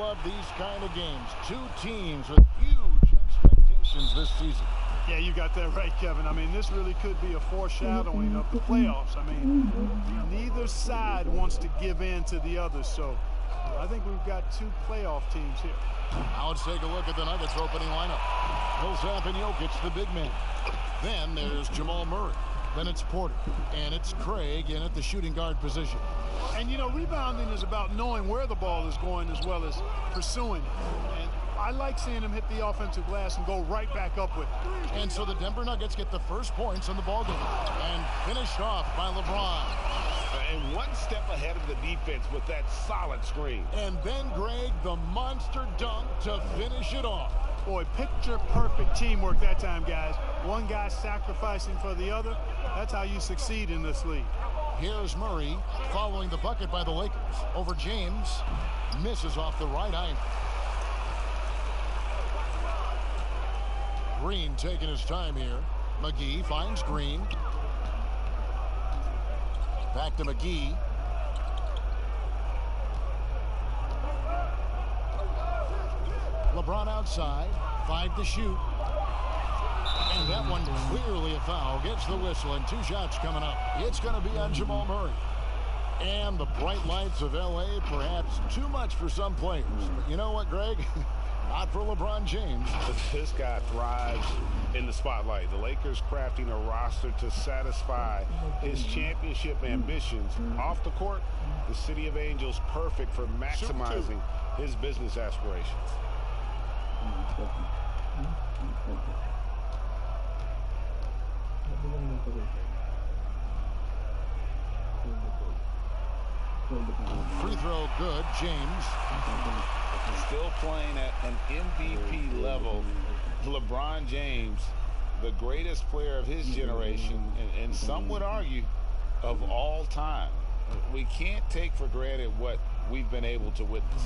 love these kind of games. Two teams with huge expectations this season. Yeah, you got that right, Kevin. I mean, this really could be a foreshadowing of the playoffs. I mean, neither side wants to give in to the other, so I think we've got two playoff teams here. Now let's take a look at the Nuggets opening lineup. Millsap and Jokic, the big man. Then there's Jamal Murray. Then it's Porter. And it's Craig in at the shooting guard position. And, you know, rebounding is about knowing where the ball is going as well as pursuing it. And I like seeing him hit the offensive glass and go right back up with it. And so the Denver Nuggets get the first points in the ballgame. And finished off by LeBron. And one step ahead of the defense with that solid screen. And then, Greg, the monster dunk to finish it off. Boy, picture-perfect teamwork that time, guys. One guy sacrificing for the other. That's how you succeed in this league. Here's Murray following the bucket by the Lakers. Over James. Misses off the right angle. Green taking his time here. McGee finds Green. Back to McGee. LeBron outside. 5 to shoot. And that one clearly a foul. Gets the whistle and 2 shots coming up. It's going to be on Jamal Murray. And the bright lights of L.A. perhaps too much for some players. But you know what, Greg? Not for LeBron James. This guy thrives in the spotlight. The Lakers crafting a roster to satisfy his championship ambitions. Off the court, the City of Angels perfect for maximizing his business aspirations. Free throw good. James. Still playing at an MVP level. LeBron James, the greatest player of his generation, and some would argue of all time. We can't take for granted what we've been able to witness.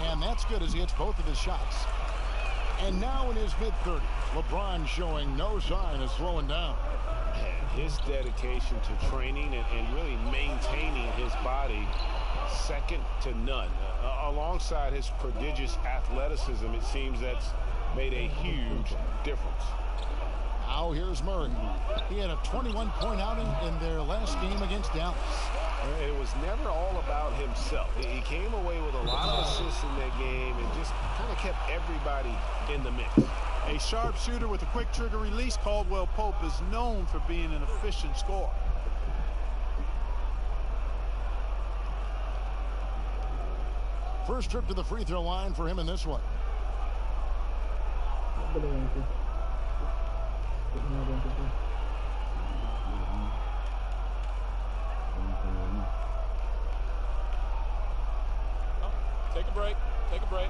And that's good as he hits both of his shots. And now in his mid-30s, LeBron showing no sign of slowing down. His dedication to training and really maintaining his body, second to none. Alongside his prodigious athleticism, it seems that's made a huge difference. Now here's Murray. He had a 21-point outing in their last game against Dallas. It was never all about himself. He came away with a lot of assists in that game and just kind of kept everybody in the mix. A sharpshooter with a quick trigger release, Caldwell Pope is known for being an efficient scorer. First trip to the free throw line for him in this one. Take a break. Take a break.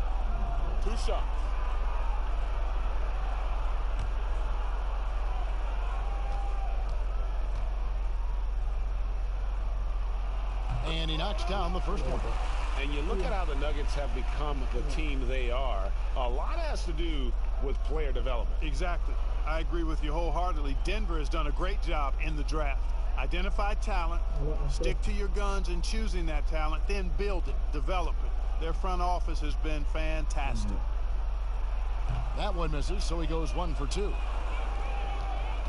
2 shots. And he knocks down the first one. And you look at how the Nuggets have become the team they are. A lot has to do with player development. Exactly. I agree with you wholeheartedly. Denver has done a great job in the draft. Identify talent, stick to your guns in choosing that talent, then build it, develop it. Their front office has been fantastic. That one misses, so he goes 1 for 2.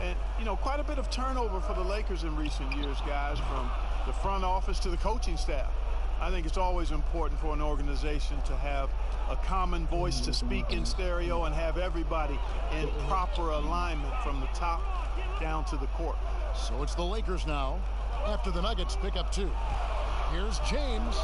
And, you know, quite a bit of turnover for the Lakers in recent years, guys, from the front office to the coaching staff. I think it's always important for an organization to have a common voice to speak in stereo and have everybody in proper alignment from the top down to the court. So it's the Lakers now after the Nuggets pick up 2. Here's James.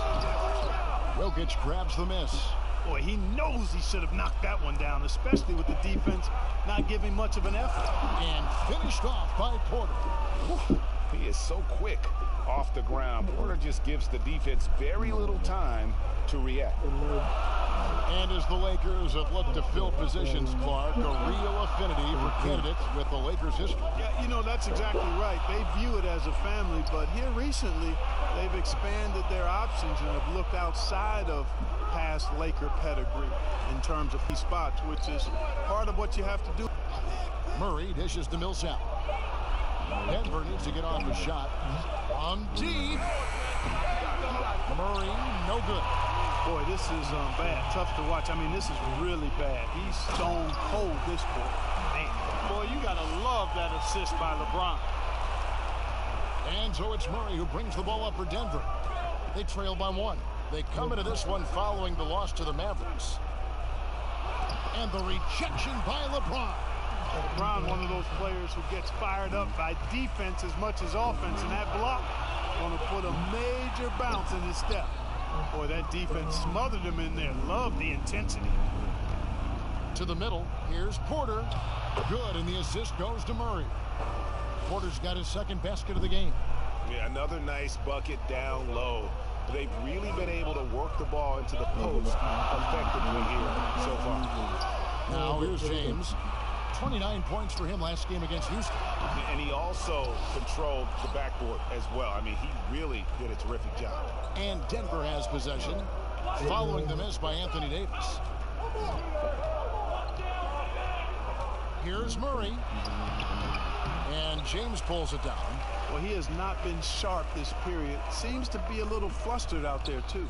Jokic grabs the miss. Boy, he knows he should have knocked that one down, especially with the defense not giving much of an effort. And finished off by Porter. Whew. He is so quick off the ground. Porter just gives the defense very little time to react. And as the Lakers have looked to fill positions, Clark, a real affinity for candidates with the Lakers history. Yeah, you know, that's exactly right. They view it as a family, but here recently, they've expanded their options and have looked outside of past Laker pedigree in terms of these spots, which is part of what you have to do. Murray dishes to Millsap. Denver needs to get off a shot. On deep. Murray, no good. Boy, this is bad. Tough to watch. I mean, this is really bad. He's stone cold this boy. Man, boy, you got to love that assist by LeBron. And so it's Murray who brings the ball up for Denver. They trail by 1. They come into this one following the loss to the Mavericks. And the rejection by LeBron. LeBron, one of those players who gets fired up by defense as much as offense, and that block going to put a major bounce in his step. Boy, that defense smothered him in there. Love the intensity. To the middle, here's Porter. Good, and the assist goes to Murray. Porter's got his second basket of the game. Yeah, another nice bucket down low. They've really been able to work the ball into the post effectively here so far. Now here's James. 29 points for him last game against Houston. And he also controlled the backboard as well. I mean, he really did a terrific job. And Denver has possession, following the miss by Anthony Davis. Here's Murray. And James pulls it down. Well, he has not been sharp this period. Seems to be a little flustered out there, too.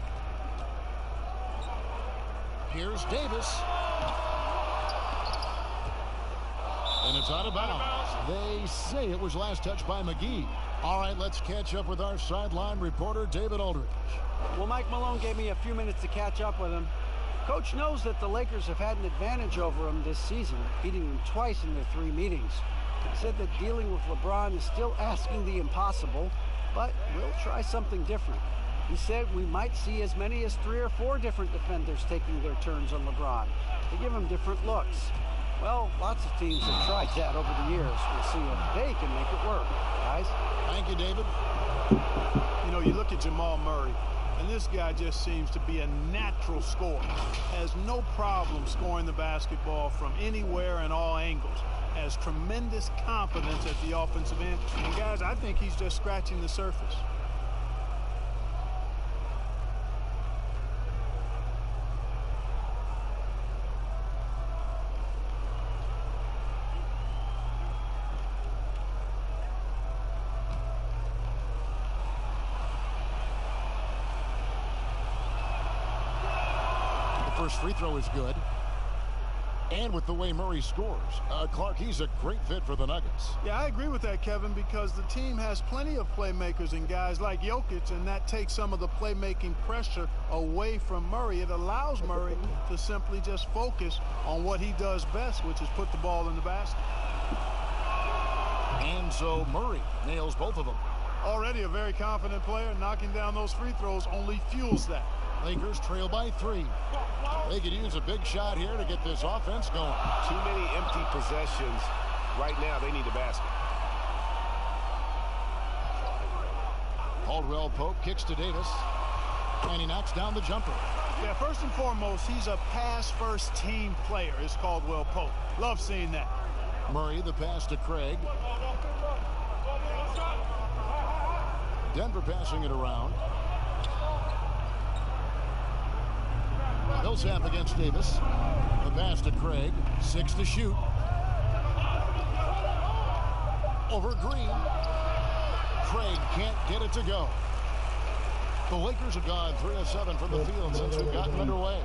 Here's Davis. And it's out of bounds. They say it was last touched by McGee. All right, let's catch up with our sideline reporter, David Aldridge. Well, Mike Malone gave me a few minutes to catch up with him. Coach knows that the Lakers have had an advantage over him this season, beating them twice in their 3 meetings. He said that dealing with LeBron is still asking the impossible, but we'll try something different. He said we might see as many as 3 or 4 different defenders taking their turns on LeBron to give him different looks. Well, lots of teams have tried that over the years. We'll see if they can make it work, guys. Thank you, David. You know, you look at Jamal Murray, and this guy just seems to be a natural scorer. Has no problem scoring the basketball from anywhere and all angles. Has tremendous confidence at the offensive end. And, guys, I think he's just scratching the surface. First free throw is good. And with the way Murray scores, Clark, he's a great fit for the Nuggets. Yeah, I agree with that, Kevin, because the team has plenty of playmakers and guys like Jokic, and that takes some of the playmaking pressure away from Murray. It allows Murray to simply just focus on what he does best, which is put the ball in the basket. And so Murray nails both of them. Already a very confident player. Knocking down those free throws only fuels that. Lakers trail by 3. They could use a big shot here to get this offense going. Too many empty possessions. Right now, they need a basket. Caldwell Pope kicks to Davis. And he knocks down the jumper. Yeah, first and foremost, he's a pass-first team player, is Caldwell Pope. Love seeing that. Murray, the pass to Craig. Denver passing it around. Millsap against Davis. The pass to Craig. 6 to shoot. Over Green. Craig can't get it to go. The Lakers have gone 3 of 7 from the field since we've gotten underway.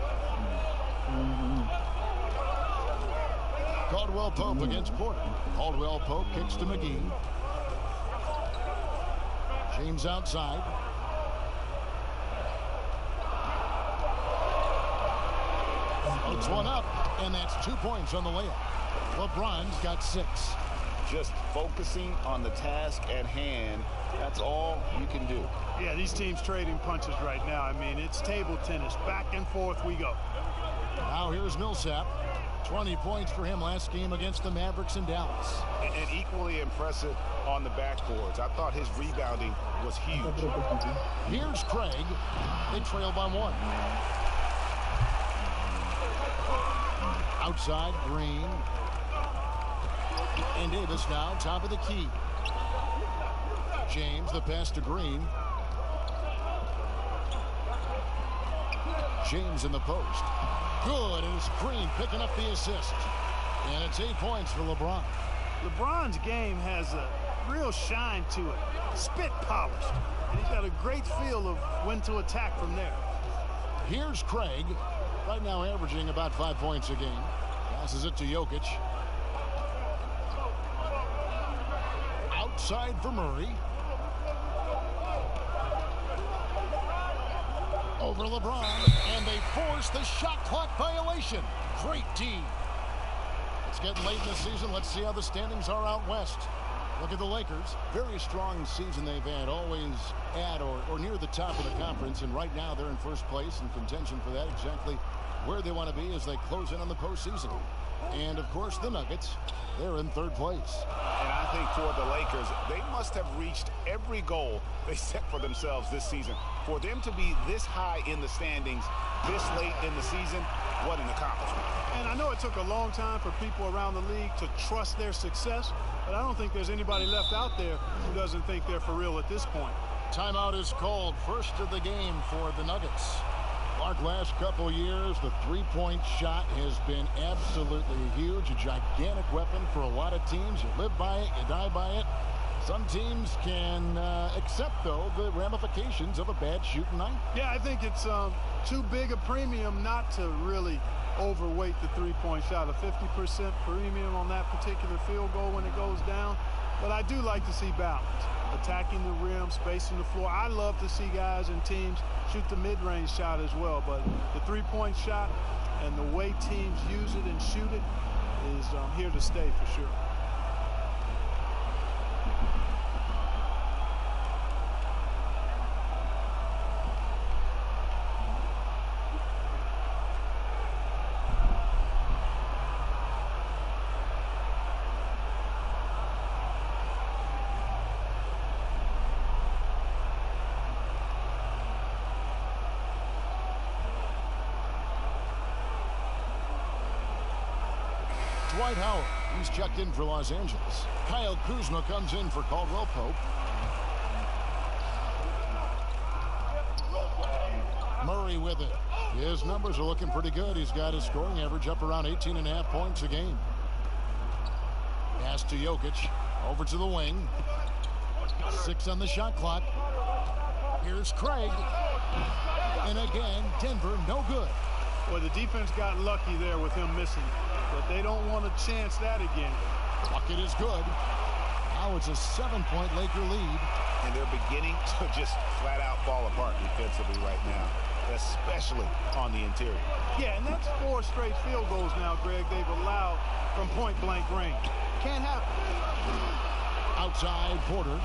Caldwell Pope against Porter. Caldwell Pope kicks to McGee. James outside. Puts one up, and that's 2 points on the layup. LeBron's got 6. Just focusing on the task at hand, that's all you can do. Yeah, these teams trading punches right now. I mean, it's table tennis. Back and forth we go. Now here's Millsap. 20 points for him last game against the Mavericks in Dallas. And equally impressive on the backboards. I thought his rebounding was huge. Here's Craig. They trail by 1. Outside, Green. And Davis now top of the key. James, the pass to Green. James in the post. Good, and it's Green picking up the assist. And it's 8 points for LeBron. LeBron's game has a real shine to it. Spit polish. And he's got a great feel of when to attack from there. Here's Craig. Right now averaging about 5 points a game. Passes it to Jokic. Outside for Murray. Over LeBron, and they force the shot clock violation. Great D. It's getting late in the season. Let's see how the standings are out west. Look at the Lakers. Very strong season they've had. Always at or near the top of the conference. And right now they're in first place in contention for that. Exactly where they want to be as they close in on the postseason. And, of course, the Nuggets, they're in third place. And I think for the Lakers, they must have reached every goal they set for themselves this season. For them to be this high in the standings this late in the season, what an accomplishment. And I know it took a long time for people around the league to trust their success, but I don't think there's anybody left out there who doesn't think they're for real at this point. Timeout is called. First of the game for the Nuggets. Clark, last couple years, the three-point shot has been absolutely huge, a gigantic weapon for a lot of teams. You live by it, you die by it. Some teams can accept, though, the ramifications of a bad shooting night. Yeah, I think it's too big a premium not to really overweight the three-point shot. A 50% premium on that particular field goal when it goes down. But I do like to see balance. Attacking the rim, spacing the floor. I love to see guys and teams shoot the mid-range shot as well. But the three-point shot and the way teams use it and shoot it is here to stay for sure. Dwight Howard, he's checked in for Los Angeles. Kyle Kuzma comes in for Caldwell Pope. Murray with it. His numbers are looking pretty good. He's got his scoring average up around 18.5 points a game. Pass to Jokic. Over to the wing. 6 on the shot clock. Here's Craig. And again, Denver, no good. Well, the defense got lucky there with him missing. But they don't want to chance that again. Bucket is good. Now it's a 7-point Laker lead. And they're beginning to just flat out fall apart defensively right now, especially on the interior. Yeah, and that's 4 straight field goals now, Greg, they've allowed from point-blank range. Can't happen. Outside, Porter.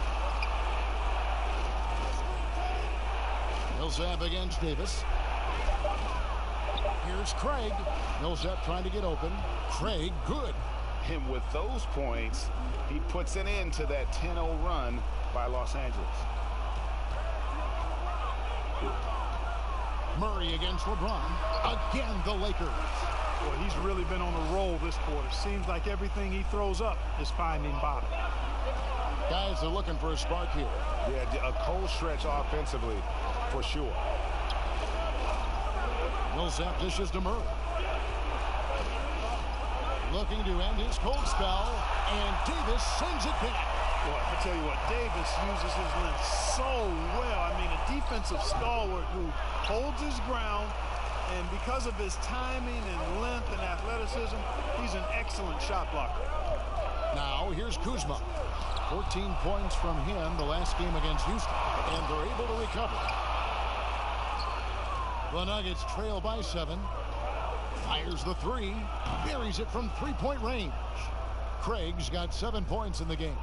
Millsap against Davis. Here's Craig. Millsap trying to get open. Craig, good. And with those points, he puts an end to that 10-0 run by Los Angeles. Murray against LeBron. Again, the Lakers. Boy, he's really been on a roll this quarter. Seems like everything he throws up is finding bottom. Guys are looking for a spark here. Yeah, a cold stretch offensively, for sure. Millsap dishes to Murray. Looking to end his cold spell, and Davis sends it back. Boy, I tell you what, Davis uses his length so well. I mean, a defensive stalwart who holds his ground, and because of his timing and length and athleticism, he's an excellent shot blocker. Now, here's Kuzma. 14 points from him the last game against Houston, and they're able to recover. The Nuggets trail by 7. Fires the 3. Buries it from 3-point range. Craig's got 7 points in the game.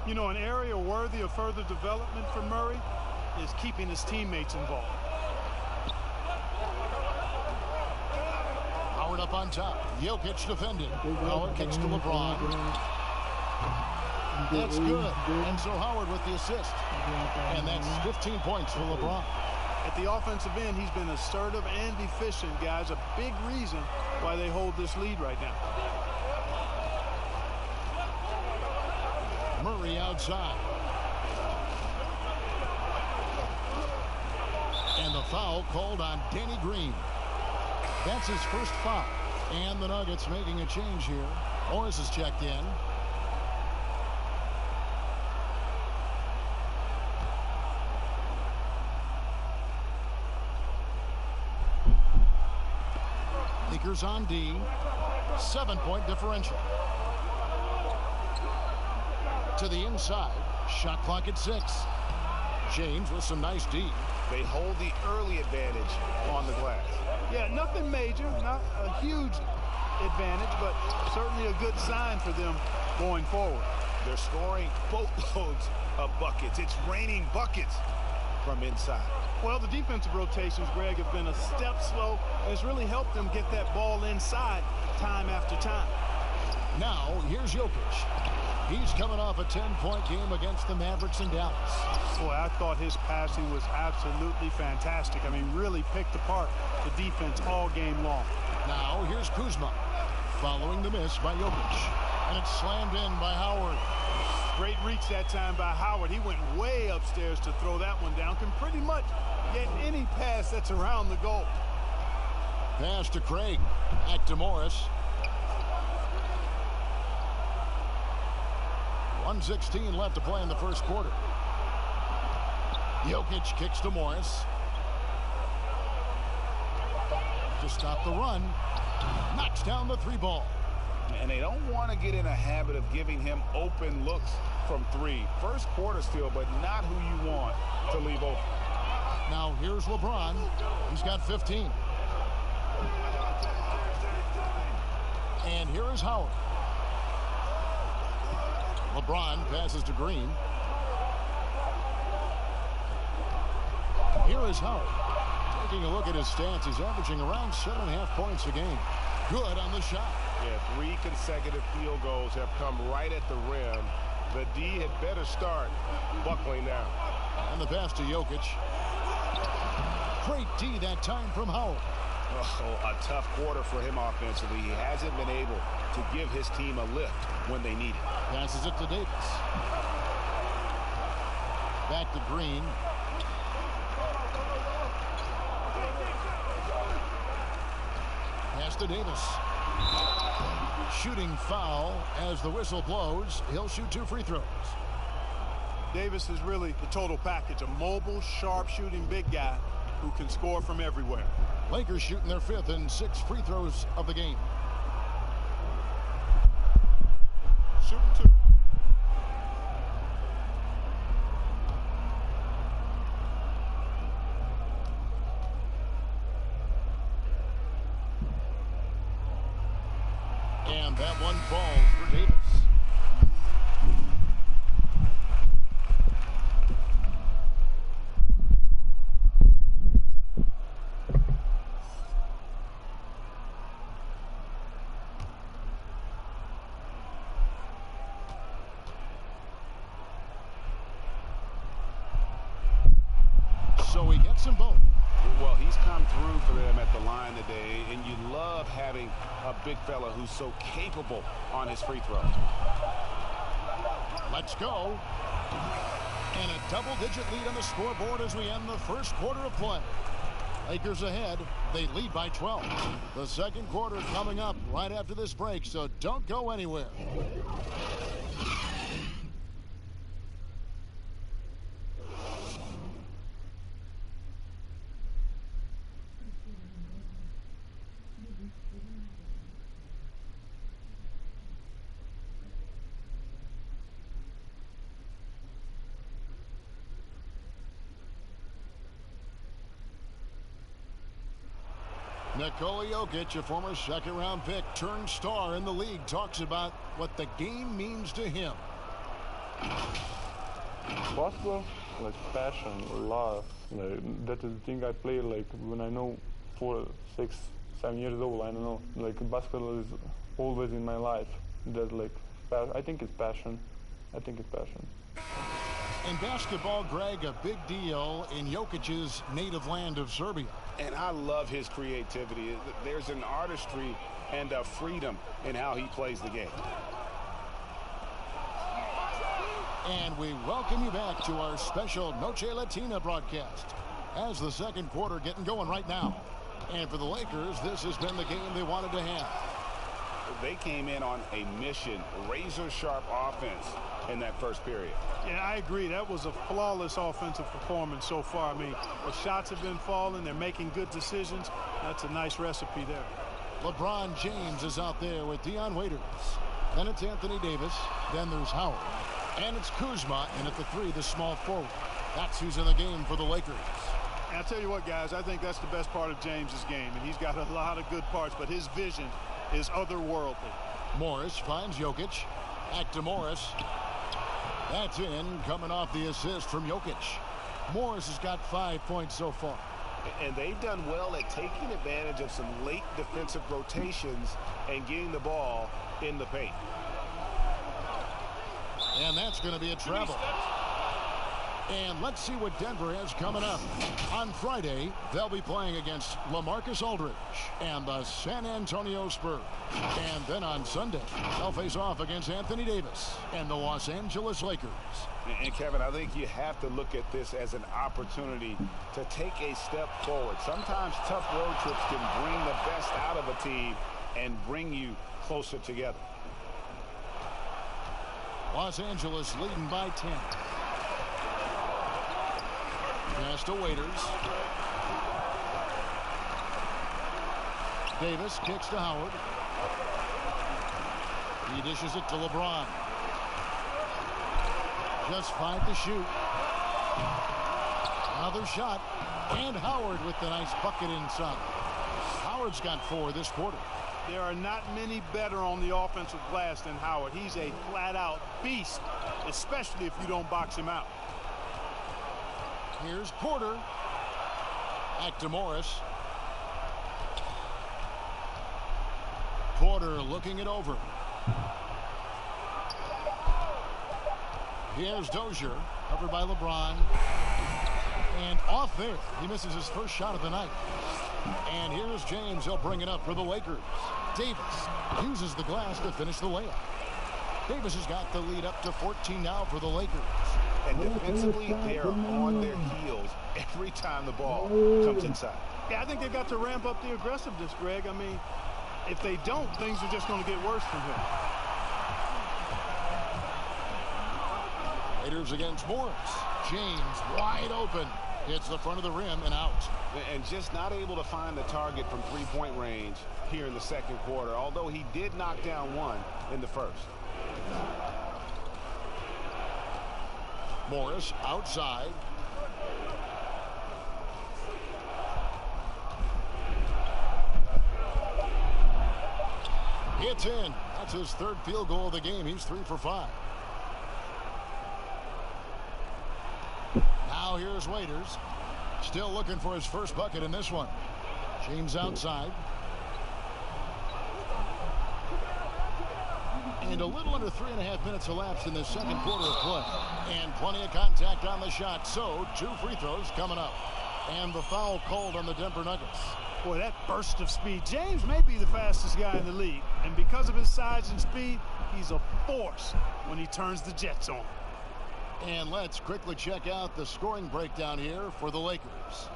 You know, an area worthy of further development for Murray is keeping his teammates involved. Howard up on top. Jokic defending. Howard kicks to LeBron. That's good. And so Howard with the assist. And that's 15 points for LeBron. At the offensive end, he's been assertive and efficient, guys. A big reason why they hold this lead right now. Murray outside. And the foul called on Danny Green. That's his first foul. And the Nuggets making a change here. Morris is checked in. Lakers on D. 7-point differential. To the inside. Shot clock at 6. James with some nice D. They hold the early advantage on the glass. Yeah, nothing major, not a huge advantage, but certainly a good sign for them going forward. They're scoring boatloads of buckets. It's raining buckets from inside. Well, the defensive rotations, Greg, have been a step slow, and it's really helped them get that ball inside time after time. Now, here's Jokic. He's coming off a 10-point game against the Mavericks in Dallas. Boy, I thought his passing was absolutely fantastic. I mean, really picked apart the defense all game long. Now, here's Kuzma, following the miss by Jokic. And it's slammed in by Howard. Great reach that time by Howard. He went way upstairs to throw that one down. Can pretty much get any pass that's around the goal. Pass to Craig. Back to Morris. 1:16 left to play in the first quarter. Jokic kicks to Morris. To stop the run. Knocks down the 3 ball. And they don't want to get in a habit of giving him open looks from 3. First quarter still, but not who you want to leave open. Now here's LeBron. He's got 15. And here is Howard. LeBron passes to Green. Here is Howard. Taking a look at his stats, he's averaging around 7.5 points a game. Good on the shot. Yeah, 3 consecutive field goals have come right at the rim. The D had better start buckling now. And the pass to Jokic. Great D that time from Howard. Oh, a tough quarter for him offensively. He hasn't been able to give his team a lift when they need it. Passes it to Davis. Back to Green. Pass to Davis. Shooting foul as the whistle blows. He'll shoot 2 free throws. Davis is really the total package. A mobile, sharp-shooting big guy who can score from everywhere. Lakers shooting their 5th and 6th free throws of the game. Shooting 2. And that one falls for Davis. So he gets them both. Well, he's come through for them at the line today, and you love having a big fella who's so capable on his free throws. Let's go. And a double-digit lead on the scoreboard as we end the first quarter of play. Lakers ahead. They lead by 12. The second quarter coming up right after this break, so don't go anywhere. Nikola Jokic, a former second-round pick, turned star in the league, talks about what the game means to him. Basketball, like passion, love. Like, that is the thing I play like when I know 4, 6, 7 years old. I don't know. Like basketball is always in my life. That like I think it's passion. I think it's passion. In basketball, Greg, a big deal in Jokic's native land of Serbia. And I love his creativity. There's an artistry and a freedom in how he plays the game. And we welcome you back to our special Noche Latina broadcast as the second quarter getting going right now. And for the Lakers, this has been the game they wanted to have. They came in on a mission, razor-sharp offense in that first period. Yeah, I agree. That was a flawless offensive performance so far. I mean, the shots have been falling. They're making good decisions. That's a nice recipe there. LeBron James is out there with Dion Waiters. Then it's Anthony Davis. Then there's Howard. And it's Kuzma. And at the 3, the small forward. That's who's in the game for the Lakers. And I'll tell you what, guys, I think that's the best part of James's game. And he's got a lot of good parts, but his vision is otherworldly. Morris finds Jokic. Back to Morris. That's in, coming off the assist from Jokic. Morris has got 5 points so far. And they've done well at taking advantage of some late defensive rotations and getting the ball in the paint. And that's going to be a travel. And let's see what Denver has coming up. On Friday, they'll be playing against LaMarcus Aldridge and the San Antonio Spurs. And then on Sunday, they'll face off against Anthony Davis and the Los Angeles Lakers. And Kevin, I think you have to look at this as an opportunity to take a step forward. Sometimes tough road trips can bring the best out of a team and bring you closer together. Los Angeles leading by 10. Pass to Waiters. Davis kicks to Howard. He dishes it to LeBron. Just 5 to shoot. Another shot. And Howard with the nice bucket inside. Howard's got 4 this quarter. There are not many better on the offensive glass than Howard. He's a flat-out beast, especially if you don't box him out. Here's Porter. Back to Morris. Porter looking it over. Here's Dozier, covered by LeBron. And off there, he misses his first shot of the night. And here's James. He'll bring it up for the Lakers. Davis uses the glass to finish the layup. Davis has got the lead up to 14 now for the Lakers. And defensively, they are on their heels every time the ball comes inside. Yeah, I think they got to ramp up the aggressiveness, Greg. I mean, if they don't, things are just going to get worse from here. Raiders against Morris. James wide open. Hits the front of the rim and out. And just not able to find the target from three-point range here in the second quarter, although he did knock down one in the first. Morris outside. It's in. That's his 3rd field goal of the game. He's 3 for 5. Now here's Waiters. Still looking for his first bucket in this one. James outside. And a little under 3.5 minutes elapsed in the second quarter of play. And plenty of contact on the shot. So 2 free throws coming up. And the foul called on the Denver Nuggets. Boy, that burst of speed. James may be the fastest guy in the league. And because of his size and speed, he's a force when he turns the jets on. And let's quickly check out the scoring breakdown here for the Lakers.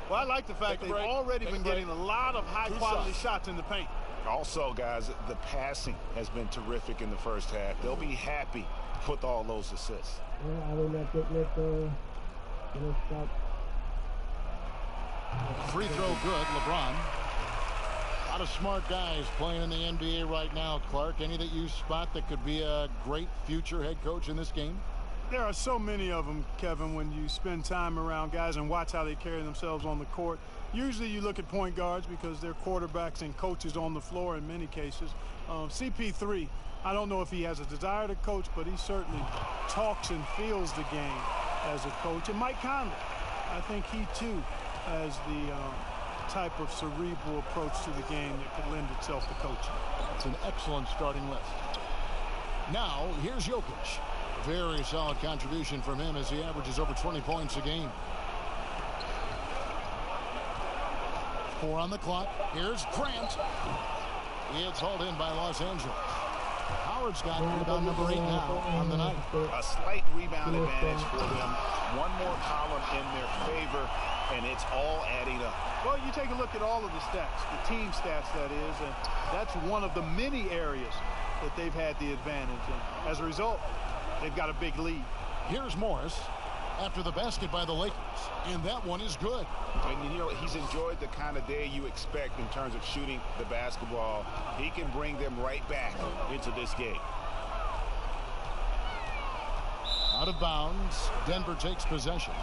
Well, I like the fact they've already been getting a lot of high-quality shots in the paint. Also, guys, the passing has been terrific in the first half. They'll be happy with all those assists. Free throw good, LeBron. A lot of smart guys playing in the NBA right now, Clark. Any that you spot that could be a great future head coach in this game? There are so many of them, Kevin, when you spend time around guys and watch how they carry themselves on the court. Usually you look at point guards because they're quarterbacks and coaches on the floor in many cases. CP3, I don't know if he has a desire to coach, but he certainly talks and feels the game as a coach. And Mike Conley, I think he too has the type of cerebral approach to the game that could lend itself to coaching. It's an excellent starting list. Now, here's Jokic. Very solid contribution from him as he averages over 20 points a game. 4 on the clock. Here's Grant. It's hauled in by Los Angeles. Howard's got rebound number 8 now on the night. A slight rebound advantage for them. One more column in their favor, and it's all adding up. Well, you take a look at all of the stats, the team stats, that is, and that's one of the many areas that they've had the advantage. And as a result, they've got a big lead. Here's Morris. after the basket by the Lakers. And that one is good. And, you know, he's enjoyed the kind of day you expect in terms of shooting the basketball. He can bring them right back into this game. Out of bounds. Denver takes possession.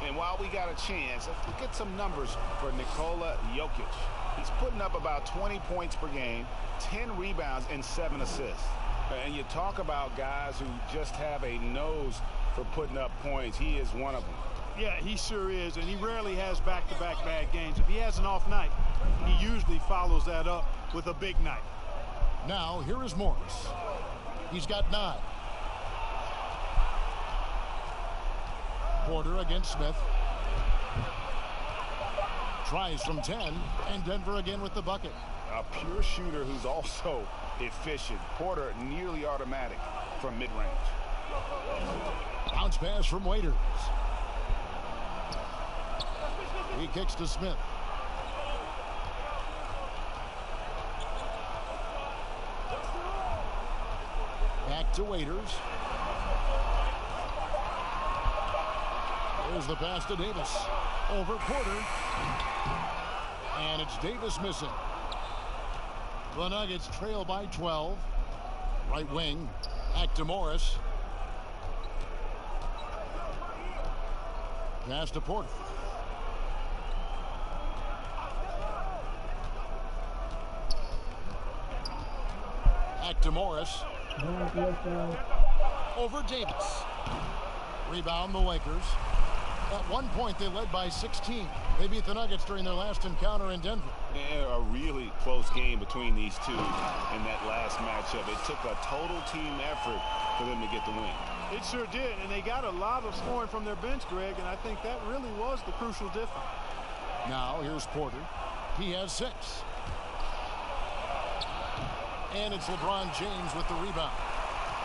And while we got a chance, let's look at some numbers for Nikola Jokic. He's putting up about 20 points per game, 10 rebounds, and 7 assists. And you talk about guys who just have a nose for putting up points. He is one of them. Yeah, he sure is, and he rarely has back-to-back bad games. If he has an off night, he usually follows that up with a big night. Now, here is Morris. He's got 9. Porter against Smith. Tries from 10, and Denver again with the bucket. A pure shooter who's also efficient. Porter nearly automatic from mid-range. Bounce pass from Waiters. He kicks to Smith. Back to Waiters. Here's the pass to Davis. Over Porter. And it's Davis missing. The Nuggets trail by 12. Right wing. Back to Morris. Pass to Porter. Back to Morris. Over Davis. Rebound the Lakers. At one point, they led by 16. They beat the Nuggets during their last encounter in Denver. A really close game between these two in that last matchup. It took a total team effort for them to get the win. It sure did, and they got a lot of scoring from their bench, Greg, and I think that really was the crucial difference. Now, here's Porter. He has 6. And it's LeBron James with the rebound.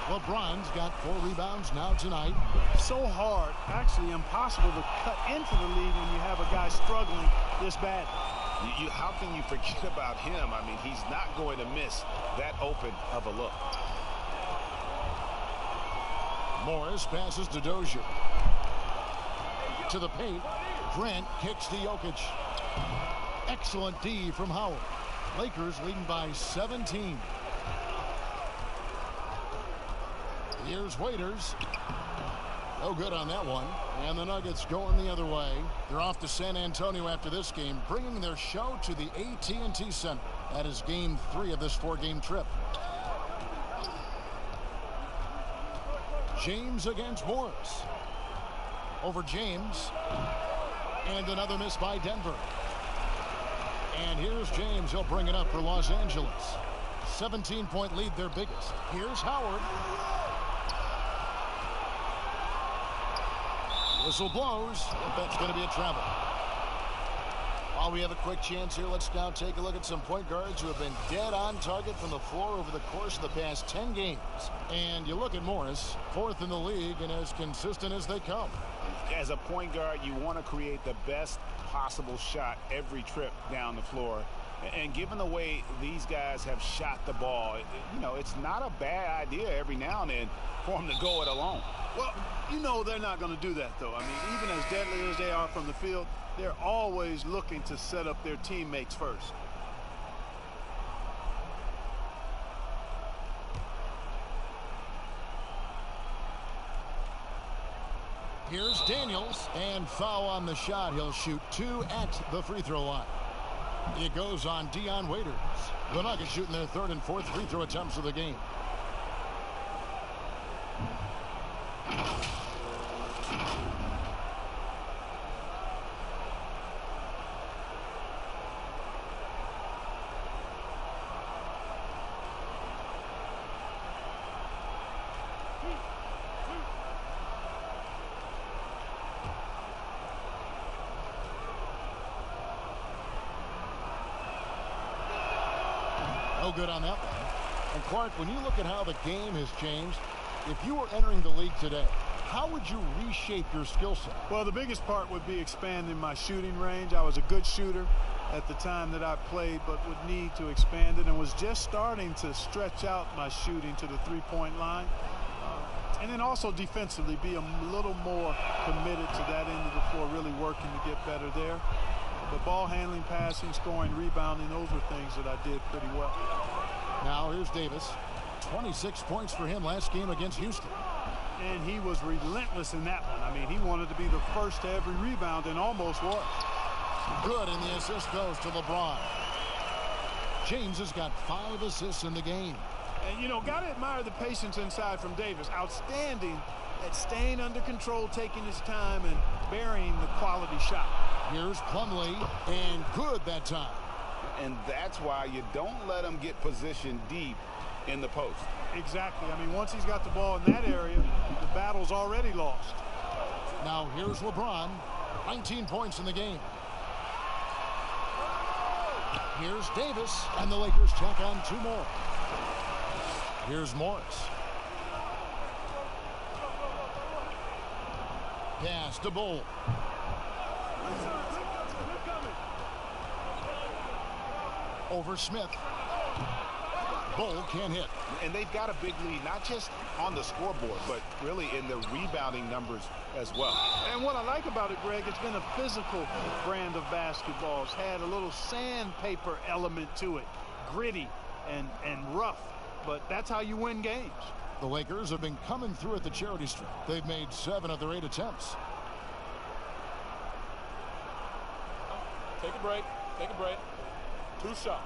LeBron's got 4 rebounds now tonight. So hard, actually impossible to cut into the lead when you have a guy struggling this badly. How can you forget about him? I mean, he's not going to miss that open of a look. Morris passes to Dozier. To the paint. Grant kicks to Jokic. Excellent D from Howard. Lakers leading by 17. Here's Waiters. No good on that one. And the Nuggets going the other way. They're off to San Antonio after this game, bringing their show to the AT&T Center. That is game 3 of this 4-game trip. James against Morris. Over James. And another miss by Denver. And here's James. He'll bring it up for Los Angeles. 17-point lead, their biggest. Here's Howard. Whistle blows. That's going to be a travel. While we have a quick chance here, let's now take a look at some point guards who have been dead on target from the floor over the course of the past 10 games. And you look at Morris, 4th in the league and as consistent as they come. As a point guard, you want to create the best possible shot every trip down the floor. And given the way these guys have shot the ball, you know, it's not a bad idea every now and then for them to go it alone. Well, you know they're not going to do that, though. I mean, even as deadly as they are from the field, they're always looking to set up their teammates first. Here's Daniels, and foul on the shot. He'll shoot 2 at the free throw line. It goes on Dion Waiters. The Nuggets shooting their 3rd and 4th free throw attempts of the game. No good on that one. And Clark, when you look at how the game has changed, if you were entering the league today, how would you reshape your skill set? Well, the biggest part would be expanding my shooting range. I was a good shooter at the time that I played, but would need to expand it and was just starting to stretch out my shooting to the 3-point line. And then also defensively, be a little more committed to that end of the floor, really working to get better there. But ball handling, passing, scoring, rebounding, those were things that I did pretty well. Now here's Davis. 26 points for him last game against Houston. And he was relentless in that one. I mean, he wanted to be the first to every rebound and almost was. Good, and the assist goes to LeBron. James has got 5 assists in the game. And, you know, got to admire the patience inside from Davis. Outstanding at staying under control, taking his time, and burying the quality shot. Here's Plumlee, and good that time. And that's why you don't let him get positioned deep in the post. Exactly. I mean, once he's got the ball in that area, the battle's already lost. Now here's LeBron. 19 points in the game. Here's Davis, and the Lakers check on 2 more. Here's Morris. Pass to Bull. Over Smith. Bull can't hit. And they've got a big lead, not just on the scoreboard, but really in the rebounding numbers as well. And what I like about it, Greg, it's been a physical brand of basketball. It's had a little sandpaper element to it. Gritty and rough. But that's how you win games. The Lakers have been coming through at the charity stripe. They've made 7 of their 8 attempts. Take a break. Take a break. 2 shots.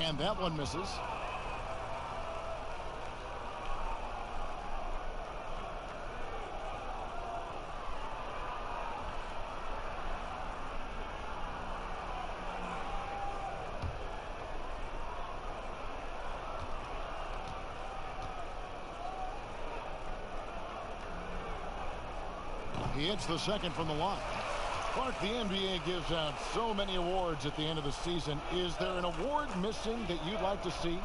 And that one misses. He hits the second from the line. Clark, the NBA gives out so many awards at the end of the season. Is there an award missing that you'd like to see?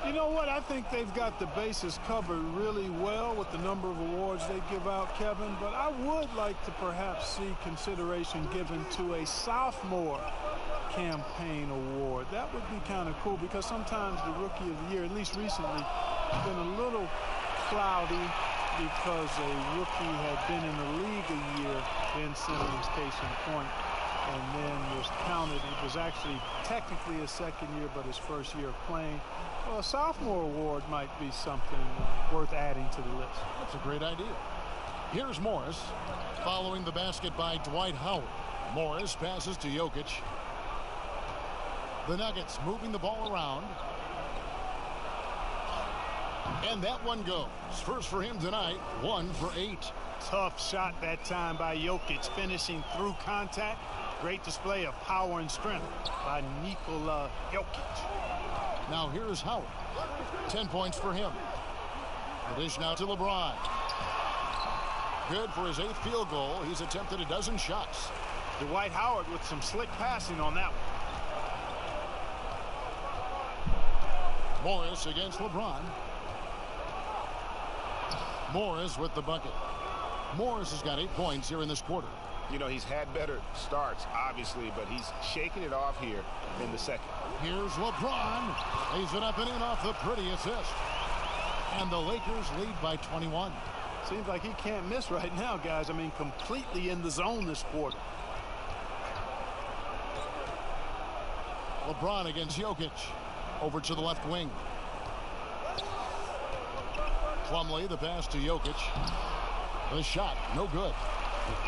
You know what? I think they've got the bases covered really well with the number of awards they give out, Kevin. But I would like to perhaps see consideration given to a sophomore campaign award. That would be kind of cool because sometimes the rookie of the year, at least recently, has been a little cloudy because a rookie had been in the league a year, Ben Simmons, case in point, and then was counted. It was actually technically his second year, but his first year of playing. Well, a sophomore award might be something worth adding to the list. That's a great idea. Here's Morris, following the basket by Dwight Howard. Morris passes to Jokic. The Nuggets moving the ball around. And that one goes. First for him tonight, 1 for 8. Tough shot that time by Jokic, finishing through contact. Great display of power and strength by Nikola Jokic. Now here's Howard. 10 points for him. The dish now to LeBron. Good for his 8th field goal. He's attempted a dozen shots. Dwight Howard with some slick passing on that one. Morris against LeBron. Morris with the bucket. Morris has got 8 points here in this quarter. You know, he's had better starts, obviously, but he's shaking it off here in the second. Here's LeBron. Lays it up and in off the pretty assist. And the Lakers lead by 21. Seems like he can't miss right now, guys. I mean, completely in the zone this quarter. LeBron against Jokic. Over to the left wing. Plumlee, the pass to Jokic. The shot, no good.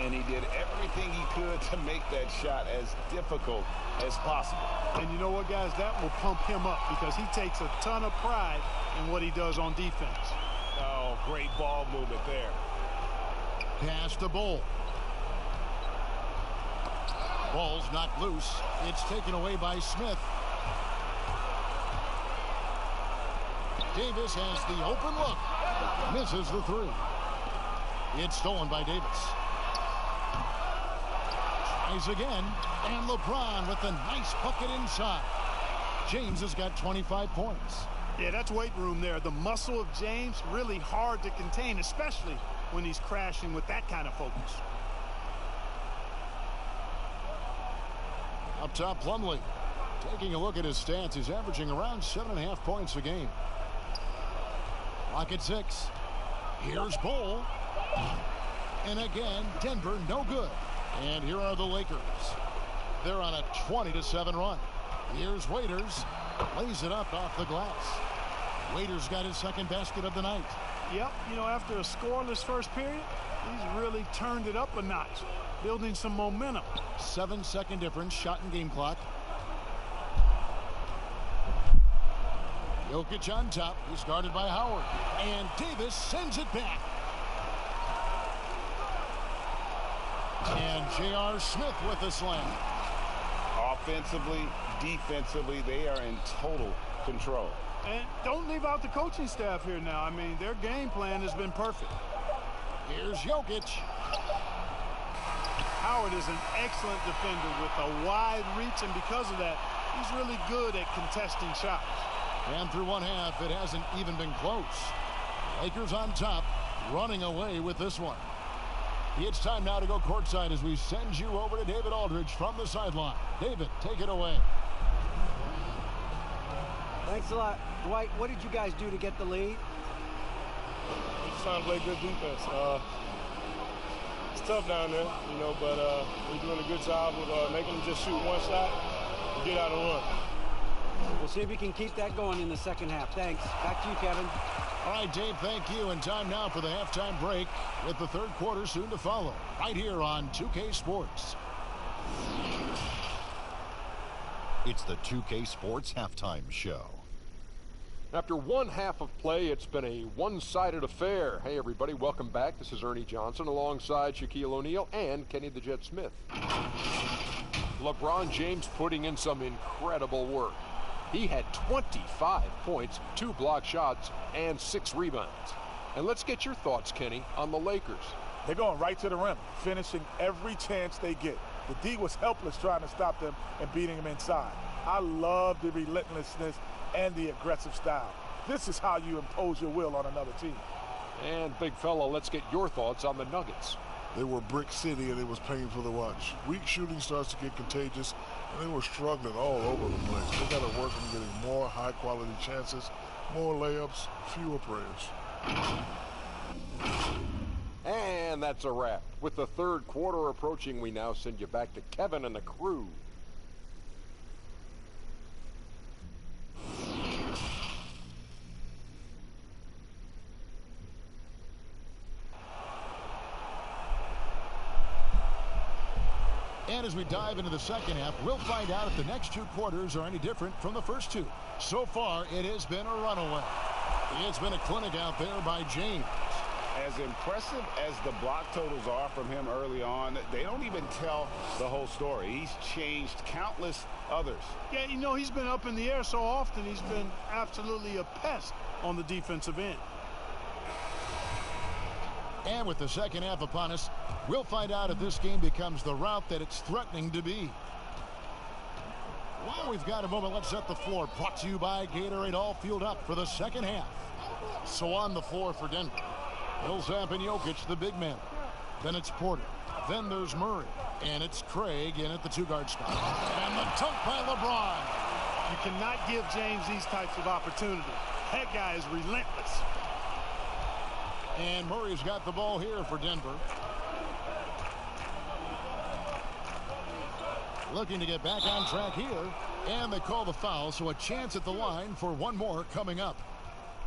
And he did everything he could to make that shot as difficult as possible. And you know what, guys? That will pump him up because he takes a ton of pride in what he does on defense. Oh, great ball movement there. Pass to Bull. Ball's knocked loose. It's taken away by Smith. Davis has the open look. Misses the 3. It's stolen by Davis. Tries again. And LeBron with a nice bucket inside. James has got 25 points. Yeah, that's weight room there. The muscle of James really hard to contain, especially when he's crashing with that kind of focus. Up top, Plumlee. Taking a look at his stats, he's averaging around 7.5 points a game. Clock at 6. Here's Bull. And again, Denver no good. And here are the Lakers. They're on a 20-7 run. Here's Waiters. Lays it up off the glass. Waiters got his second basket of the night. Yep, you know, after a scoreless first period, he's really turned it up a notch, building some momentum. 7-second difference, shot and game clock. Jokic on top. He's guarded by Howard. And Davis sends it back. And J.R. Smith with the slam. Offensively, defensively, they are in total control. And don't leave out the coaching staff here now. I mean, their game plan has been perfect. Here's Jokic. Howard is an excellent defender with a wide reach, and because of that, he's really good at contesting shots. And through one half, it hasn't even been close. Lakers on top, running away with this one. It's time now to go courtside as we send you over to David Aldridge from the sideline. David, take it away. Thanks a lot. Dwight, what did you guys do to get the lead? We're just trying to play good defense. It's tough down there, you know, but we're doing a good job of making them just shoot one shot and get out and run. We'll see if we can keep that going in the second half. Thanks. Back to you, Kevin. All right, Dave, thank you. And time now for the halftime break with the third quarter soon to follow right here on 2K Sports. It's the 2K Sports Halftime Show. After one half of play, it's been a one-sided affair. Hey, everybody, welcome back. This is Ernie Johnson alongside Shaquille O'Neal and Kenny the Jet Smith. LeBron James putting in some incredible work. He had 25 points, 2 block shots, and 6 rebounds. And let's get your thoughts, Kenny, on the Lakers. They're going right to the rim, finishing every chance they get. The D was helpless trying to stop them and beating them inside. I love the relentlessness and the aggressive style. This is how you impose your will on another team. And, big fella, let's get your thoughts on the Nuggets. They were brick city, and it was painful to watch. Weak shooting starts to get contagious, and they were struggling all over the place. They got to work on getting more high-quality chances, more layups, fewer prayers. And that's a wrap. With the third quarter approaching, we now send you back to Kevin and the crew. And as we dive into the second half, we'll find out if the next 2 quarters are any different from the first 2. So far, it has been a runaway. It's been a clinic out there by James. As impressive as the block totals are from him early on, they don't even tell the whole story. He's changed countless others. Yeah, you know, he's been up in the air so often, he's been absolutely a pest on the defensive end. And with the second half upon us, we'll find out if this game becomes the route that it's threatening to be. While we've got a moment, let's set the floor. Brought to you by Gatorade, all fueled up for the second half. So on the floor for Denver, Millsap and Jokic, the big men. Then it's Porter. Then there's Murray. And it's Craig in at the 2-guard spot. And the dunk by LeBron. You cannot give James these types of opportunities. That guy is relentless. And Murray's got the ball here for Denver. Looking to get back on track here. And they call the foul, so a chance at the line for one more coming up.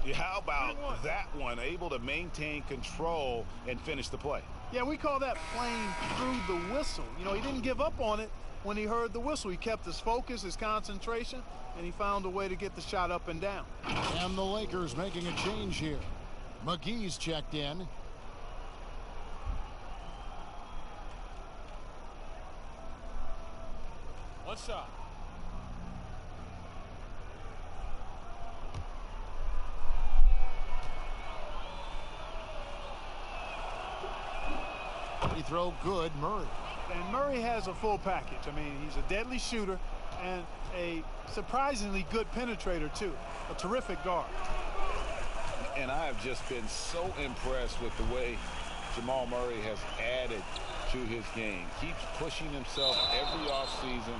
Yeah, how about that one? Able to maintain control and finish the play. Yeah, we call that playing through the whistle. You know, he didn't give up on it when he heard the whistle. He kept his focus, his concentration, and he found a way to get the shot up and down. And the Lakers making a change here. McGee's checked in. One shot. Free throw good, Murray. And Murray has a full package. I mean, he's a deadly shooter and a surprisingly good penetrator, too. A terrific guard. And I have just been so impressed with the way Jamal Murray has added to his game. Keeps pushing himself every offseason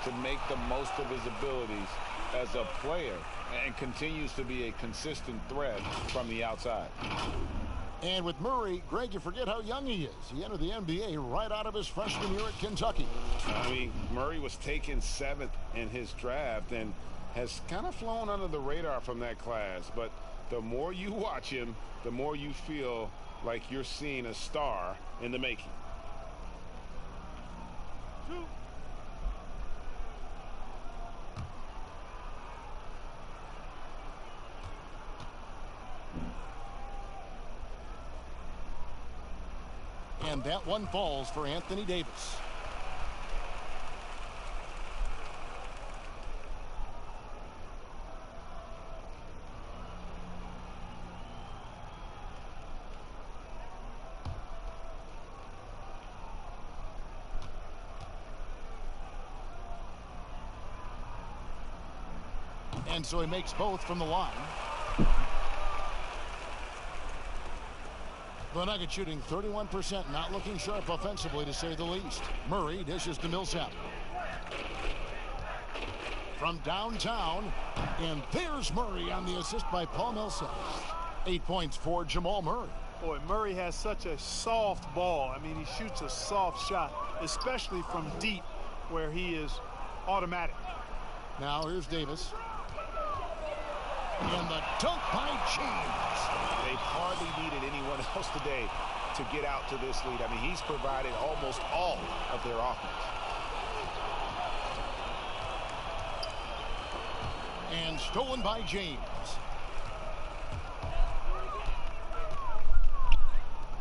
to make the most of his abilities as a player and continues to be a consistent threat from the outside. And with Murray, Greg, you forget how young he is. He entered the NBA right out of his freshman year at Kentucky. I mean, Murray was taken 7th in his draft and has kind of flown under the radar from that class. But the more you watch him, the more you feel like you're seeing a star in the making. And that one falls for Anthony Davis. And so he makes both from the line. The Nuggets shooting 31%, not looking sharp offensively, to say the least. Murray dishes to Millsap. From downtown, and there's Murray on the assist by Paul Millsap. 8 points for Jamal Murray. Boy, Murray has such a soft ball. I mean, he shoots a soft shot, especially from deep, where he is automatic. Now here's Davis. And the dunk by James. They've hardly needed anyone else today to get out to this lead. I mean, he's provided almost all of their offense. And stolen by James.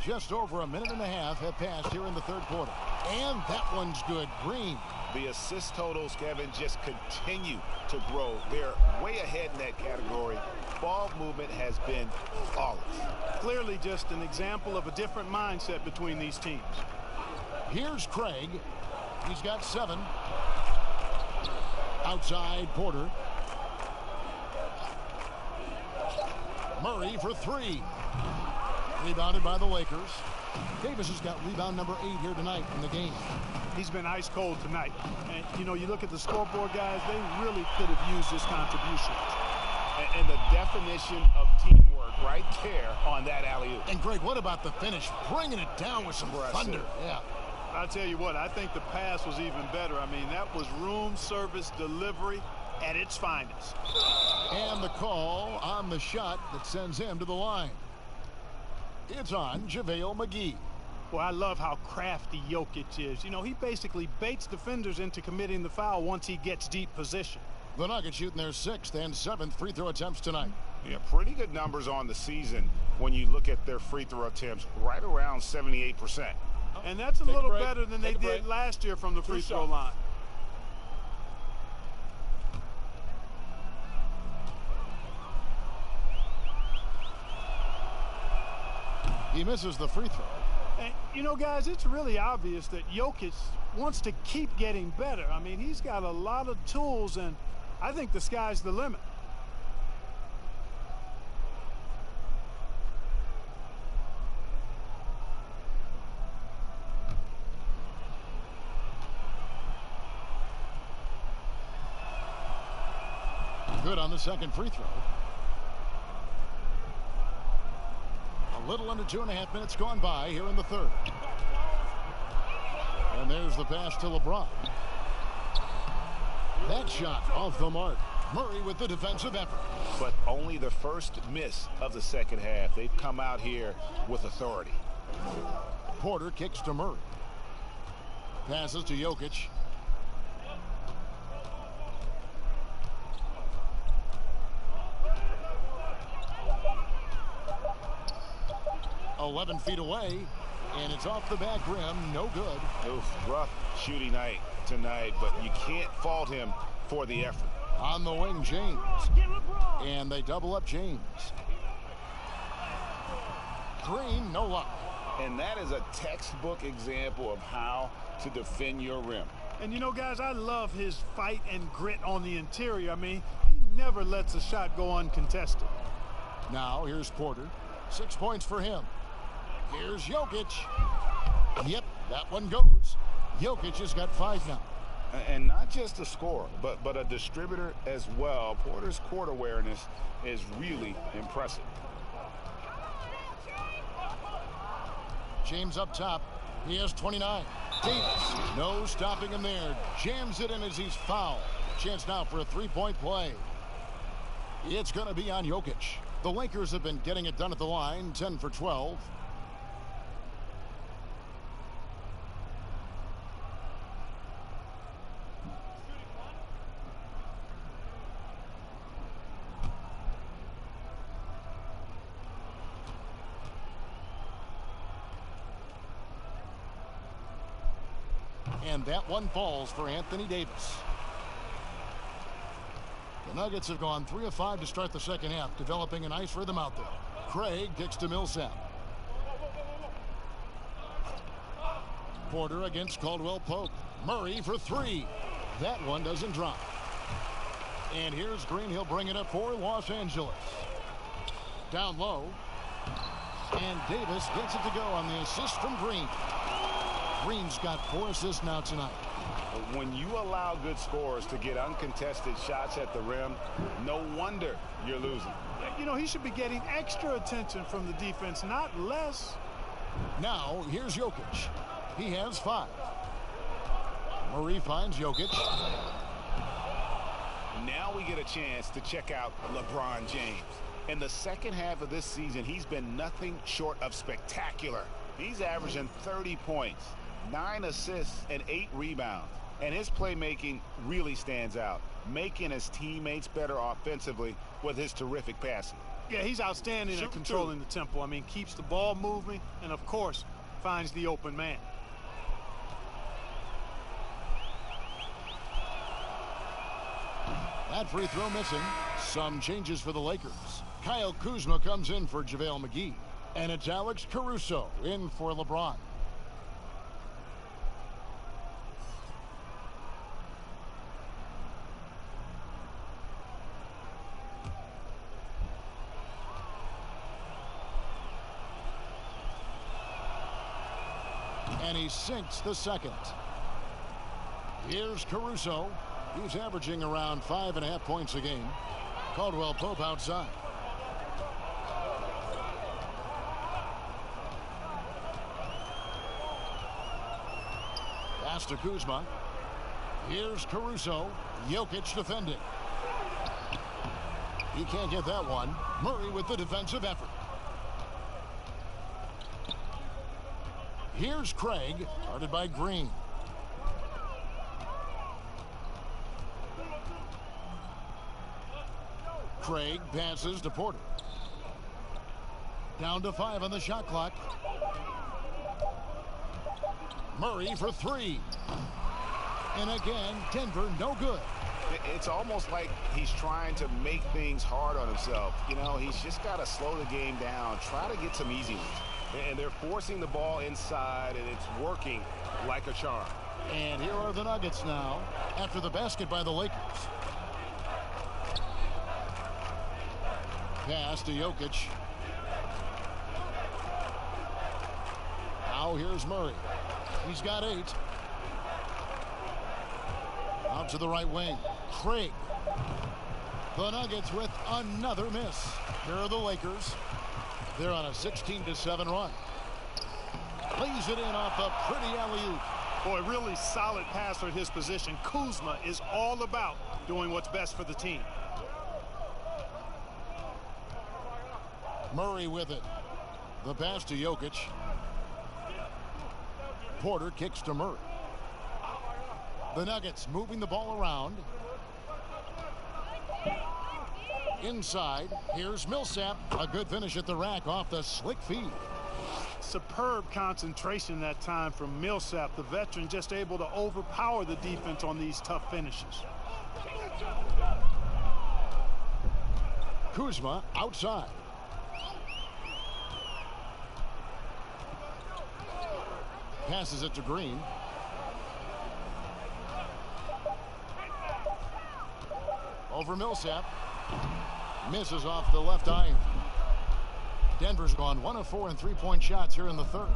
Just over a minute and a half have passed here in the third quarter. And that one's good. Green. The assist totals, Kevin, just continue to grow. They're way ahead in that category. Ball movement has been flawless. Clearly just an example of a different mindset between these teams. Here's Craig. He's got 7. Outside Porter. Murray for 3. Rebounded by the Lakers. Davis has got rebound number 8 here tonight in the game. He's been ice cold tonight. And, you know, you look at the scoreboard, guys, they really could have used this contribution. And the definition of teamwork right there on that alley-oop. And, Greg, what about the finish? Bringing it down with some thunder. Yeah. I'll tell you what, I think the pass was even better. I mean, that was room service delivery at its finest. And the call on the shot that sends him to the line. It's on JaVale McGee. Well, I love how crafty Jokic is. You know, he basically baits defenders into committing the foul once he gets deep position. The Nuggets shooting their 6th and 7th free throw attempts tonight. Yeah, pretty good numbers on the season when you look at their free throw attempts, right around 78%. And that's a little better than they did last year from the free throw line. He misses the free throw. And, you know, guys, it's really obvious that Jokic wants to keep getting better. I mean, he's got a lot of tools, and I think the sky's the limit. Good on the second free throw. A little under 2.5 minutes gone by here in the third. And there's the pass to LeBron. That shot off the mark. Murray with the defensive effort. But only the first miss of the second half. They've come out here with authority. Porter kicks to Murray. Passes to Jokic. .11 feet away, and it's off the back rim. No good. Oof, rough shooting night tonight, but you can't fault him for the effort. On the wing, James. And they double up James. Green, no luck. And that is a textbook example of how to defend your rim. And, you know, guys, I love his fight and grit on the interior. I mean, he never lets a shot go uncontested. Now, here's Porter. 6 points for him. Here's Jokic. Yep, that one goes. Jokic has got 5 now. And not just a scorer, but a distributor as well. Porter's court awareness is really impressive. James up top. He has 29. Davis, no stopping him there. Jams it in as he's fouled. Chance now for a three-point play. It's going to be on Jokic. The Lakers have been getting it done at the line, 10 for 12. And that one falls for Anthony Davis. The Nuggets have gone 3 of 5 to start the second half, developing a nice rhythm out there. Craig kicks to Millsap. Porter against Caldwell Pope. Murray for 3. That one doesn't drop. And here's Green. He'll bring it up for Los Angeles. Down low. And Davis gets it to go on the assist from Green. Green's got 4 assists now tonight. When you allow good scorers to get uncontested shots at the rim, no wonder you're losing. You know, he should be getting extra attention from the defense, not less. Now, here's Jokic. He has 5. Murray finds Jokic. Now we get a chance to check out LeBron James. In the second half of this season, he's been nothing short of spectacular. He's averaging 30 points, 9 assists, and 8 rebounds. And his playmaking really stands out, making his teammates better offensively with his terrific passing. Yeah, he's outstanding at controlling the tempo. I mean, keeps the ball moving and, of course, finds the open man. That free throw missing. Some changes for the Lakers. Kyle Kuzma comes in for JaVale McGee. And it's Alex Caruso in for LeBron. And he sinks the second. Here's Caruso. He's averaging around 5.5 points a game. Caldwell Pope outside. Pass to Kuzma. Here's Caruso. Jokic defending. He can't get that one. Murray with the defensive effort. Here's Craig, guarded by Green. Craig passes to Porter. Down to 5 on the shot clock. Murray for 3. And again, Denver no good. It's almost like he's trying to make things hard on himself. You know, he's just got to slow the game down, try to get some easy ones. And they're forcing the ball inside, and it's working like a charm. And here are the Nuggets now after the basket by the Lakers. Pass to Jokic. Now here's Murray. He's got 8. Out to the right wing. Craig. The Nuggets with another miss. Here are the Lakers. They're on a 16-7 run. Plays it in off a pretty alley-oop. Boy, really solid passer at his position. Kuzma is all about doing what's best for the team. Murray with it. The pass to Jokic. Porter kicks to Murray. The Nuggets moving the ball around. Inside, here's Millsap. A good finish at the rack off the slick feed. Superb concentration that time from Millsap. The veteran just able to overpower the defense on these tough finishes. Kuzma outside. Passes it to Green. Over Millsap. Misses off the left iron. Denver's gone 1 of 4 in three-point shots here in the third.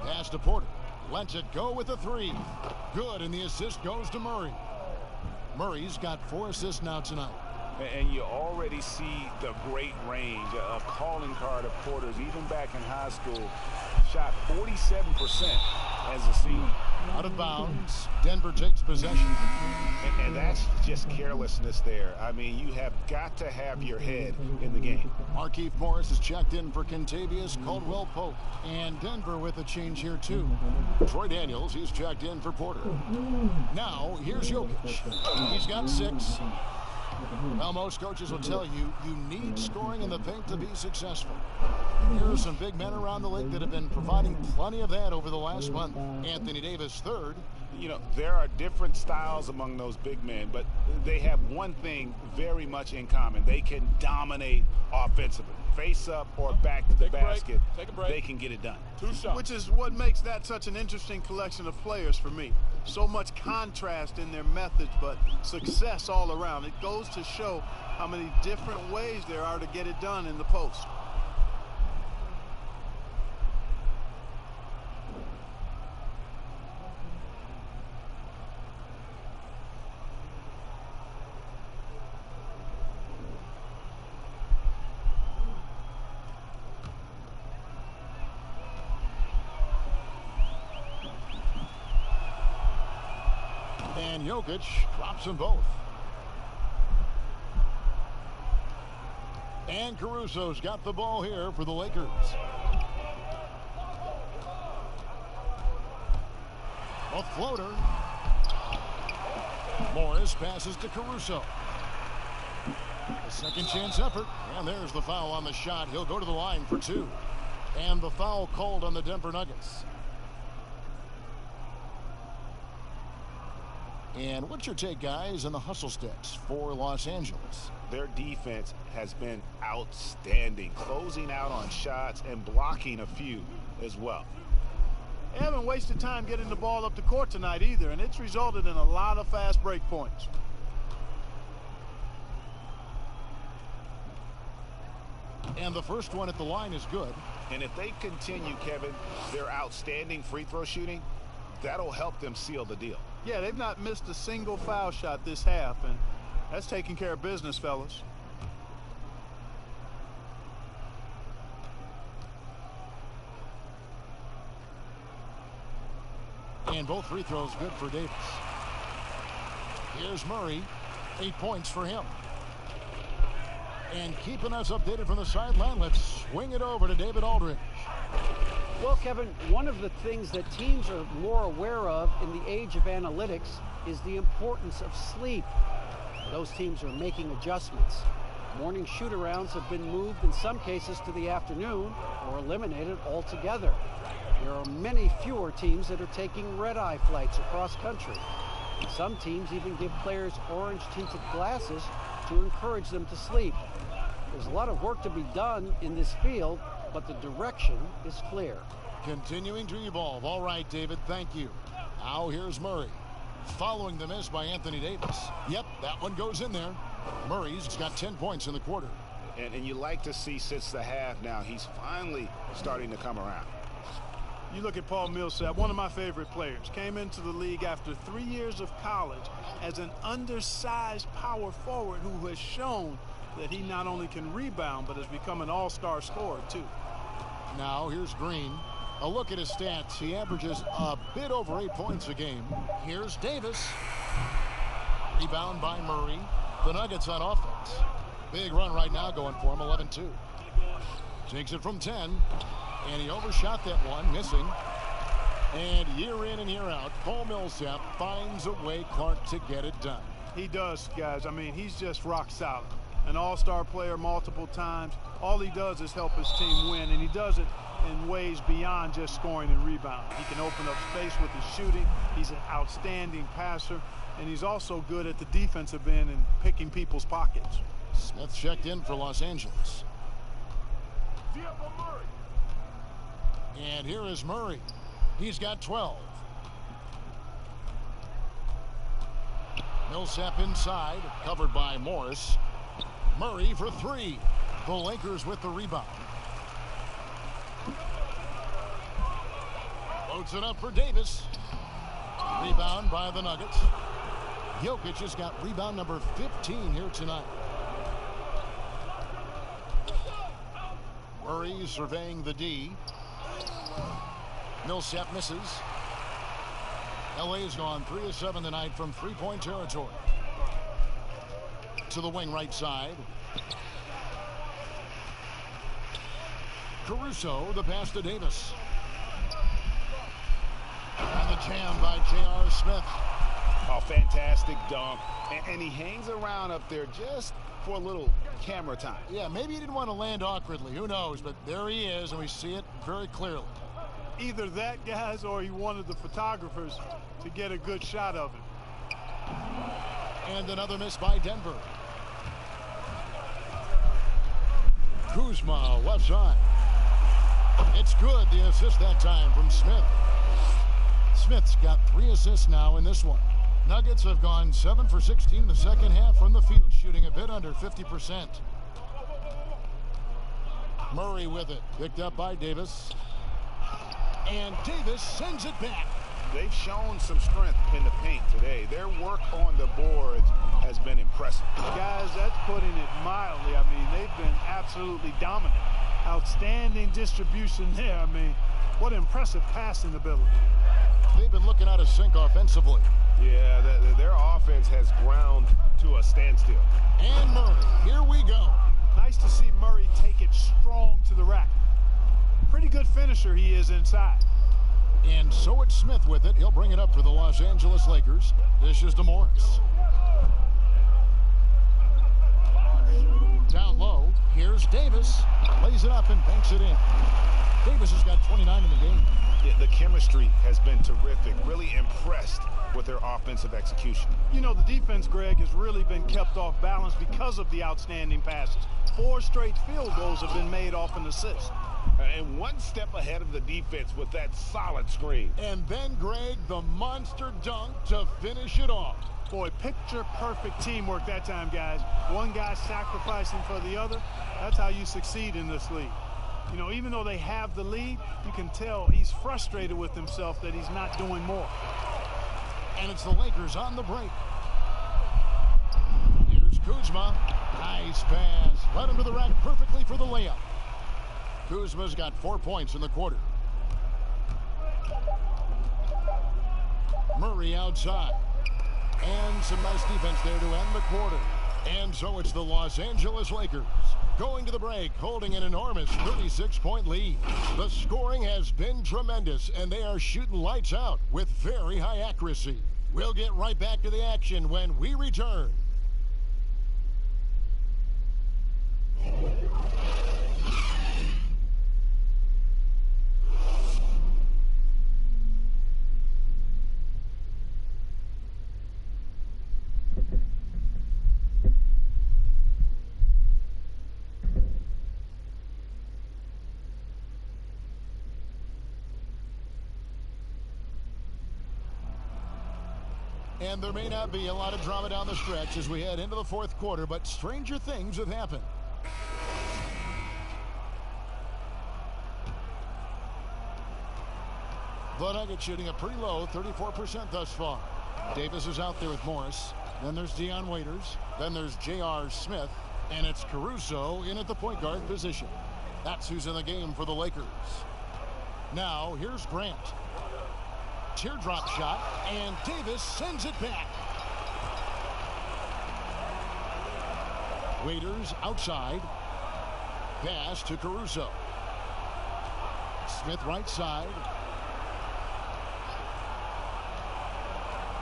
Pass to Porter. Lets it go with the three. Good, and the assist goes to Murray. Murray's got 4 assists now tonight. And you already see the great range, a calling card of Porter's. Even back in high school, shot 47% as a senior. Out of bounds. Denver takes possession. And that's just carelessness there. I mean, you have got to have your head in the game. Markieff Morris is checked in for Kentavious Caldwell-Pope. And Denver with a change here, too. Troy Daniels, he's checked in for Porter. Now, here's Jokic. He's got 6. Well, most coaches will tell you, you need scoring in the paint to be successful. Here are some big men around the league that have been providing plenty of that over the last month. Anthony Davis, third. You know, there are different styles among those big men, but they have one thing very much in common. They can dominate offensively. Face up or back to the basket, they can get it done. 2 shots. Which is what makes that such an interesting collection of players for me. So much contrast in their methods, but success all around. It goes to show how many different ways there are to get it done in the post. And Jokic drops them both. And Caruso's got the ball here for the Lakers. A floater. Morris passes to Caruso. A second chance effort. And there's the foul on the shot. He'll go to the line for 2. And the foul called on the Denver Nuggets. And what's your take, guys, on the hustle sticks for Los Angeles? Their defense has been outstanding, closing out on shots and blocking a few as well. They haven't wasted time getting the ball up the court tonight either, and it's resulted in a lot of fast break points. And the first one at the line is good. And if they continue, Kevin, their outstanding free throw shooting, that'll help them seal the deal. Yeah, they've not missed a single foul shot this half, and that's taking care of business, fellas. And both free throws good for Davis. Here's Murray. 8 points for him. And keeping us updated from the sideline, let's swing it over to David Aldridge. Well, Kevin, one of the things that teams are more aware of in the age of analytics is the importance of sleep. Those teams are making adjustments. Morning shoot-arounds have been moved in some cases to the afternoon or eliminated altogether. There are many fewer teams that are taking red-eye flights across country. Some teams even give players orange-tinted glasses to encourage them to sleep. There's a lot of work to be done in this field, but the direction is clear. Continuing to evolve. All right, David, thank you. Now here's Murray. Following the miss by Anthony Davis. Yep, that one goes in there. Murray's got 10 points in the quarter. And you like to see since the half now, he's finally starting to come around. You look at Paul Millsap, one of my favorite players. Came into the league after 3 years of college as an undersized power forward who has shown that he not only can rebound, but has become an all-star scorer, too. Now here's Green. A look at his stats. He averages a bit over 8 points a game. Here's Davis. Rebound by Murray. The Nuggets on offense. Big run right now going for him, 11-2. Takes it from 10. And he overshot that one, missing. And year in and year out, Paul Millsap finds a way, Clark, to get it done. He does, guys. I mean, he's just rock solid. An all-star player multiple times. All he does is help his team win, and he does it in ways beyond just scoring and rebounding. He can open up space with his shooting. He's an outstanding passer, and he's also good at the defensive end and picking people's pockets. Smith checked in for Los Angeles. And here is Murray. He's got 12. Millsap inside, covered by Morris. Murray for 3. The Lakers with the rebound. Loads it up for Davis. Rebound by the Nuggets. Jokic has got rebound number 15 here tonight. Murray surveying the D. Millsap misses. LA's gone 3 of 7 tonight from three-point territory. To the wing right side. Caruso, the pass to Davis. And the jam by J.R. Smith. Oh, fantastic dunk. And he hangs around up there just for a little camera time. Yeah, maybe he didn't want to land awkwardly. Who knows? But there he is, and we see it very clearly. Either that, guys, or he wanted the photographers to get a good shot of him. And another miss by Denver. Kuzma, left side. It's good, the assist that time from Smith. Smith's got 3 assists now in this one. Nuggets have gone 7 for 16 in the second half from the field, shooting a bit under 50%. Murray with it, picked up by Davis. And Davis sends it back. They've shown some strength in the paint today. Their work on the boards has been impressive. Guys, that's putting it mildly. I mean, they've been absolutely dominant. Outstanding distribution there. I mean, what impressive passing ability. They've been looking out of sync offensively. Yeah, their offense has ground to a standstill. And Murray, here we go. Nice to see Murray take it strong to the rack. Pretty good finisher he is inside. And so it's Smith with it. He'll bring it up for the Los Angeles Lakers. This is DeMorris. Down low, here's Davis. Lays it up and banks it in. Davis has got 29 in the game. Yeah, the chemistry has been terrific. Really impressed with their offensive execution. You know, the defense, Greg, has really been kept off balance because of the outstanding passes. 4 straight field goals have been made off an assist. And one step ahead of the defense with that solid screen. And then, Greg, the monster dunk to finish it off. Boy, picture-perfect teamwork that time, guys. One guy sacrificing for the other. That's how you succeed in this league. You know, even though they have the lead, you can tell he's frustrated with himself that he's not doing more. And it's the Lakers on the break. Here's Kuzma. Nice pass. Led him to the rack perfectly for the layup. Kuzma's got 4 points in the quarter. Murray outside. And some nice defense there to end the quarter. And so it's the Los Angeles Lakers going to the break, holding an enormous 36-point lead. The scoring has been tremendous, and they are shooting lights out with very high accuracy. We'll get right back to the action when we return. And there may not be a lot of drama down the stretch as we head into the fourth quarter, but stranger things have happened. The Nuggets shooting a pretty low 34% thus far. Davis is out there with Morris. Then there's Dion Waiters. Then there's J.R. Smith. And it's Caruso in at the point guard position. That's who's in the game for the Lakers. Now, here's Grant. Teardrop shot, and Davis sends it back. Waiters outside. Pass to Caruso. Smith right side.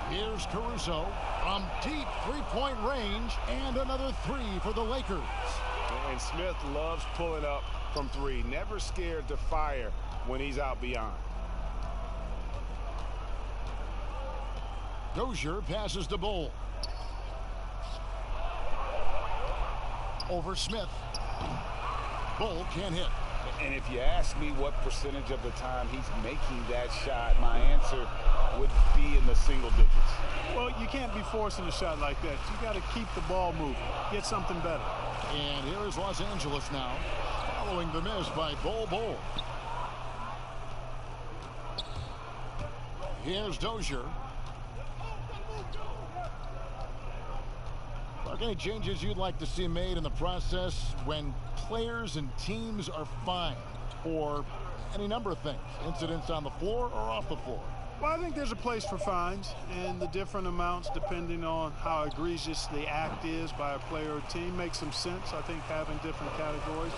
Here's Caruso from deep three-point range, and another 3 for the Lakers. And Smith loves pulling up from 3. Never scared to fire when he's out beyond. Dozier passes to Bull. Over Smith. Bull can't hit. And if you ask me what percentage of the time he's making that shot, my answer would be in the single digits. Well, you can't be forcing a shot like that. You got to keep the ball moving, get something better. And here is Los Angeles now, following the miss by Bol. Here's Dozier. Any changes you'd like to see made in the process when players and teams are fined for any number of things, incidents on the floor or off the floor? Well, I think there's a place for fines and the different amounts depending on how egregious the act is by a player or team makes some sense. I think having different categories,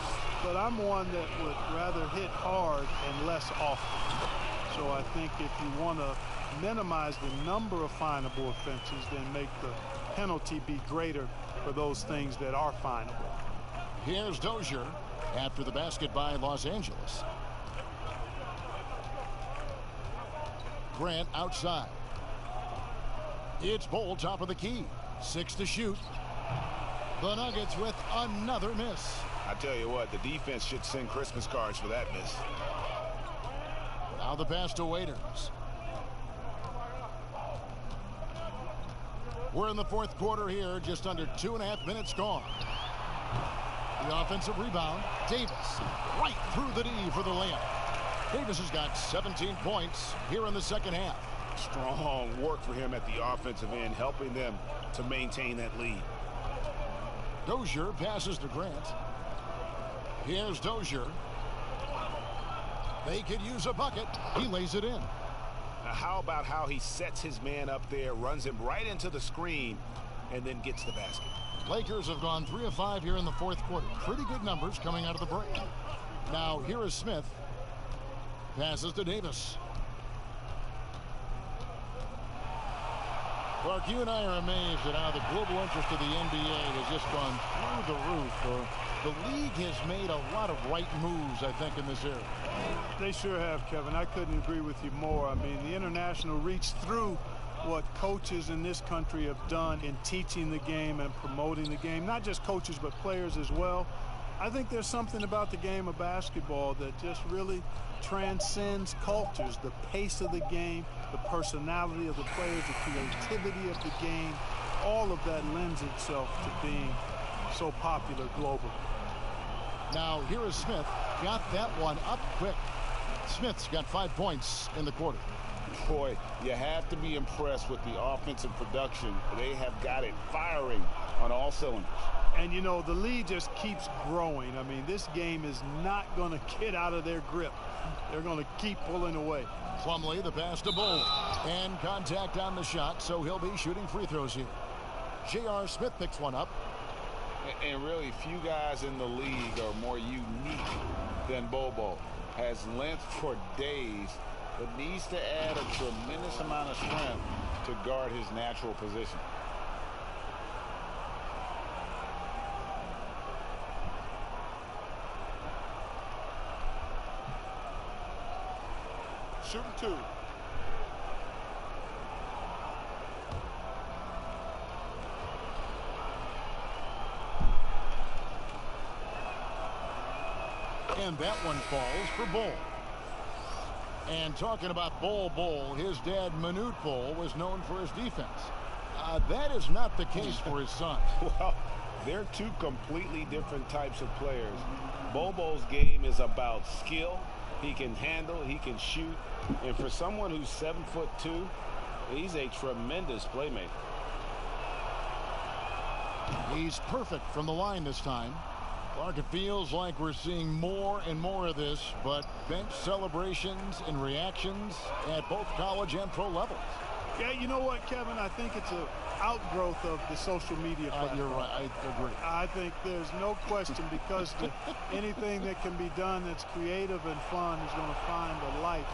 but I'm one that would rather hit hard and less often. So I think if you want to minimize the number of finable offenses, then make the penalty be greater for those things that are finable. Here's Dozier after the basket by Los Angeles. Grant outside. It's Bol, top of the key. 6 to shoot. The Nuggets with another miss. I tell you what, the defense should send Christmas cards for that miss. Now the pass to Waiters. We're in the fourth quarter here, just under 2.5 minutes gone. The offensive rebound, Davis, right through the D for the layup. Davis has got 17 points here in the second half. Strong work for him at the offensive end, helping them to maintain that lead. Dozier passes to Grant. Here's Dozier. They could use a bucket. He lays it in. Now, how about how he sets his man up there, runs him right into the screen, and then gets the basket? Lakers have gone 3 of 5 here in the fourth quarter. Pretty good numbers coming out of the break. Now here is Smith. Passes to Davis. Clark, you and I are amazed at how the global interest of the NBA has just gone through the roof. The league has made a lot of right moves, I think, in this area. They sure have, Kevin. I couldn't agree with you more. I mean, the international reach through what coaches in this country have done in teaching the game and promoting the game. Not just coaches, but players as well. I think there's something about the game of basketball that just really transcends cultures. The pace of the game, the personality of the players, the creativity of the game, all of that lends itself to being so popular globally. Now here is Smith. Got that one up quick. Smith's got 5 points in the quarter. Boy, you have to be impressed with the offensive production. They have got it firing on all cylinders. And, you know, the lead just keeps growing. I mean, this game is not going to get out of their grip. They're going to keep pulling away. Plumlee, the pass to Bol. And contact on the shot, so he'll be shooting free throws here. J.R. Smith picks one up. And really, few guys in the league are more unique than Bol. Has length for days, but needs to add a tremendous amount of strength to guard his natural position. Shooting 2. And that one falls for Bol. And talking about Bol, his dad, Manute Bol, was known for his defense. That is not the case for his son. Well, they're two completely different types of players. Bol's game is about skill. He can handle, he can shoot. And for someone who's 7'2", he's a tremendous playmaker. He's perfect from the line this time. Clark, it feels like we're seeing more and more of this, but bench celebrations and reactions at both college and pro levels. Yeah, you know what, Kevin? I think it's an outgrowth of the social media platform. You're right. I agree. I think there's no question because anything that can be done that's creative and fun is going to find a life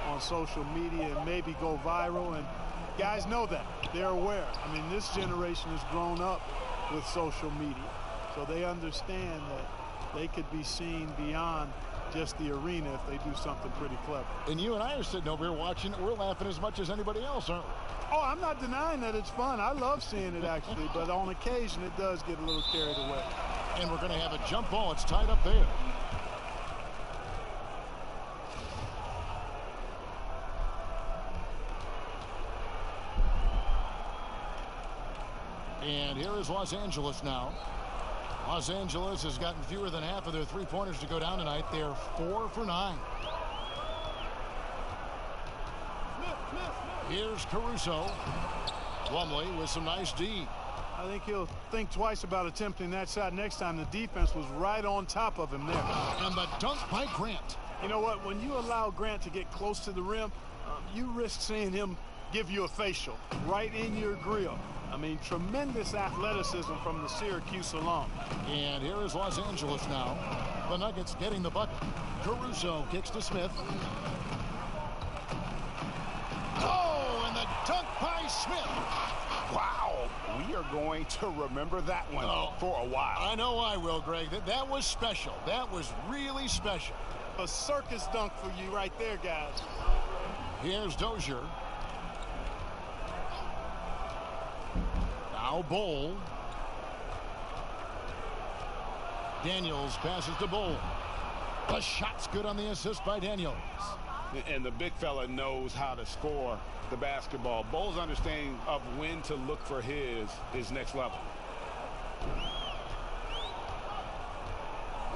on social media and maybe go viral. And guys know that. They're aware. I mean, this generation has grown up with social media. So they understand that they could be seen beyond just the arena if they do something pretty clever. And you and I are sitting over here watching it. We're laughing as much as anybody else, aren't we? Oh, I'm not denying that it's fun. I love seeing it, actually. But on occasion, it does get a little carried away. And we're going to have a jump ball. It's tied up there. And here is Los Angeles now. Los Angeles has gotten fewer than half of their three-pointers to go down tonight. They're 4 for 9. Here's Caruso. Plumlee with some nice D. I think he'll think twice about attempting that shot next time. The defense was right on top of him there. And the dunk by Grant. You know what? When you allow Grant to get close to the rim, you risk seeing him give you a facial right in your grill. I mean, tremendous athleticism from the Syracuse alum. And here is Los Angeles now. The Nuggets getting the bucket. Caruso kicks to Smith. Oh, and the dunk by Smith. Wow, we are going to remember that one for a while. I know I will, Greg. That was special. That was really special. A circus dunk for you right there, guys. Here's Dozier. Now Bol. Daniels passes to Bol. The shot's good on the assist by Daniels. And the big fella knows how to score the basketball. Bol's understanding of when to look for his next level.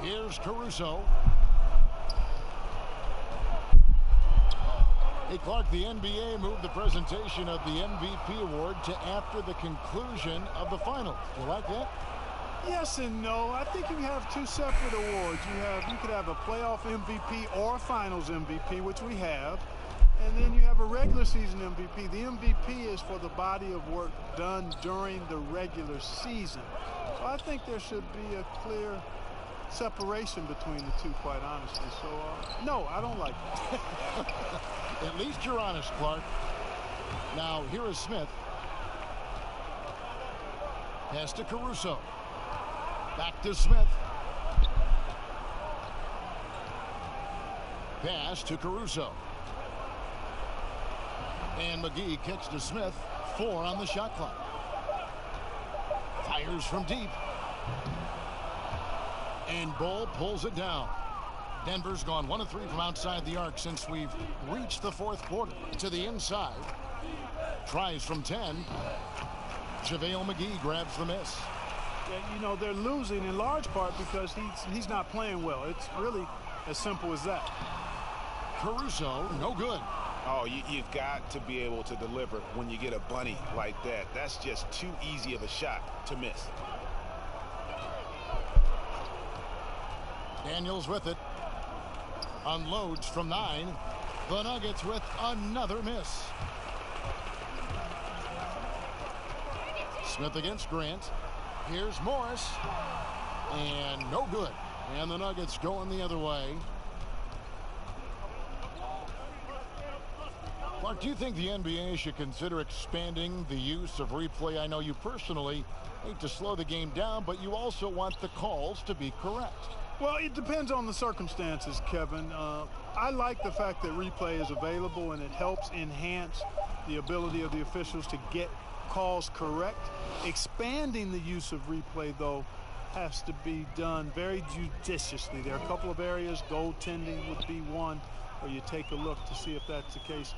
Here's Caruso. Hey, Clark, the NBA moved the presentation of the MVP award to after the conclusion of the finals. Do you like that? Yes and no. I think you have two separate awards. You could have a playoff MVP or a finals MVP, which we have. And then you have a regular season MVP. The MVP is for the body of work done during the regular season. So I think there should be a clear separation between the two, quite honestly. So, no, I don't like it. At least you're honest, Clark. Now, here is Smith. Pass to Caruso. Back to Smith. Pass to Caruso. And McGee kicks to Smith. 4 on the shot clock. Fires from deep. And Bol pulls it down. Denver's gone 1 of 3 from outside the arc since we've reached the fourth quarter. To the inside. Tries from 10. JaVale McGee grabs the miss. Yeah, you know, they're losing in large part because he's not playing well. It's really as simple as that. Caruso, no good. Oh, you've got to be able to deliver when you get a bunny like that. That's just too easy of a shot to miss. Daniels with it. Unloads from 9. The Nuggets with another miss. Smith against Grant. Here's Morris. And no good. And the Nuggets going the other way. Clark, do you think the NBA should consider expanding the use of replay? I know you personally hate to slow the game down, but you also want the calls to be correct. Well, it depends on the circumstances, Kevin. I like the fact that replay is available and it helps enhance the ability of the officials to get calls correct. Expanding the use of replay, though, has to be done very judiciously. There are a couple of areas, goaltending would be one, where you take a look to see if that's the case.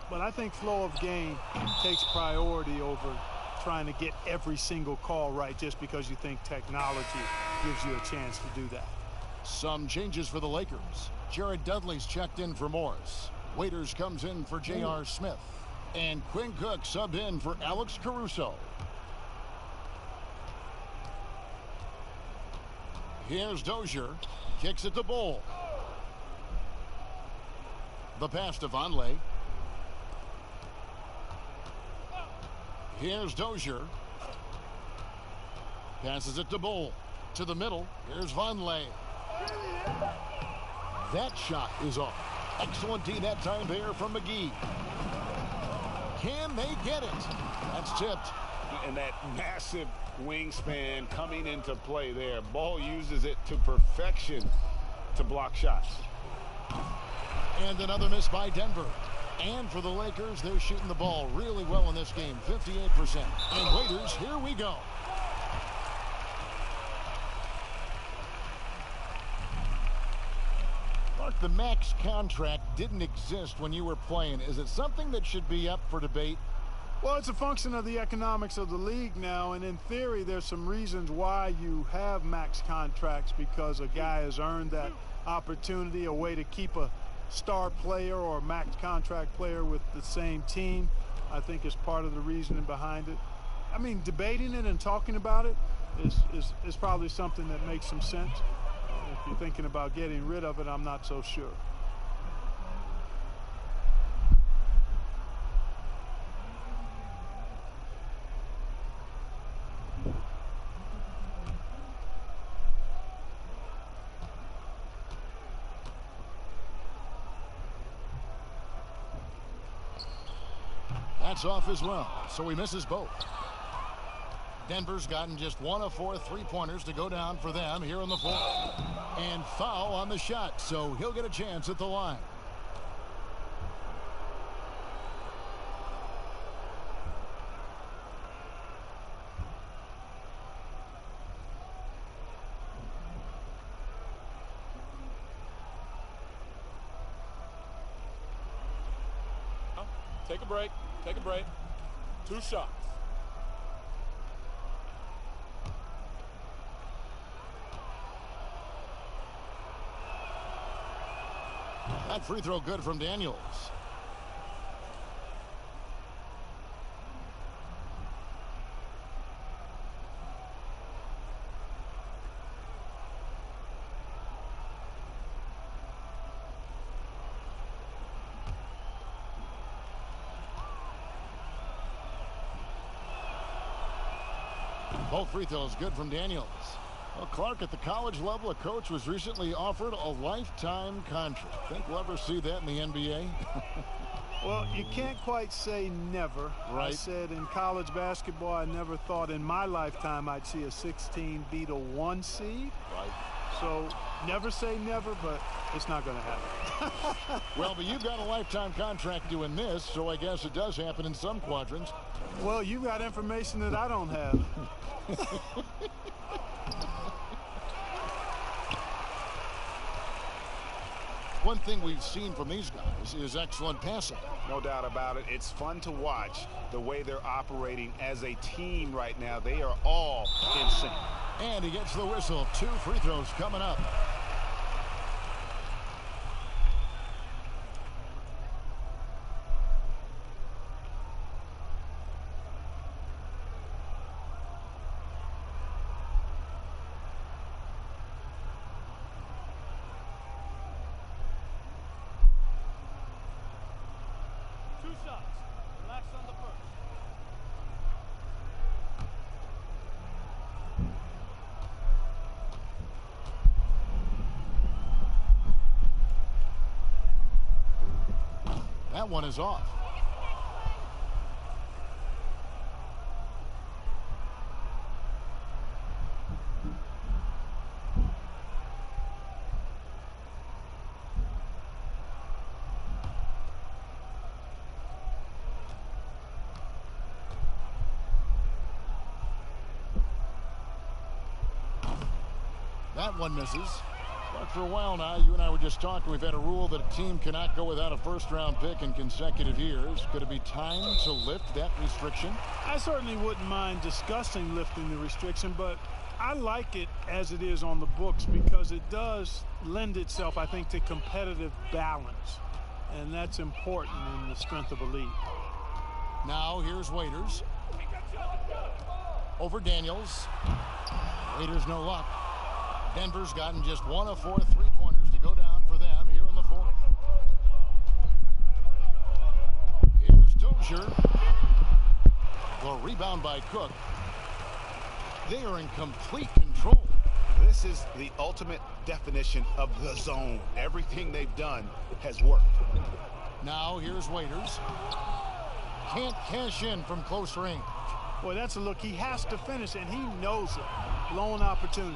But I think flow of game takes priority over trying to get every single call right just because you think technology gives you a chance to do that. Some changes for the Lakers. Jared Dudley's checked in for Morris. Waiters comes in for J.R. Smith. And Quinn Cook subbed in for Alex Caruso. Here's Dozier. Kicks it to Bol. The pass to Vonleh. Here's Dozier. Passes it to Bol. To the middle. Here's Vonleh. That shot is off. Excellent D that time there from McGee. Can they get it? That's tipped. And that massive wingspan coming into play there. Ball uses it to perfection to block shots. And another miss by Denver. And for the Lakers, they're shooting the ball really well in this game, 58%. And Waiters, here we go. Mark, the max contract didn't exist when you were playing. Is it something that should be up for debate? Well, it's a function of the economics of the league now, and in theory, there's some reasons why you have max contracts, because a guy has earned that opportunity, a way to keep a star player or a max contract player with the same team, I think is part of the reasoning behind it. I mean, debating it and talking about it is probably something that makes some sense. If you're thinking about getting rid of it, I'm not so sure. That's off as well, so he misses both. Denver's gotten just 1 of 4 3-pointers to go down for them here in the fourth. And foul on the shot, so he'll get a chance at the line. Take a break. Take a break. 2 shots. That free throw good from Daniels. Both free throws good from Daniels. Well, Clark, at the college level, a coach was recently offered a lifetime contract. Think we'll ever see that in the NBA? Well, you can't quite say never. Right. I said in college basketball, I never thought in my lifetime I'd see a 16 beat a 1 seed. Right. So never say never, but it's not going to happen. Well, but you've got a lifetime contract doing this, so I guess it does happen in some quadrants. Well, you got information that I don't have. One thing we've seen from these guys is excellent passing. No doubt about it. It's fun to watch the way they're operating as a team right now. They are all in sync. And he gets the whistle. 2 free throws coming up. That one is off. That one misses. But for a while now, you and I were just talking, we've had a rule that a team cannot go without a first-round pick in consecutive years. Could it be time to lift that restriction? I certainly wouldn't mind discussing lifting the restriction, but I like it as it is on the books because it does lend itself, I think, to competitive balance. And that's important in the strength of a league. Now here's Waiters. Over Daniels. Waiters no luck. Denver's gotten just 1 of 4 3-pointers to go down for them here in the fourth. Here's Dozier. The rebound by Cook. They are in complete control. This is the ultimate definition of the zone. Everything they've done has worked. Now here's Waiters. Can't cash in from close range. Boy, that's a look. He has to finish, and he knows it. Blown opportunity.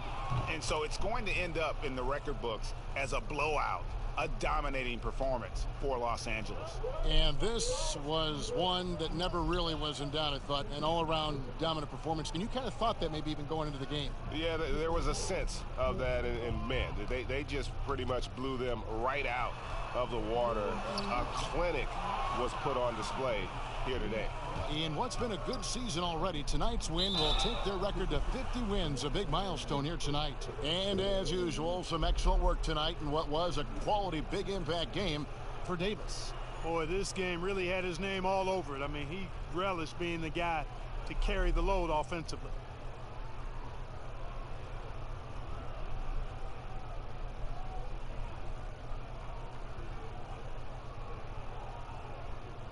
And so it's going to end up in the record books as a blowout, a dominating performance for Los Angeles. And this was one that never really was in doubt, I thought, an all-around dominant performance. And you kind of thought that maybe even going into the game. Yeah, there was a sense of that, and man, they just pretty much blew them right out of the water. A clinic was put on display here today. In what's been a good season already, tonight's win will take their record to 50 wins, a big milestone here tonight. And as usual, some excellent work tonight in what was a quality big impact game for Davis. Boy, this game really had his name all over it. I mean, he relished being the guy to carry the load offensively.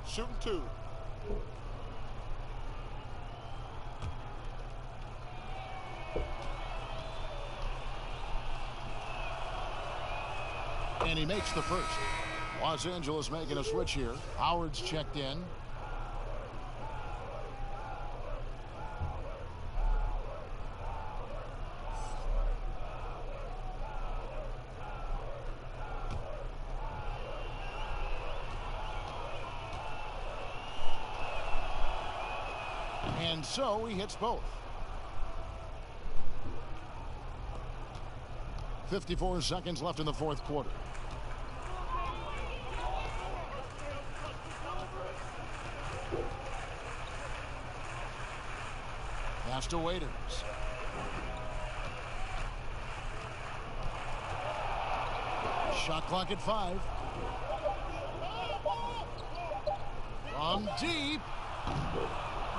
Shooting 2. And he makes the first. Los Angeles making a switch here. Howard's checked in. And so he hits both. 54 seconds left in the fourth quarter. Pass to Waiters. Shot clock at 5. From deep.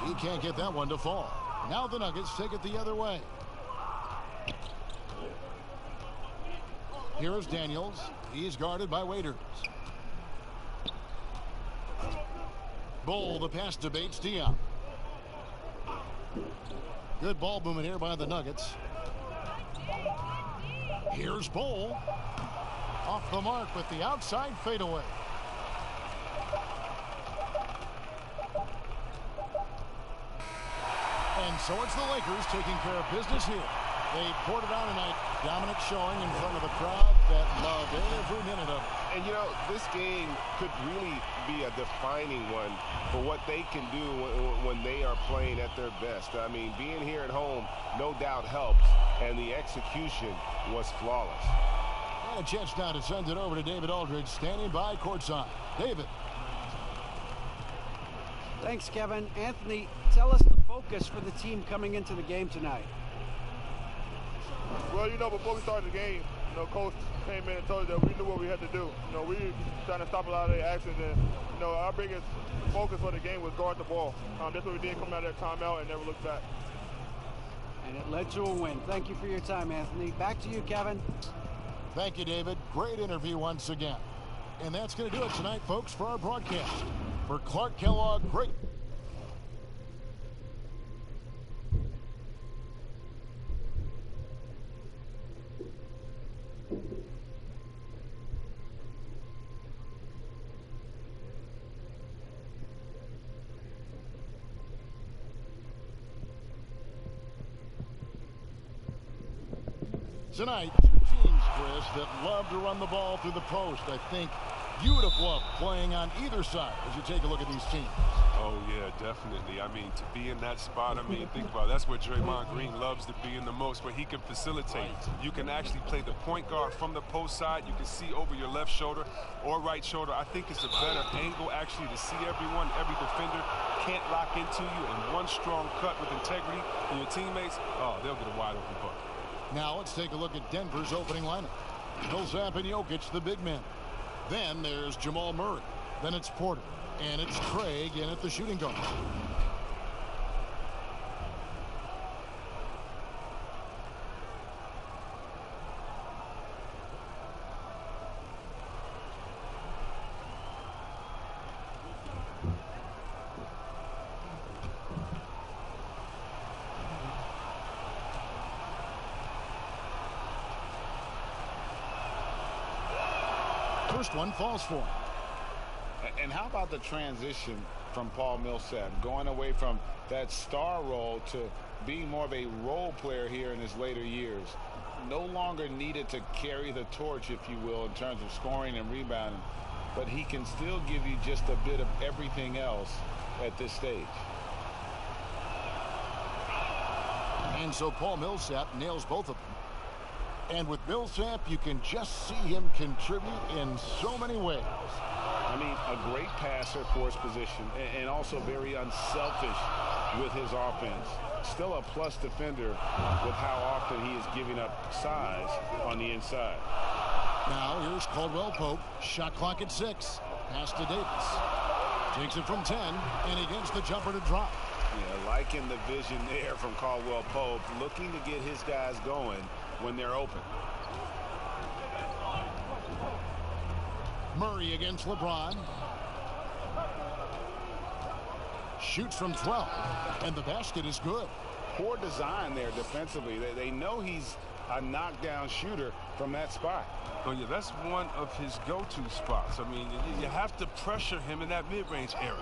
He can't get that one to fall. Now the Nuggets take it the other way. Here is Daniels. He's guarded by Waiters. Bull, the pass to Bates Diop. Good ball movement here by the Nuggets. Here's Bull. Off the mark with the outside fadeaway. And so it's the Lakers taking care of business here. They poured it on tonight. Dominant showing in front of a crowd that loved every minute of it. And, you know, this game could really be a defining one for what they can do when they are playing at their best. I mean, being here at home, no doubt helps, and the execution was flawless. And a chance now to send it over to David Aldridge, standing by courtside. David. Thanks, Kevin. Anthony, tell us the focus for the team coming into the game tonight. Well, you know, before we started the game, you know, Coach came in and told us that we knew what we had to do. You know, we were trying to stop a lot of their actions, and, you know, our biggest focus for the game was guard the ball. That's what we did, come out of that timeout and never looked back. And it led to a win. Thank you for your time, Anthony. Back to you, Kevin. Thank you, David. Great interview once again. And that's going to do it tonight, folks, for our broadcast. For Clark Kellogg, great. Tonight, two teams, Chris, that love to run the ball through the post. I think you would have loved playing on either side as you take a look at these teams. Oh, yeah, definitely. I mean, to be in that spot, I mean, think about it. That's where Draymond Green loves to be in the most, where he can facilitate. You can actually play the point guard from the post side. You can see over your left shoulder or right shoulder. I think it's a better angle, actually, to see everyone. Every defender can't lock into you, and one strong cut with integrity and your teammates, oh, they'll get a wide-open bucket. Now let's take a look at Denver's opening lineup. Millsap and Jokic, the big men. Then there's Jamal Murray. Then it's Porter. And it's Craig in at the shooting guard. First one falls for him. And how about the transition from Paul Millsap, going away from that star role to being more of a role player here in his later years? No longer needed to carry the torch, if you will, in terms of scoring and rebounding, but he can still give you just a bit of everything else at this stage. And so Paul Millsap nails both of them. And with Millsap, you can just see him contribute in so many ways. I mean, a great passer for his position and also very unselfish with his offense. Still a plus defender with how often he is giving up size on the inside. Now here's Caldwell Pope. Shot clock at 6. Pass to Davis. Takes it from 10, and he gets the jumper to drop. Yeah, liking the vision there from Caldwell Pope, looking to get his guys going when they're open. Murray against LeBron. Shoots from 12, and the basket is good. Poor design there defensively. They know he's a knockdown shooter from that spot. Oh, yeah, that's one of his go-to spots. I mean, you have to pressure him in that mid-range area.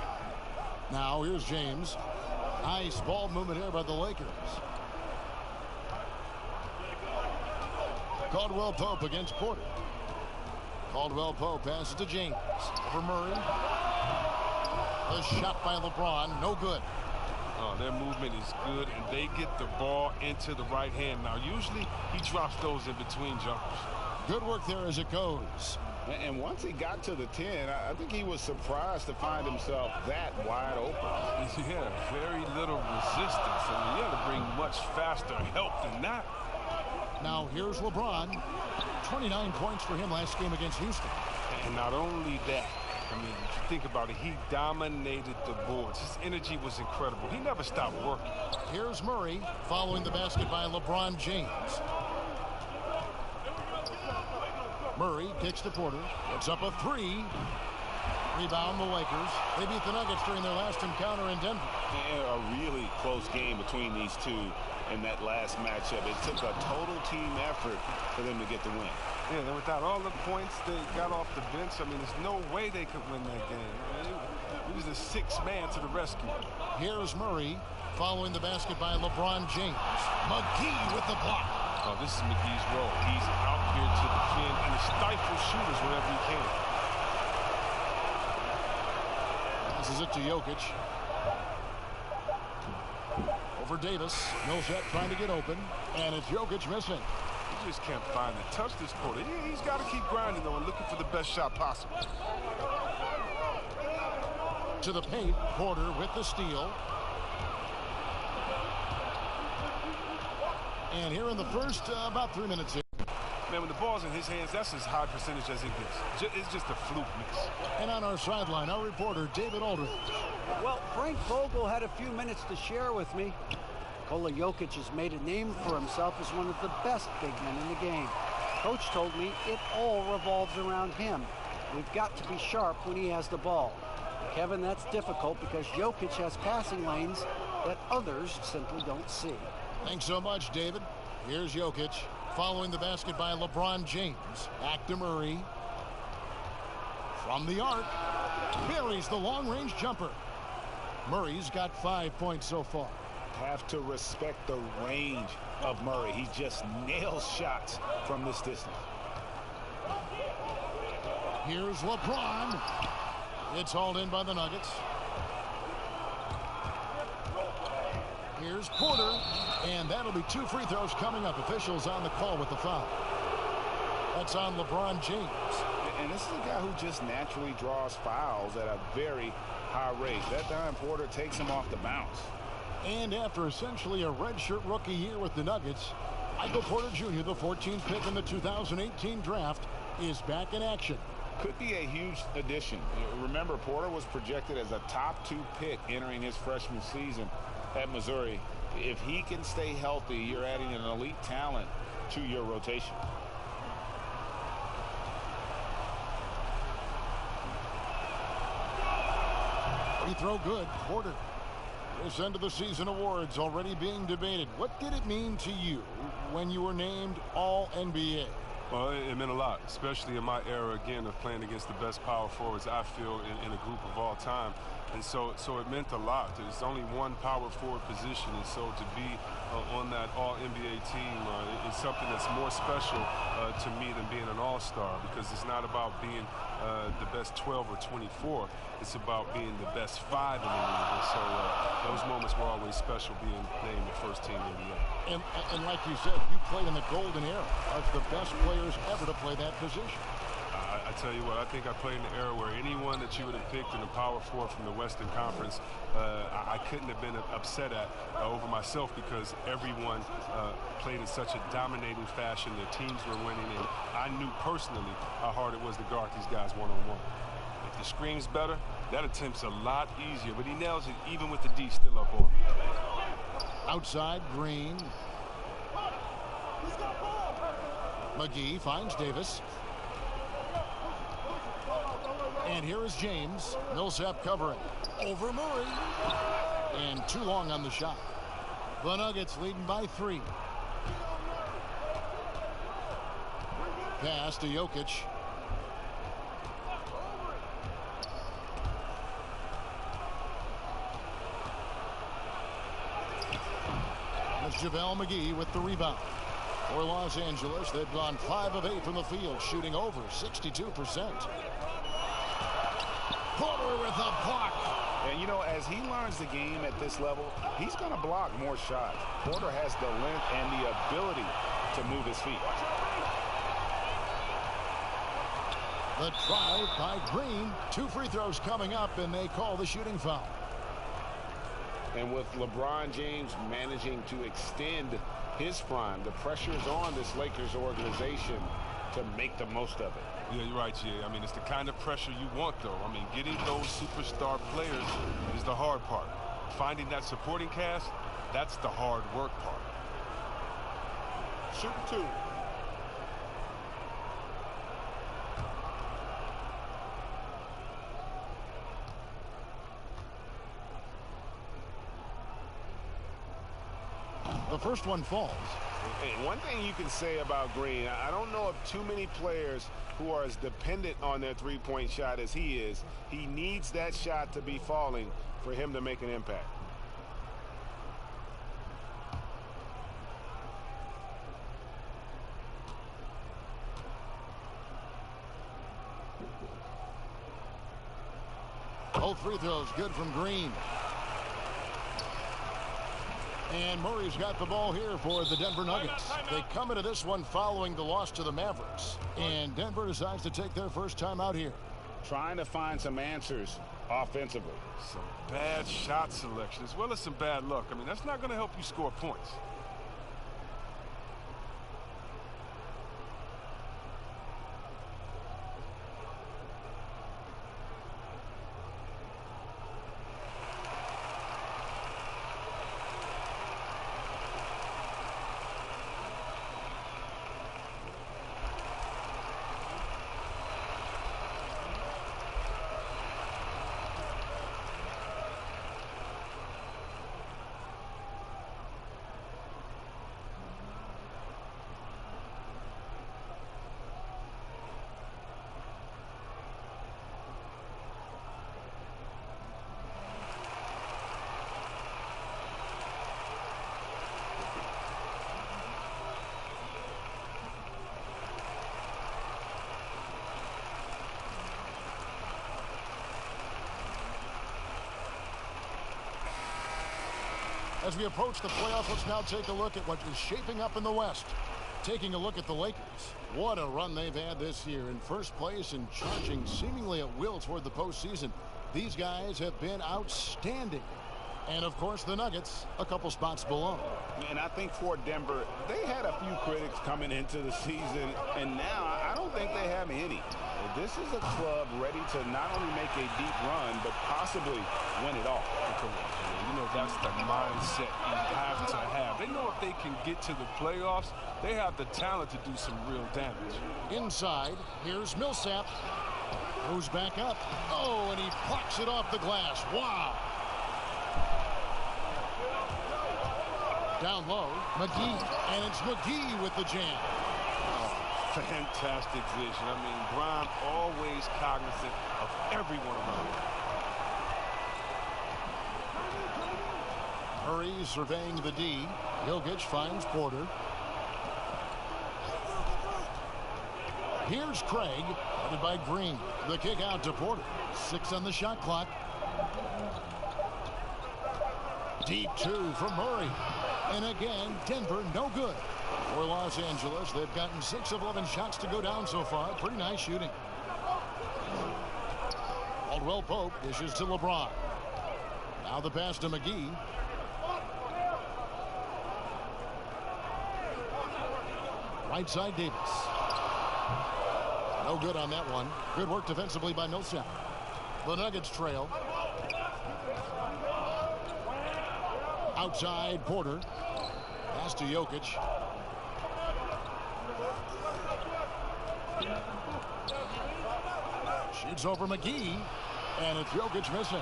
Now here's James. Nice ball movement here by the Lakers. Caldwell Pope against Porter. Caldwell Pope passes to James. For Murray. A shot by LeBron. No good. Oh, their movement is good, and they get the ball into the right hand. Now, usually he drops those in between jumpers. Good work there as it goes. And once he got to the 10, I think he was surprised to find himself that wide open. Yeah, very little resistance. I mean, you have to bring much faster help than that. Now here's LeBron. 29 points for him last game against Houston. And not only that, I mean, if you think about it, he dominated the boards. His energy was incredible. He never stopped working. Here's Murray following the basket by LeBron James. Murray kicks to Porter. It's up a 3. Rebound the Lakers. They beat the Nuggets during their last encounter in Denver. A really close game between these two in that last matchup. It took a total team effort for them to get the win. Yeah, and without all the points they got off the bench, I mean, there's no way they could win that game. I mean, he was a 6th man to the rescue. Here's Murray following the basket by LeBron James. McGee with the block. Oh, this is McGee's role. He's out here to defend and stifle shooters whenever he can. This is it to Jokic. Over Davis. Millsap trying to get open. And it's Jokic missing. He just can't find the touch this quarter. He's got to keep grinding, though, and looking for the best shot possible. To the paint. Porter with the steal. And here in the first, about 3 minutes in. Man, when the ball's in his hands, that's as high percentage as it gets. It's just a fluke miss. And on our sideline, our reporter, David Aldridge. Well, Frank Vogel had a few minutes to share with me. Nikola Jokic has made a name for himself as one of the best big men in the game. Coach told me it all revolves around him. We've got to be sharp when he has the ball. Kevin, that's difficult because Jokic has passing lanes that others simply don't see. Thanks so much, David. Here's Jokic following the basket by LeBron James. Back to Murray. From the arc. Buries the long-range jumper. Murray's got 5 points so far. Have to respect the range of Murray. He just nails shots from this distance. Here's LeBron. It's hauled in by the Nuggets. Here's Porter. And that'll be 2 free throws coming up. Officials on the call with the foul. That's on LeBron James. And this is a guy who just naturally draws fouls at a very high rate. That time Porter takes him off the bounce. And after essentially a redshirt rookie year with the Nuggets, Michael Porter Jr., the 14th pick in the 2018 draft, is back in action. Could be a huge addition. Remember, Porter was projected as a top 2 pick entering his freshman season at Missouri. If he can stay healthy, you're adding an elite talent to your rotation. Free throw good. Porter. This end of the season awards already being debated. What did it mean to you when you were named All-NBA? Well, it meant a lot, especially in my era, again, of playing against the best power forwards, I feel, in a group of all time. And so it meant a lot. There's only one power forward position, and so to be on that all-NBA team is something that's more special to me than being an all-star, because it's not about being the best 12 or 24. It's about being the best 5 in the league. And so those moments were always special, being named the first team NBA. And like you said, you played in the golden era of the best players ever to play that position. I tell you what, I think I played in the era where anyone that you would have picked in the power forward from the Western Conference, I couldn't have been upset at over myself, because everyone played in such a dominating fashion. Their teams were winning, and I knew personally how hard it was to guard these guys one-on-one. If the screen's better, that attempt's a lot easier, but he nails it even with the D still up on him. Outside, Green. McGee finds Davis. And here is James. Millsap covering. Over Murray. And too long on the shot. The Nuggets leading by 3. Pass to Jokic. That's JaVale McGee with the rebound. For Los Angeles, they've gone 5 of 8 from the field, shooting over 62%. Porter with a block. And, you know, as he learns the game at this level, he's going to block more shots. Porter has the length and the ability to move his feet. The try by Green. 2 free throws coming up, and they call the shooting foul. And with LeBron James managing to extend his prime, the pressure is on this Lakers organization to make the most of it. Yeah, you're right, Jay. I mean, it's the kind of pressure you want, though. I mean, getting those superstar players is the hard part. Finding that supporting cast, that's the hard work part. Shoot 2. The first one falls. And one thing you can say about Green, I don't know of too many players who are as dependent on their three-point shot as he is. He needs that shot to be falling for him to make an impact. Both free throws good from Green. And Murray's got the ball here for the Denver Nuggets. They come into this one following the loss to the Mavericks. And Denver decides to take their first time out here. Trying to find some answers offensively. Some bad shot selection as well as some bad luck. I mean, that's not going to help you score points. As we approach the playoffs, let's now take a look at what is shaping up in the West. Taking a look at the Lakers. What a run they've had this year, in first place and charging seemingly at will toward the postseason. These guys have been outstanding. And, of course, the Nuggets a couple spots below. And I think for Denver, they had a few critics coming into the season, and now I don't think they have any. This is a club ready to not only make a deep run, but possibly win it all. You know, that's the mindset you have to have. They know if they can get to the playoffs, they have the talent to do some real damage. Inside, here's Millsap. Moves back up. Oh, and he plucks it off the glass. Wow. Down low, McGee. And it's McGee with the jam. Fantastic vision. I mean, Bron always cognizant of everyone around him. Murray surveying the D. Jokic finds Porter. Here's Craig, guarded by Green. The kick out to Porter. 6 on the shot clock. Deep 2 from Murray. And again, Denver no good. For Los Angeles, they've gotten 6 of 11 shots to go down so far. Pretty nice shooting. Caldwell Pope dishes to LeBron. Now the pass to McGee. Right side Davis. No good on that one. Good work defensively by Millsap. The Nuggets trail. Outside Porter. Pass to Jokic. Shoots over McGee. And it's Jokic missing.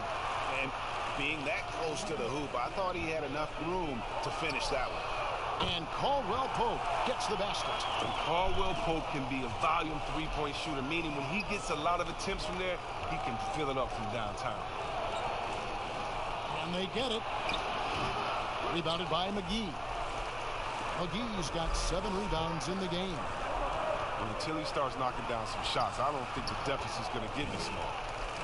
And being that close to the hoop, I thought he had enough room to finish that one. And Caldwell Pope gets the basket. And Caldwell Pope can be a volume three-point shooter, meaning when he gets a lot of attempts from there, he can fill it up from downtown. And they get it. Rebounded by McGee. McGee's got 7 rebounds in the game. And until he starts knocking down some shots, I don't think the deficit's going to get this small.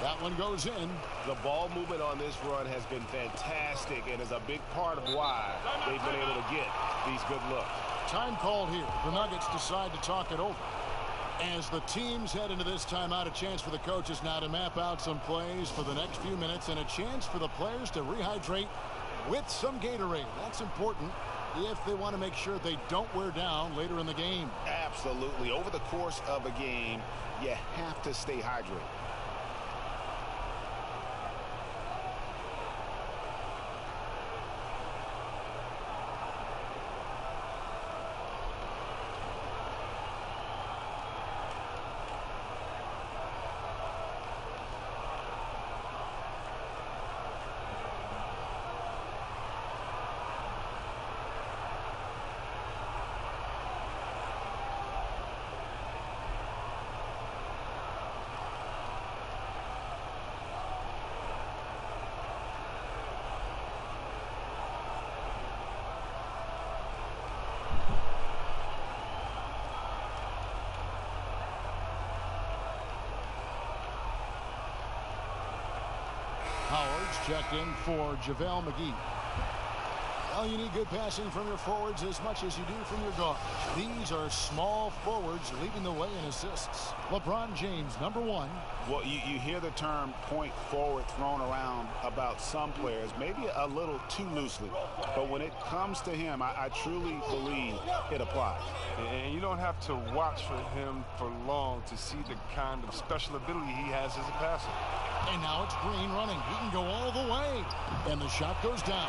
That one goes in. The ball movement on this run has been fantastic and is a big part of why they've been able to get these good looks. Time called here. The Nuggets decide to talk it over. As the teams head into this timeout, a chance for the coaches now to map out some plays for the next few minutes and a chance for the players to rehydrate with some Gatorade. That's important if they want to make sure they don't wear down later in the game. Absolutely. Over the course of a game, you have to stay hydrated. Howard's checked in for JaVale McGee. Well, you need good passing from your forwards as much as you do from your guards. These are small forwards leading the way in assists. LeBron James, number 1. Well, you hear the term point forward thrown around about some players, maybe a little too loosely. But when it comes to him, I truly believe it applies. And you don't have to watch for him for long to see the kind of special ability he has as a passer. And now it's Green running. He can go all the way. And the shot goes down.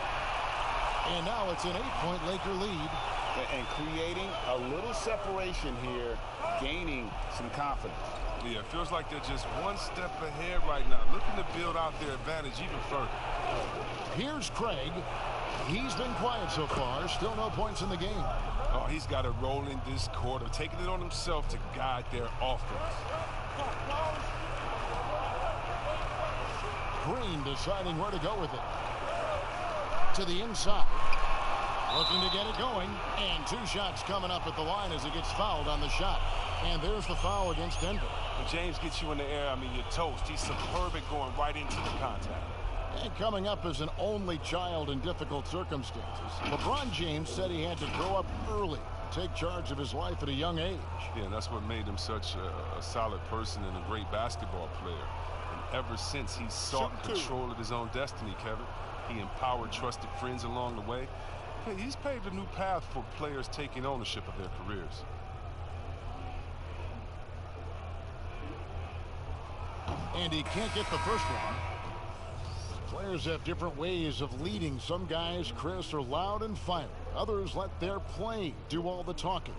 And now it's an 8-point Laker lead. And creating a little separation here, gaining some confidence. Yeah, it feels like they're just one step ahead right now, looking to build out their advantage even further. Here's Craig. He's been quiet so far. Still no points in the game. Oh, he's got it rolling this quarter, taking it on himself to guide their offense. Green deciding where to go with it. To the inside. Looking to get it going. And 2 shots coming up at the line as he gets fouled on the shot. And there's the foul against Denver. When James gets you in the air, I mean, you're toast. He's superb at going right into the contact. And coming up as an only child in difficult circumstances, LeBron James said he had to grow up early, take charge of his life at a young age. Yeah, and that's what made him such a solid person and a great basketball player. And ever since, he sought control of his own destiny, Kevin. He empowered trusted friends along the way. Hey, he's paved a new path for players taking ownership of their careers. And he can't get the first one. Players have different ways of leading. Some guys, Chris, are loud and fiery. Others let their play do all the talking.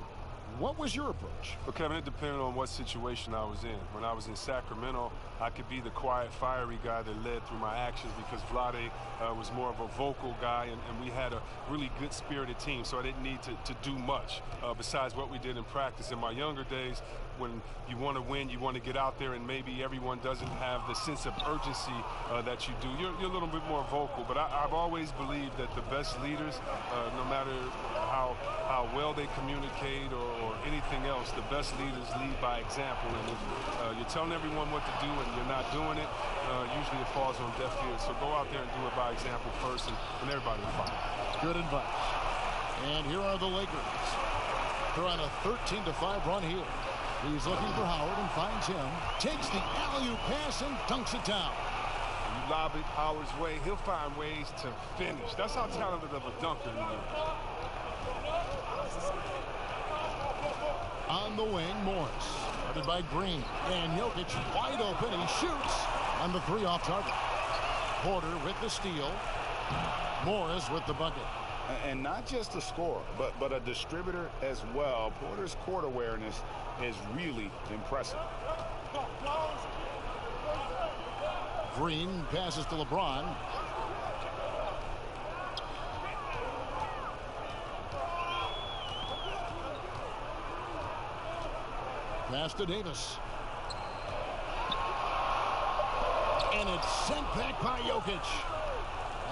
What was your approach? Well, Kevin, it depended on what situation I was in. When I was in Sacramento, I could be the quiet, fiery guy that led through my actions because Vlade was more of a vocal guy, and we had a really good spirited team, so I didn't need to do much besides what we did in practice. In my younger days, when you want to win, you want to get out there, and maybe everyone doesn't have the sense of urgency that you do. You're a little bit more vocal, but I've always believed that the best leaders, no matter how well they communicate or anything else, the best leaders lead by example. And if you're telling everyone what to do and you're not doing it, usually it falls on deaf ears. So go out there and do it by example first, and everybody will follow. Good advice. And here are the Lakers. They're on a 13-5 run here. He's looking for Howard and finds him. Takes the alley-oop pass and dunks it down. You lob it Howard's way, he'll find ways to finish. That's how talented of a dunker he is. On the wing, Morris. Guarded by Green. And Jokic wide open. He shoots on the 3 off target. Porter with the steal. Morris with the bucket. And not just a scorer, but a distributor as well. Porter's court awareness is really impressive. Green passes to LeBron. Pass to Davis. And it's sent back by Jokic.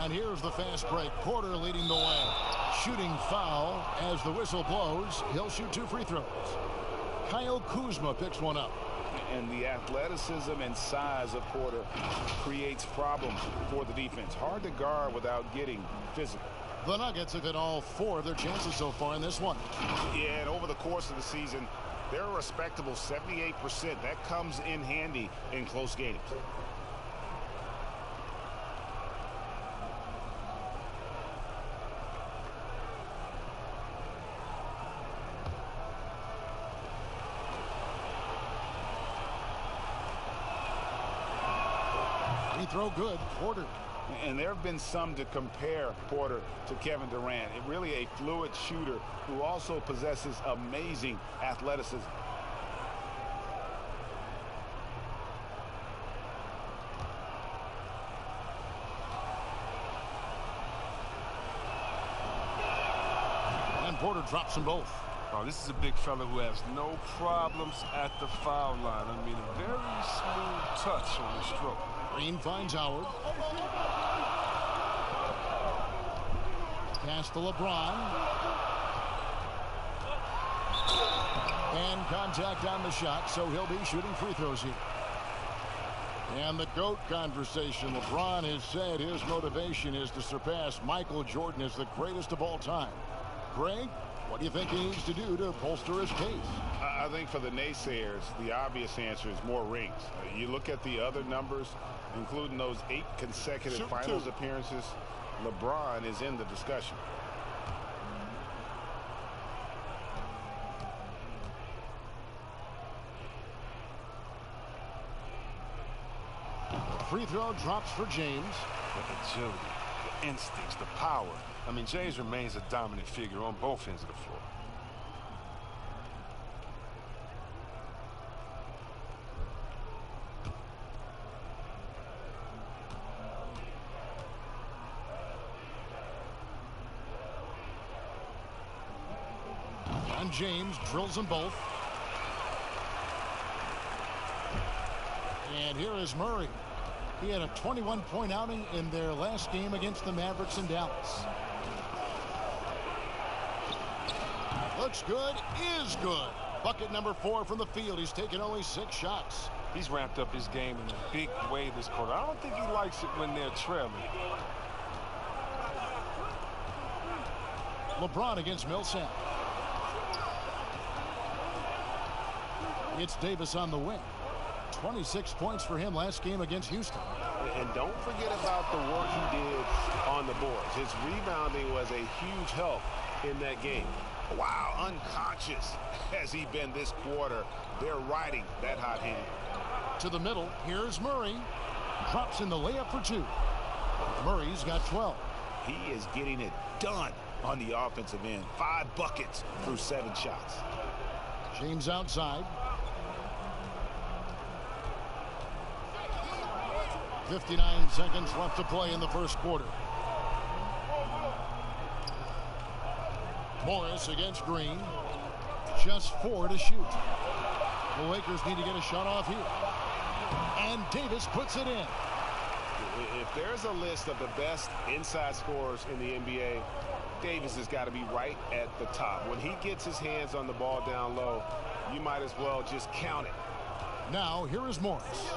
And here's the fast break. Porter leading the way. Shooting foul as the whistle blows. He'll shoot 2 free throws. Kyle Kuzma picks one up. And the athleticism and size of Porter creates problems for the defense. Hard to guard without getting physical. The Nuggets have hit all 4 of their chances so far in this one. Yeah, and over the course of the season, they're a respectable 78%. That comes in handy in close games. Throw good. Porter. And there have been some to compare Porter to Kevin Durant. Really a fluid shooter who also possesses amazing athleticism. And Porter drops them both. Oh, this is a big fella who has no problems at the foul line. I mean, a very smooth touch on the stroke. Green finds Howard. Pass to LeBron. And contact on the shot, so he'll be shooting free throws here. And the GOAT conversation. LeBron has said his motivation is to surpass Michael Jordan as the greatest of all time. Greg, what do you think he needs to do to bolster his case? I think for the naysayers, the obvious answer is more rings. You look at the other numbers, including those 8 consecutive finals appearances, LeBron is in the discussion. Free throw drops for James. The agility, the instincts, the power. I mean, James remains a dominant figure on both ends of the floor. And James drills them both. And here is Murray. He had a 21-point outing in their last game against the Mavericks in Dallas. Looks good, is good. Bucket number 4 from the field. He's taken only 6 shots. He's ramped up his game in a big way this quarter. I don't think he likes it when they're trailing. LeBron against Millsap. It's Davis on the wing. 26 points for him last game against Houston. And don't forget about the work he did on the boards. His rebounding was a huge help in that game. Wow, unconscious has he been this quarter. They're riding that hot hand. To the middle, here's Murray. Drops in the layup for 2. Murray's got 12. He is getting it done on the offensive end. 5 buckets through 7 shots. James outside. 59 seconds left to play in the first quarter. Morris against Green. Just 4 to shoot. The Lakers need to get a shot off here. And Davis puts it in. If there's a list of the best inside scorers in the NBA, Davis has got to be right at the top. When he gets his hands on the ball down low, you might as well just count it. Now, here is Morris.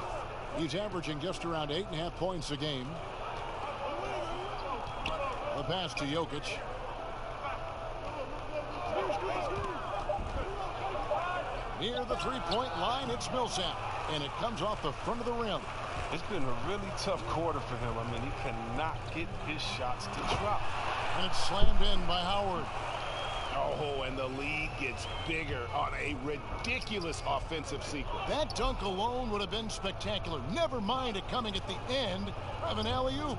He's averaging just around 8.5 points a game. The pass to Jokic. Near the three-point line, it's Millsap. And it comes off the front of the rim. It's been a really tough quarter for him. I mean, he cannot get his shots to drop. And it's slammed in by Howard. Oh, and the lead gets bigger on a ridiculous offensive sequence. That dunk alone would have been spectacular. Never mind it coming at the end of an alley-oop.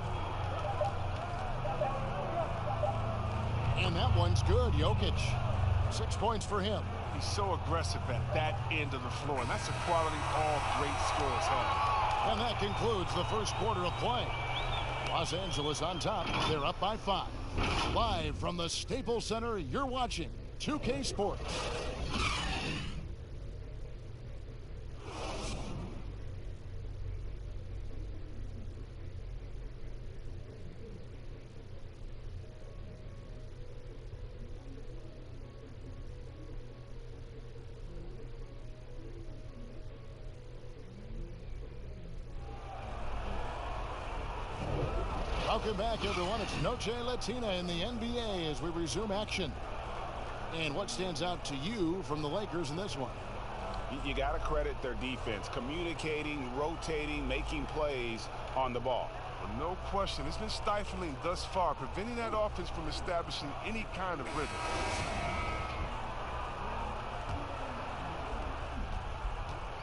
And that one's good. Jokic. 6 points for him. He's so aggressive at that end of the floor, and that's a quality all great scorers have. And that concludes the first quarter of play. Los Angeles on top. They're up by 5. Live from the Staples Center, you're watching 2K Sports. Welcome back, everyone. It's Noche Latina in the NBA as we resume action. And what stands out to you from the Lakers in this one? You got to credit their defense. Communicating, rotating, making plays on the ball. No question. It's been stifling thus far, preventing that offense from establishing any kind of rhythm.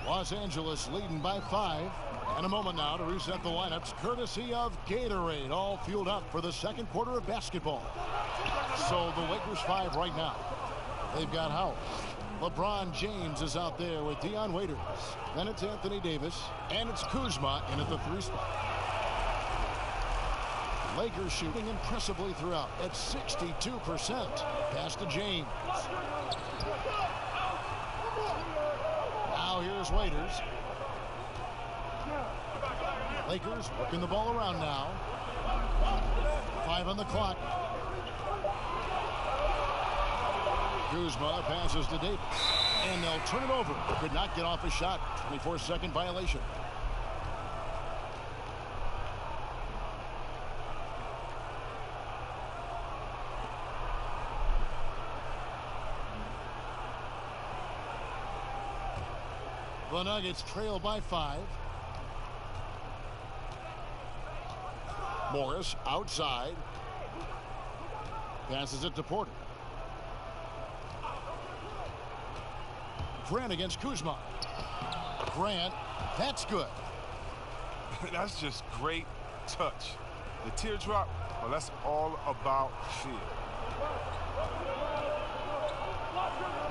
Los Angeles leading by 5. And a moment now to reset the lineups, courtesy of Gatorade, all fueled up for the second quarter of basketball. So the Lakers 5 right now. They've got Howard. LeBron James is out there with Dion Waiters. Then it's Anthony Davis. And it's Kuzma in at the 3 spot. Lakers shooting impressively throughout at 62%. Pass to James. Now here's Waiters. Lakers working the ball around now. 5 on the clock. Kuzma passes to Davis. And they'll turn it over. Could not get off a shot. 24-second violation. The Nuggets trail by 5. Morris outside. Passes it to Porter. Grant against Kuzma. Grant, that's good. That's just great touch. The teardrop, well, that's all about feel.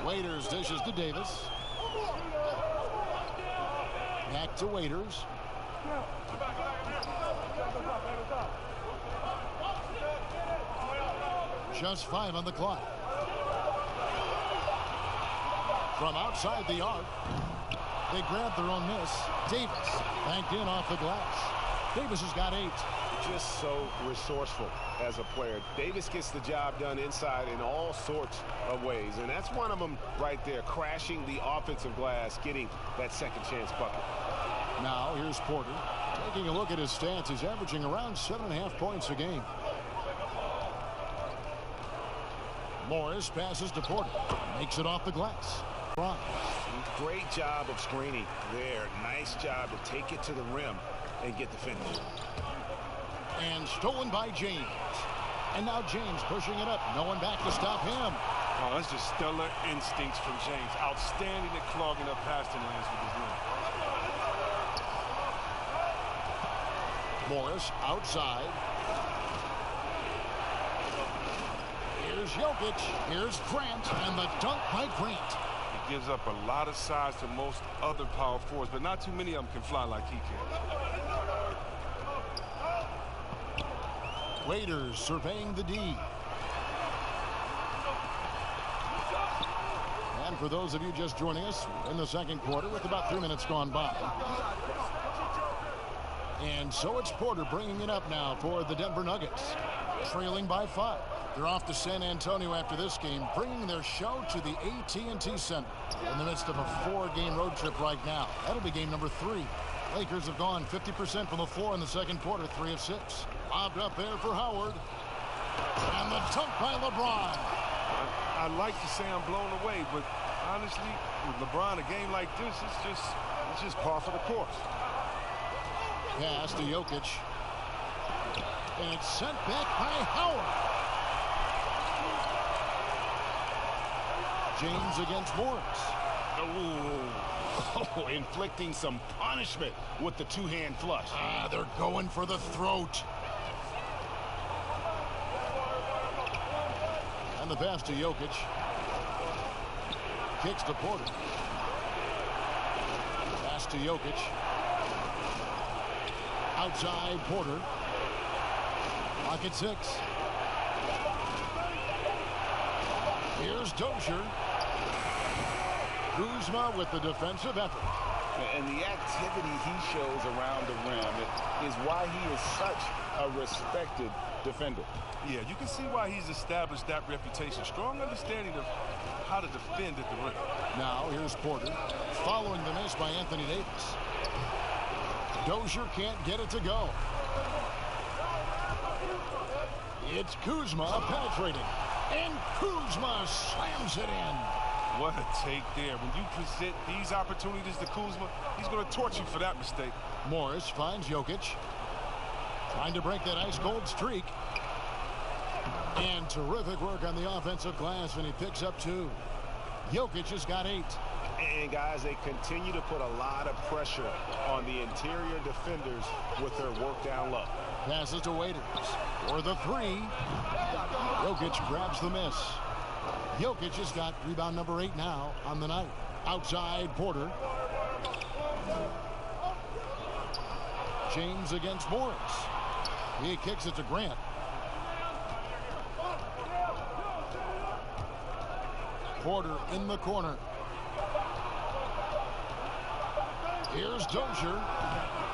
Waiters dishes to Davis. Back to Waiters. Just 5 on the clock. From outside the arc, they grab their own miss. Davis banked in off the glass. Davis has got 8. Just so resourceful as a player. Davis gets the job done inside in all sorts of ways, and that's one of them right there, crashing the offensive glass, getting that second chance bucket. Now here's Porter. Taking a look at his stats, he's averaging around 7.5 points a game. Morris passes to Porter. Makes it off the glass. Great job of screening there. Nice job to take it to the rim and get the finish. And stolen by James. And now James pushing it up. No one back to stop him. Oh, that's just stellar instincts from James. Outstanding at clogging up passing lanes with his rim. Morris outside. Here's Jokic. Here's Grant. And the dunk by Grant. gives up a lot of size to most other power forwards, but not too many of them can fly like he can. Raiders surveying the D. And for those of you just joining us in the second quarter with about 3 minutes gone by. And so it's Porter bringing it up now for the Denver Nuggets, trailing by 5. They're off to San Antonio after this game, bringing their show to the AT&T Center in the midst of a 4-game road trip right now. That'll be game number 3. Lakers have gone 50% from the floor in the second quarter, 3 of 6. Lobbed up there for Howard. And the dunk by LeBron. I'd like to say I'm blown away, but honestly, with LeBron, a game like this, it's just par for the course. Pass to Jokic. And it's sent back by Howard. James against Morris. Oh, inflicting some punishment with the two-hand flush. They're going for the throat. And the pass to Jokic. Kicks to Porter. Pass to Jokic. Outside Porter. Clock at 6. Here's Dozier. Kuzma with the defensive effort. And the activity he shows around the rim is why he is such a respected defender. Yeah, you can see why he's established that reputation. Strong understanding of how to defend at the rim. Now here's Porter following the miss by Anthony Davis. Dozier can't get it to go. It's Kuzma penetrating. And Kuzma slams it in. What a take there. When you present these opportunities to Kuzma, he's going to torch you for that mistake. Morris finds Jokic. Trying to break that ice-cold streak. And terrific work on the offensive glass, and he picks up 2. Jokic has got 8. And, guys, they continue to put a lot of pressure on the interior defenders with their work down low. Passes to Waiters for the 3. Jokic grabs the miss. Jokic has got rebound number 8 now on the night. Outside Porter. James against Morris. He kicks it to Grant. Porter in the corner. Here's Dozier.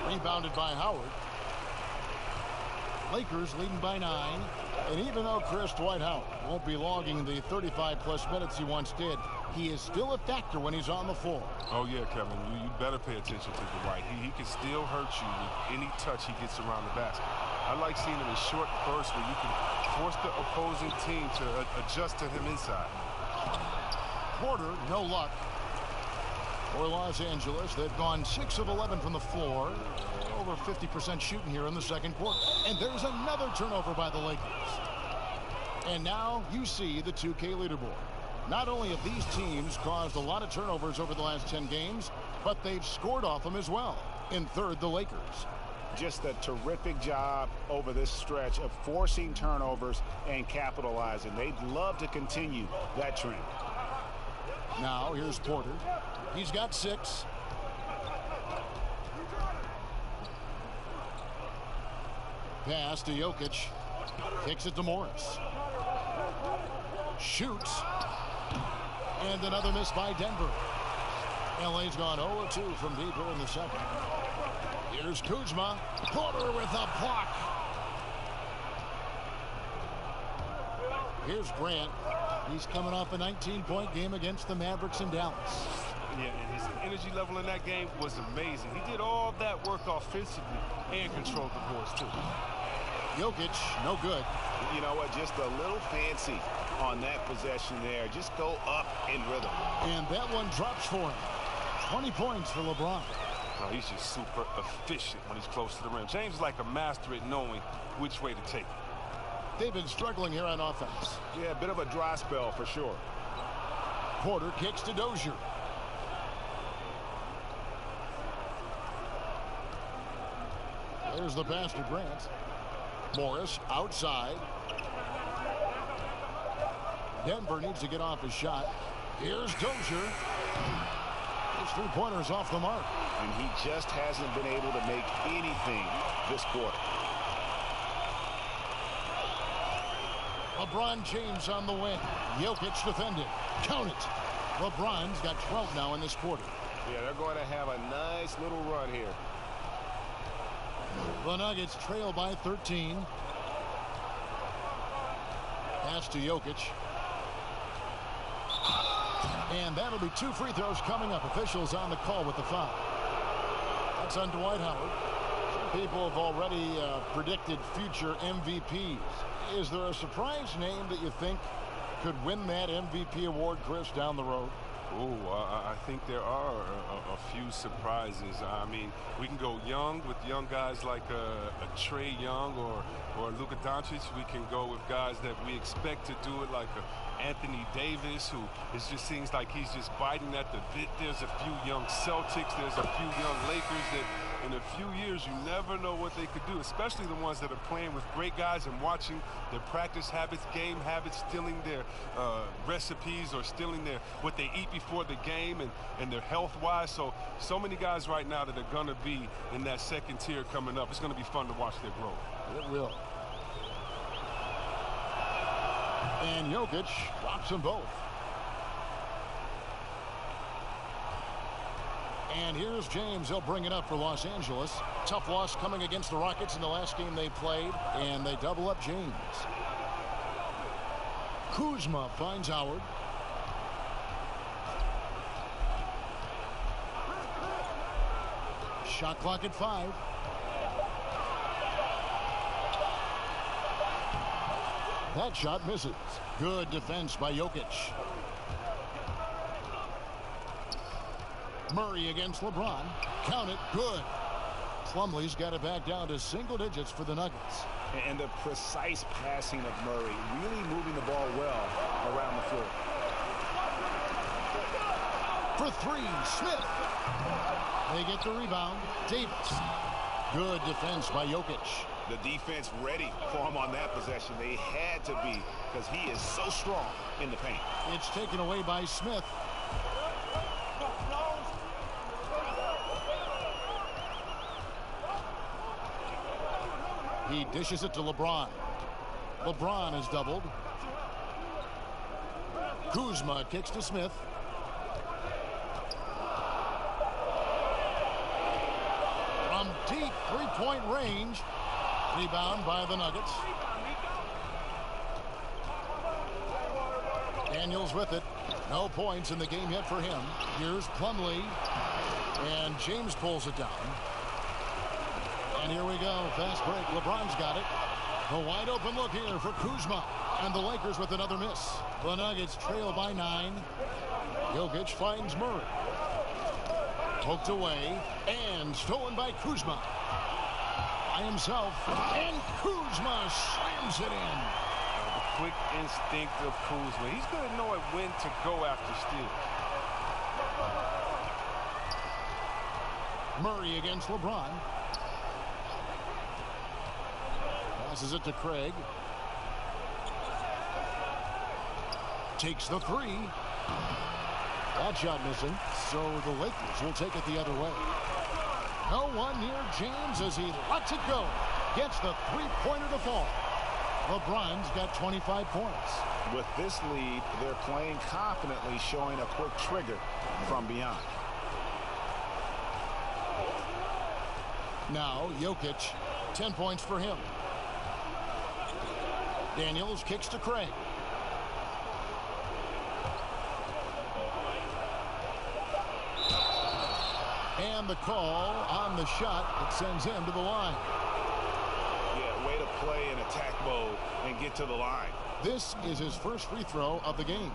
Rebounded by Howard. Lakers leading by 9. And even though Chris Dwight Howard won't be logging the 35-plus minutes he once did, he is still a factor when he's on the floor. Oh, yeah, Kevin. You better pay attention to Dwight. He can still hurt you with any touch he gets around the basket. I like seeing him in short bursts where you can force the opposing team to adjust to him inside. Porter, no luck. For Los Angeles, they've gone 6 of 11 from the floor. Over 50% shooting here in the second quarter. And there's another turnover by the Lakers. And now you see the 2K leaderboard. Not only have these teams caused a lot of turnovers over the last 10 games, but they've scored off them as well. In third, the Lakers. Just a terrific job over this stretch of forcing turnovers and capitalizing. They'd love to continue that trend. Now here's Porter. He's got 6. Pass to Jokic. Kicks it to Morris. Shoots. And another miss by Denver. LA's gone 0-2 from deep here in the second. Here's Kuzma. Porter with a block. Here's Grant. He's coming off a 19-point game against the Mavericks in Dallas. Yeah, and his energy level in that game was amazing. He did all that work offensively and controlled the boards, too. Jokic, no good. You know what? Just a little fancy on that possession there. Just go up in rhythm. And that one drops for him. 20 points for LeBron. Oh, he's just super efficient when he's close to the rim. James is like a master at knowing which way to take it. They've been struggling here on offense. Yeah, a bit of a dry spell for sure. Porter kicks to Dozier. There's the pass to Grant. Morris outside. Denver needs to get off his shot. Here's Dozier. His three-pointers off the mark. And he just hasn't been able to make anything this quarter. LeBron James on the wing. Jokic defended. Count it. LeBron's got 12 now in this quarter. Yeah, they're going to have a nice little run here. The Nuggets trail by 13. Pass to Jokic. And that'll be 2 free throws coming up. Officials on the call with the foul. That's on Dwight Howard. Some people have already predicted future MVPs. Is there a surprise name that you think could win that MVP award, Chris, down the road? I think there are a few surprises. I mean, we can go young with young guys like a Trae Young or Luka Doncic. We can go with guys that we expect to do it, like Anthony Davis, who it just seems like he's just biting at the bit. There's a few young Celtics. There's a few young Lakers that in a few years you never know what they could do, especially the ones that are playing with great guys and watching their practice habits, game habits, stealing their recipes or stealing what they eat before the game and their health-wise. So many guys right now that are going to be in that second tier coming up. It's going to be fun to watch their growth. It will. And Jokic rocks them both. And here's James. He'll bring it up for Los Angeles. Tough loss coming against the Rockets in the last game they played. And they double up James. Kuzma finds Howard. Shot clock at 5. That shot misses. Good defense by Jokic. Murray against LeBron. Count it. Good. Plumlee's got it back down to single digits for the Nuggets. And the precise passing of Murray, really moving the ball well around the floor. For 3, Smith. They get the rebound. Davis. Good defense by Jokic. The defense ready for him on that possession. They had to be, because he is so strong in the paint. It's taken away by Smith. He dishes it to LeBron. LeBron is doubled. Kuzma kicks to Smith. From deep three-point range. Rebound by the Nuggets. Daniels with it. No points in the game yet for him. Here's Plumlee. And James pulls it down. And here we go. Fast break. LeBron's got it. A wide open look here for Kuzma. And the Lakers with another miss. The Nuggets trail by 9. Jokic finds Murray. Poked away. And stolen by Kuzma. By himself. And Kuzma slams it in. The quick instinct of Kuzma. He's going to know when to go after steal. Murray against LeBron. Passes it to Craig. Takes the 3. That shot missing. So the Lakers will take it the other way. No one near James as he lets it go. Gets the three-pointer to fall. LeBron's got 25 points. With this lead, they're playing confidently, showing a quick trigger from beyond. Now Jokic, 10 points for him. Daniels kicks to Craig. And the call on the shot that sends him to the line. Yeah, way to play in attack mode and get to the line. This is his first free throw of the game.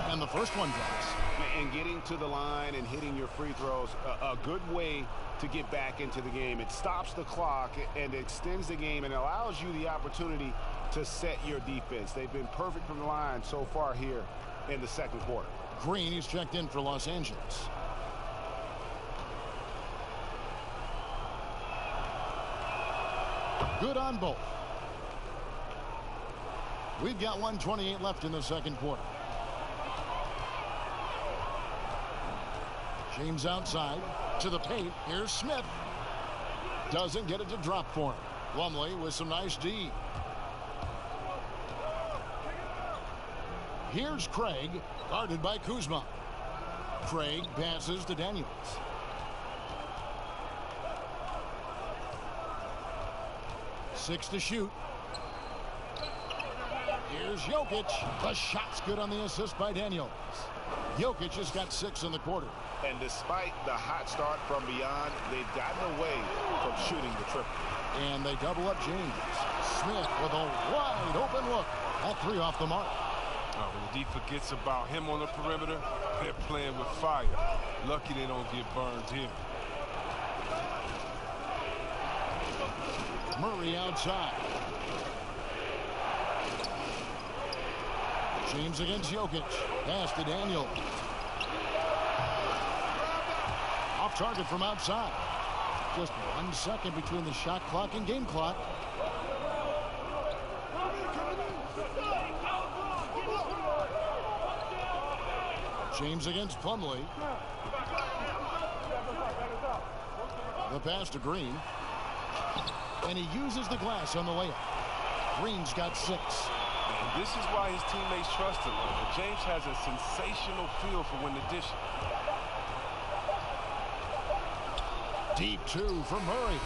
And the first one drops. And getting to the line and hitting your free throws, a good way to get back into the game. It stops the clock and extends the game and allows you the opportunity to set your defense. They've been perfect from the line so far here in the second quarter. Green is checked in for Los Angeles. Good on both. We've got 1:28 left in the second quarter. James outside to the paint. Here's Smith. Doesn't get it to drop for him. Plumlee with some nice D. Here's Craig, guarded by Kuzma. Craig passes to Daniels. Six to shoot. Here's Jokic. The shot's good on the assist by Daniels. Jokic has got 6 in the quarter. And despite the hot start from beyond, they've gotten away from shooting the triple. And they double up James. Smith with a wide open look. That 3 off the mark. Oh, when the D forgets about him on the perimeter, they're playing with fire. Lucky they don't get burned here. Murray outside. James against Jokic. Pass to Daniel. Off target from outside. Just 1 second between the shot clock and game clock. James against Plumlee. The pass to Green. And he uses the glass on the layup. Green's got 6. And this is why his teammates trust him. James has a sensational feel for when to dish it. Deep 2 for Murray.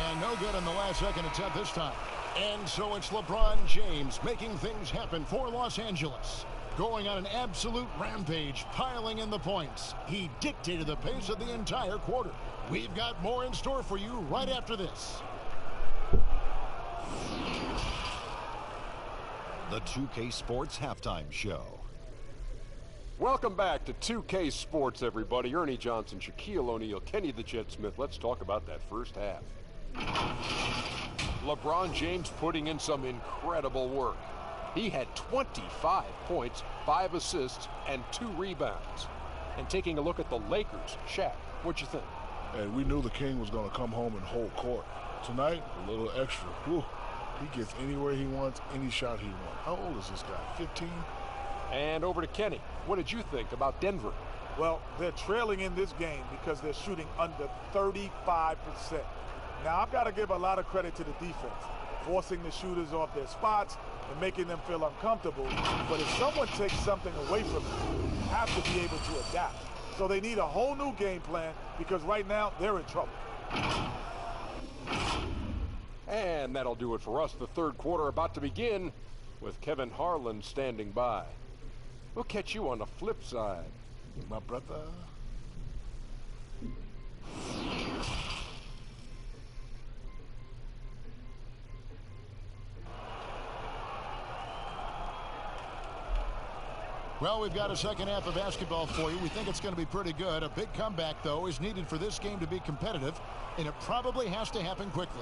And no good on the last second attempt this time. And so it's LeBron James making things happen for Los Angeles. Going on an absolute rampage, piling in the points. He dictated the pace of the entire quarter. We've got more in store for you right after this. The 2K Sports Halftime Show. Welcome back to 2K Sports, everybody. Ernie Johnson, Shaquille O'Neal, Kenny the Jet Smith. Let's talk about that first half. LeBron James putting in some incredible work. He had 25 points, 5 assists, and 2 rebounds. And taking a look at the Lakers, Shaq, what you think? And we knew the King was going to come home and hold court. Tonight, a little extra. Whew. He gets anywhere he wants, any shot he wants. How old is this guy? 15? And over to Kenny. What did you think about Denver? Well, they're trailing in this game because they're shooting under 35%. Now, I've got to give a lot of credit to the defense, forcing the shooters off their spots and making them feel uncomfortable. But if someone takes something away from them, you have to be able to adapt. So they need a whole new game plan because right now they're in trouble. And that'll do it for us. The third quarter about to begin with Kevin Harlan standing by. We'll catch you on the flip side. My brother. Well, we've got a second half of basketball for you. We think it's going to be pretty good. A big comeback, though, is needed for this game to be competitive, and it probably has to happen quickly.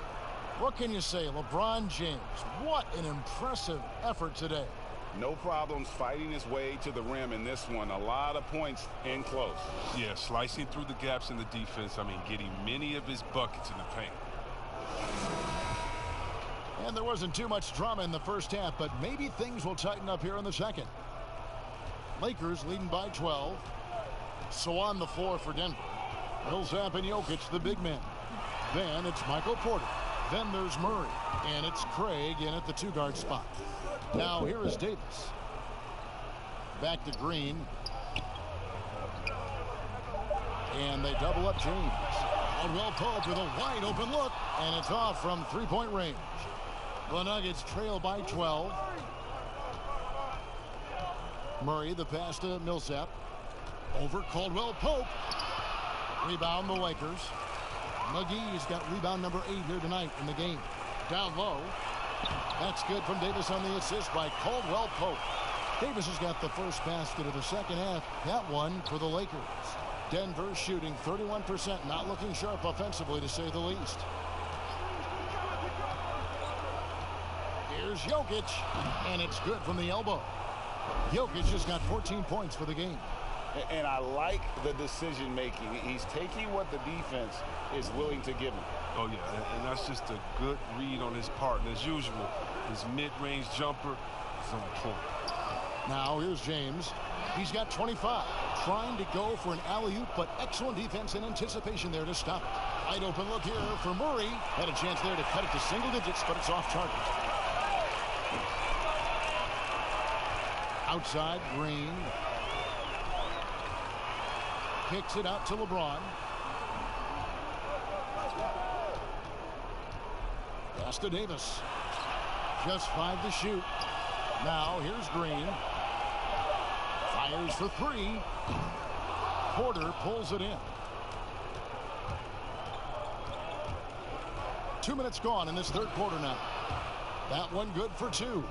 What can you say? LeBron James, what an impressive effort today. No problems fighting his way to the rim in this one. A lot of points in close. Yeah, slicing through the gaps in the defense. I mean, getting many of his buckets in the paint. And there wasn't too much drama in the first half, but maybe things will tighten up here in the second. Lakers leading by 12. So on the floor for Denver. Millsap and Jokic, the big men. Then it's Michael Porter. Then there's Murray. And it's Craig in at the 2-guard spot. Now here is Davis. Back to Green. And they double up James. Caldwell Pope with a wide open look. And it's off from 3-point range. The Nuggets trail by 12. Murray, the pass to Millsap. Over Caldwell Pope. Rebound the Lakers. McGee's got rebound number 8 here tonight in the game. Down low. That's good from Davis on the assist by Caldwell Pope. Davis has got the first basket of the second half. That one for the Lakers. Denver shooting 31%, not looking sharp offensively, to say the least. Here's Jokic, and it's good from the elbow. Jokic just got 14 points for the game. And I like the decision making. He's taking what the defense is willing to give him. Oh, yeah, and that's just a good read on his part. And as usual, his mid-range jumper is on point. Now here's James. He's got 25. Trying to go for an alley-oop, but excellent defense and anticipation there to stop it. Wide open look here for Murray. Had a chance there to cut it to single digits, but it's off target. Outside, Green. Kicks it out to LeBron. Pass to Davis. Just 5 to shoot. Now here's Green. Fires for 3. Porter pulls it in. 2 minutes gone in this third quarter now. That one good for 2.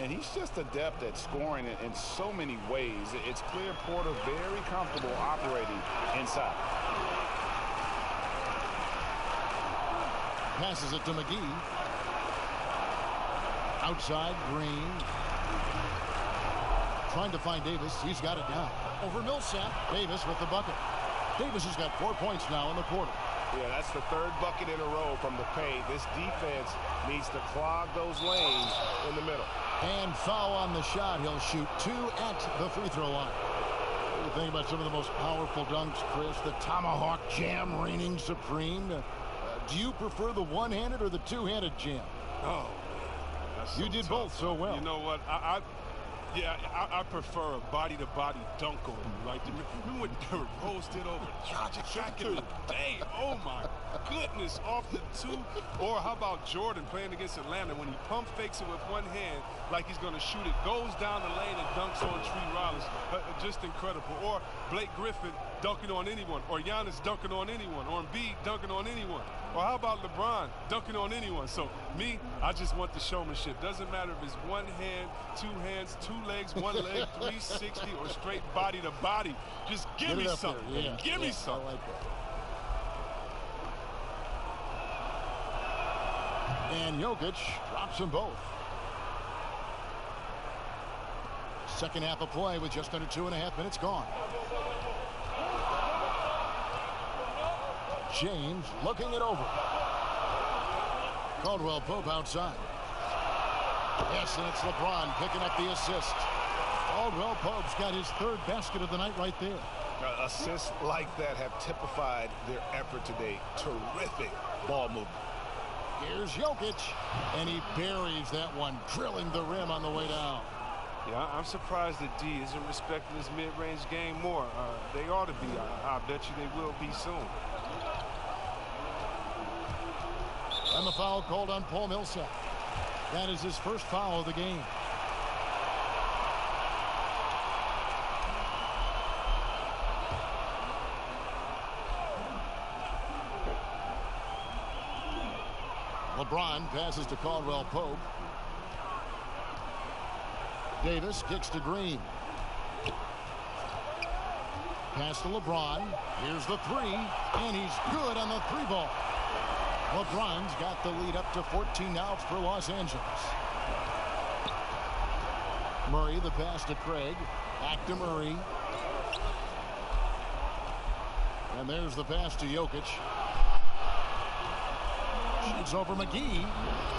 And he's just adept at scoring in so many ways. It's clear Porter very comfortable operating inside. Passes it to McGee. Outside, Green. Trying to find Davis. He's got it down. Over Millsap. Davis with the bucket. Davis has got 4 points now in the quarter. Yeah, that's the third bucket in a row from the paint. This defense needs to clog those lanes in the middle. And foul on the shot. He'll shoot 2 at the free throw line. What do you think about some of the most powerful dunks, Chris? The tomahawk jam reigning supreme. Do you prefer the one-handed or the two-handed jam? Oh, that's you did tough. both so well. You know what? I prefer a body-to-body dunk on you. Like, remember what Derrick Rose did over Dragic back in the day? Oh, my goodness, off the 2. Or how about Jordan playing against Atlanta when he pump fakes it with one hand like he's going to shoot it, goes down the lane and dunks on Tree Rollins. Just incredible. Or Blake Griffin dunking on anyone, or Giannis dunking on anyone, or Embiid dunking on anyone. Or how about LeBron dunking on anyone? So, me, I just want the showmanship. Doesn't matter if it's one hand, 2 hands, 2 legs, 1 leg, 360, or straight body to body. Just give me something. Yeah. Give me something. I like that. And Jokic drops them both. Second half of play with just under 2.5 minutes gone. James looking it over. Caldwell Pope outside. Yes, and it's LeBron picking up the assist. Caldwell Pope's got his 3rd basket of the night right there. Assists like that have typified their effort today. Terrific ball movement. Here's Jokic, and he buries that one, drilling the rim on the way down. Yeah, I'm surprised that D isn't respecting his mid-range game more. They ought to be. I bet you they will be soon. And the foul called on Paul Millsap. That is his first foul of the game. LeBron passes to Caldwell Pope. Davis kicks to Green. Pass to LeBron. Here's the 3, and he's good on the 3 ball. LeBron's got the lead up to 14 now for Los Angeles. Murray, the pass to Craig. Back to Murray. And there's the pass to Jokic. Shoots over McGee.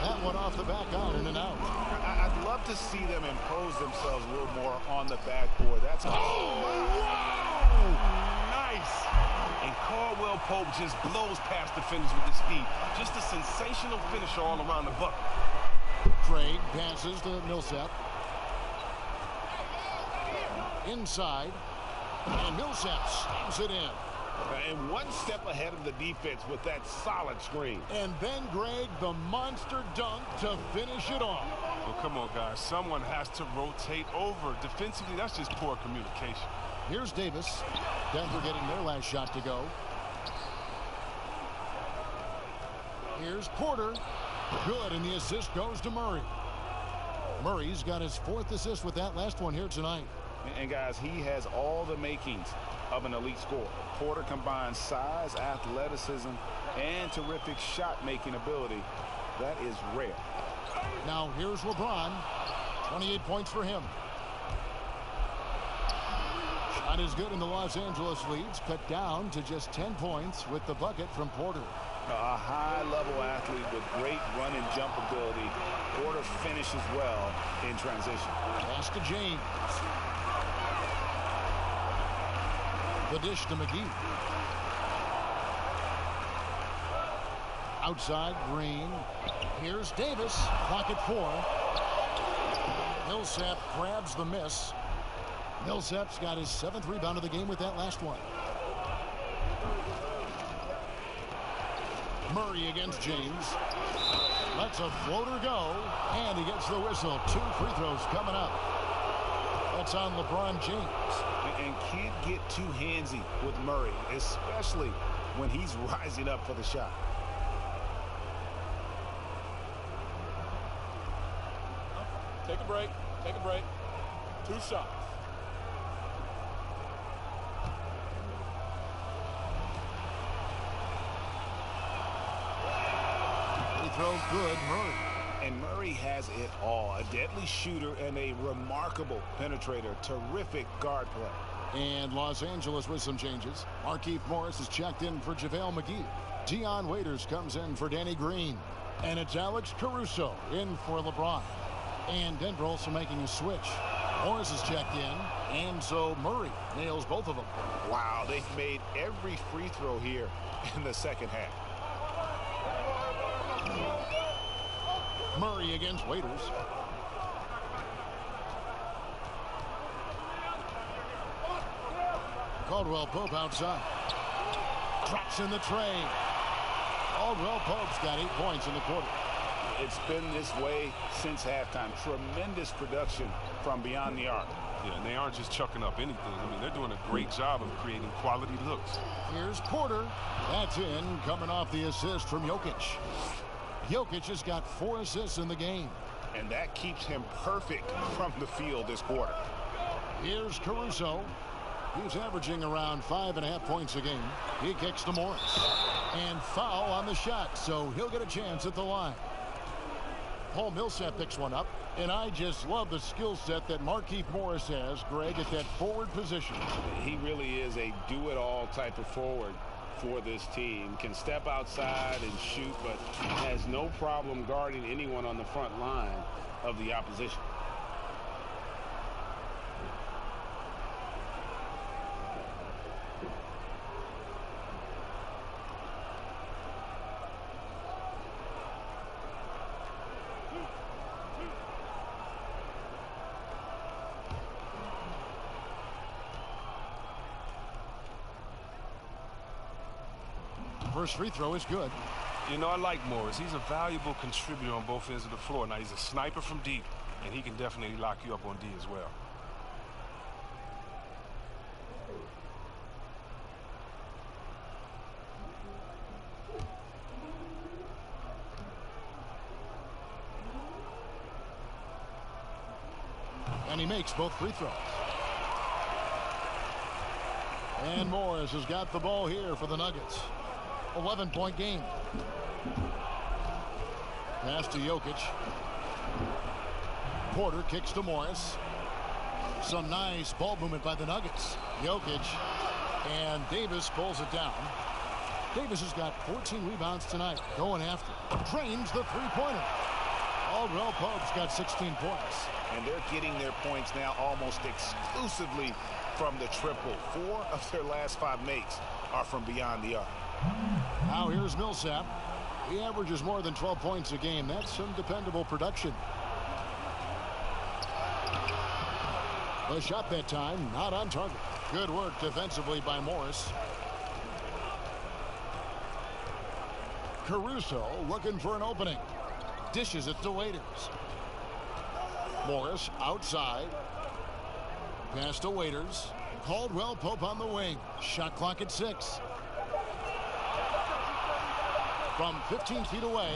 That one off the back iron and out. I'd love to see them impose themselves a little more on the backboard. That's Nice. And Caldwell Pope just blows past defenders with his speed. Just a sensational finisher all around the bucket. Craig passes to Millsap. Inside. And Millsap slams it in. And one step ahead of the defense with that solid screen. And then, Greg, the monster dunk to finish it off. Well, come on, guys. Someone has to rotate over. Defensively, that's just poor communication. Here's Davis. Denver getting their last shot to go. Here's Porter. Good, and the assist goes to Murray. Murray's got his 4th assist with that last one here tonight. And guys, he has all the makings of an elite scorer. Porter combines size, athleticism, and terrific shot-making ability. That is rare. Now here's LeBron. 28 points for him. Shot is good, and the Los Angeles leads cut down to just 10 points with the bucket from Porter. A high-level athlete with great run and jump ability. Porter finishes well in transition. Pass to James. The dish to McGee. Outside, Green. Here's Davis. Clock at 4. Millsap grabs the miss. Millsap's got his 7th rebound of the game with that last one. Murray against James. Lets a floater go, and he gets the whistle. 2 free throws coming up. That's on LeBron James. And can't get too handsy with Murray, especially when he's rising up for the shot. Take a break. Take a break. 2 shots. Throw good, Murray. And Murray has it all. A deadly shooter and a remarkable penetrator. Terrific guard play. And Los Angeles with some changes. Markieff Morris is checked in for JaVale McGee. Dion Waiters comes in for Danny Green. And it's Alex Caruso in for LeBron. And Denver also making a switch. Morris is checked in, and so Murray nails both of them. Wow, they've made every free throw here in the second half. Murray against Waiters. Caldwell Pope outside. Drops in the tray. Caldwell Pope's got 8 points in the quarter. It's been this way since halftime. Tremendous production from beyond the arc. Yeah, and they aren't just chucking up anything. I mean, they're doing a great job of creating quality looks. Here's Porter. That's in, coming off the assist from Jokic. Jokic has got 4 assists in the game. And that keeps him perfect from the field this quarter. Here's Caruso. He's averaging around 5.5 points a game. He kicks to Morris. And foul on the shot, so he'll get a chance at the line. Paul Millsap picks one up, and I just love the skill set that Markieff Morris has, Greg, at that forward position. He really is a do-it-all type of forward for this team. Can step outside and shoot, but has no problem guarding anyone on the front line of the opposition. First free throw is good. You know, I like Morris. He's a valuable contributor on both ends of the floor. Now, he's a sniper from deep, and he can definitely lock you up on D as well. And he makes both free throws. And Morris has got the ball here for the Nuggets. 11-point game. Pass to Jokic. Porter kicks to Morris. Some nice ball movement by the Nuggets. Jokic and Davis pulls it down. Davis has got 14 rebounds tonight. Going after. Drains the three-pointer. Caldwell Pope's got 16 points. And they're getting their points now almost exclusively from the triple. 4 of their last 5 makes are from beyond the arc. Now here's Millsap. He averages more than 12 points a game. That's some dependable production. The shot that time, not on target. Good work defensively by Morris. Caruso looking for an opening. Dishes it to Waiters. Morris outside. Pass to Waiters. Caldwell Pope on the wing. Shot clock at 6. From 15 feet away.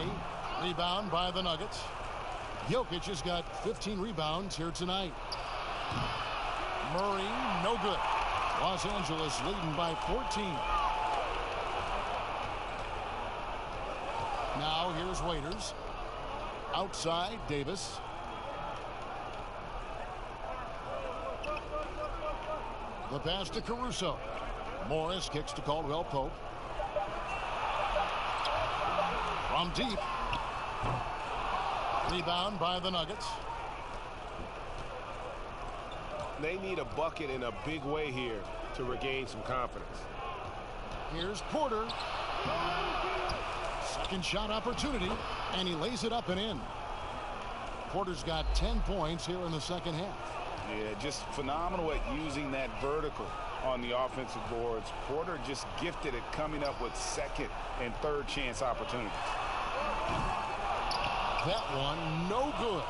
Rebound by the Nuggets. Jokic has got 15 rebounds here tonight. Murray, no good. Los Angeles leading by 14. Now here's Waiters. Outside, Davis. The pass to Caruso. Morris kicks to Caldwell Pope. From deep. Rebound by the Nuggets. They need a bucket in a big way here to regain some confidence. Here's Porter. Second shot opportunity, and he lays it up and in. Porter's got 10 points here in the second half. Yeah, just phenomenal at using that vertical on the offensive boards. Porter just gifted at coming up with second and third chance opportunities. That one, no good.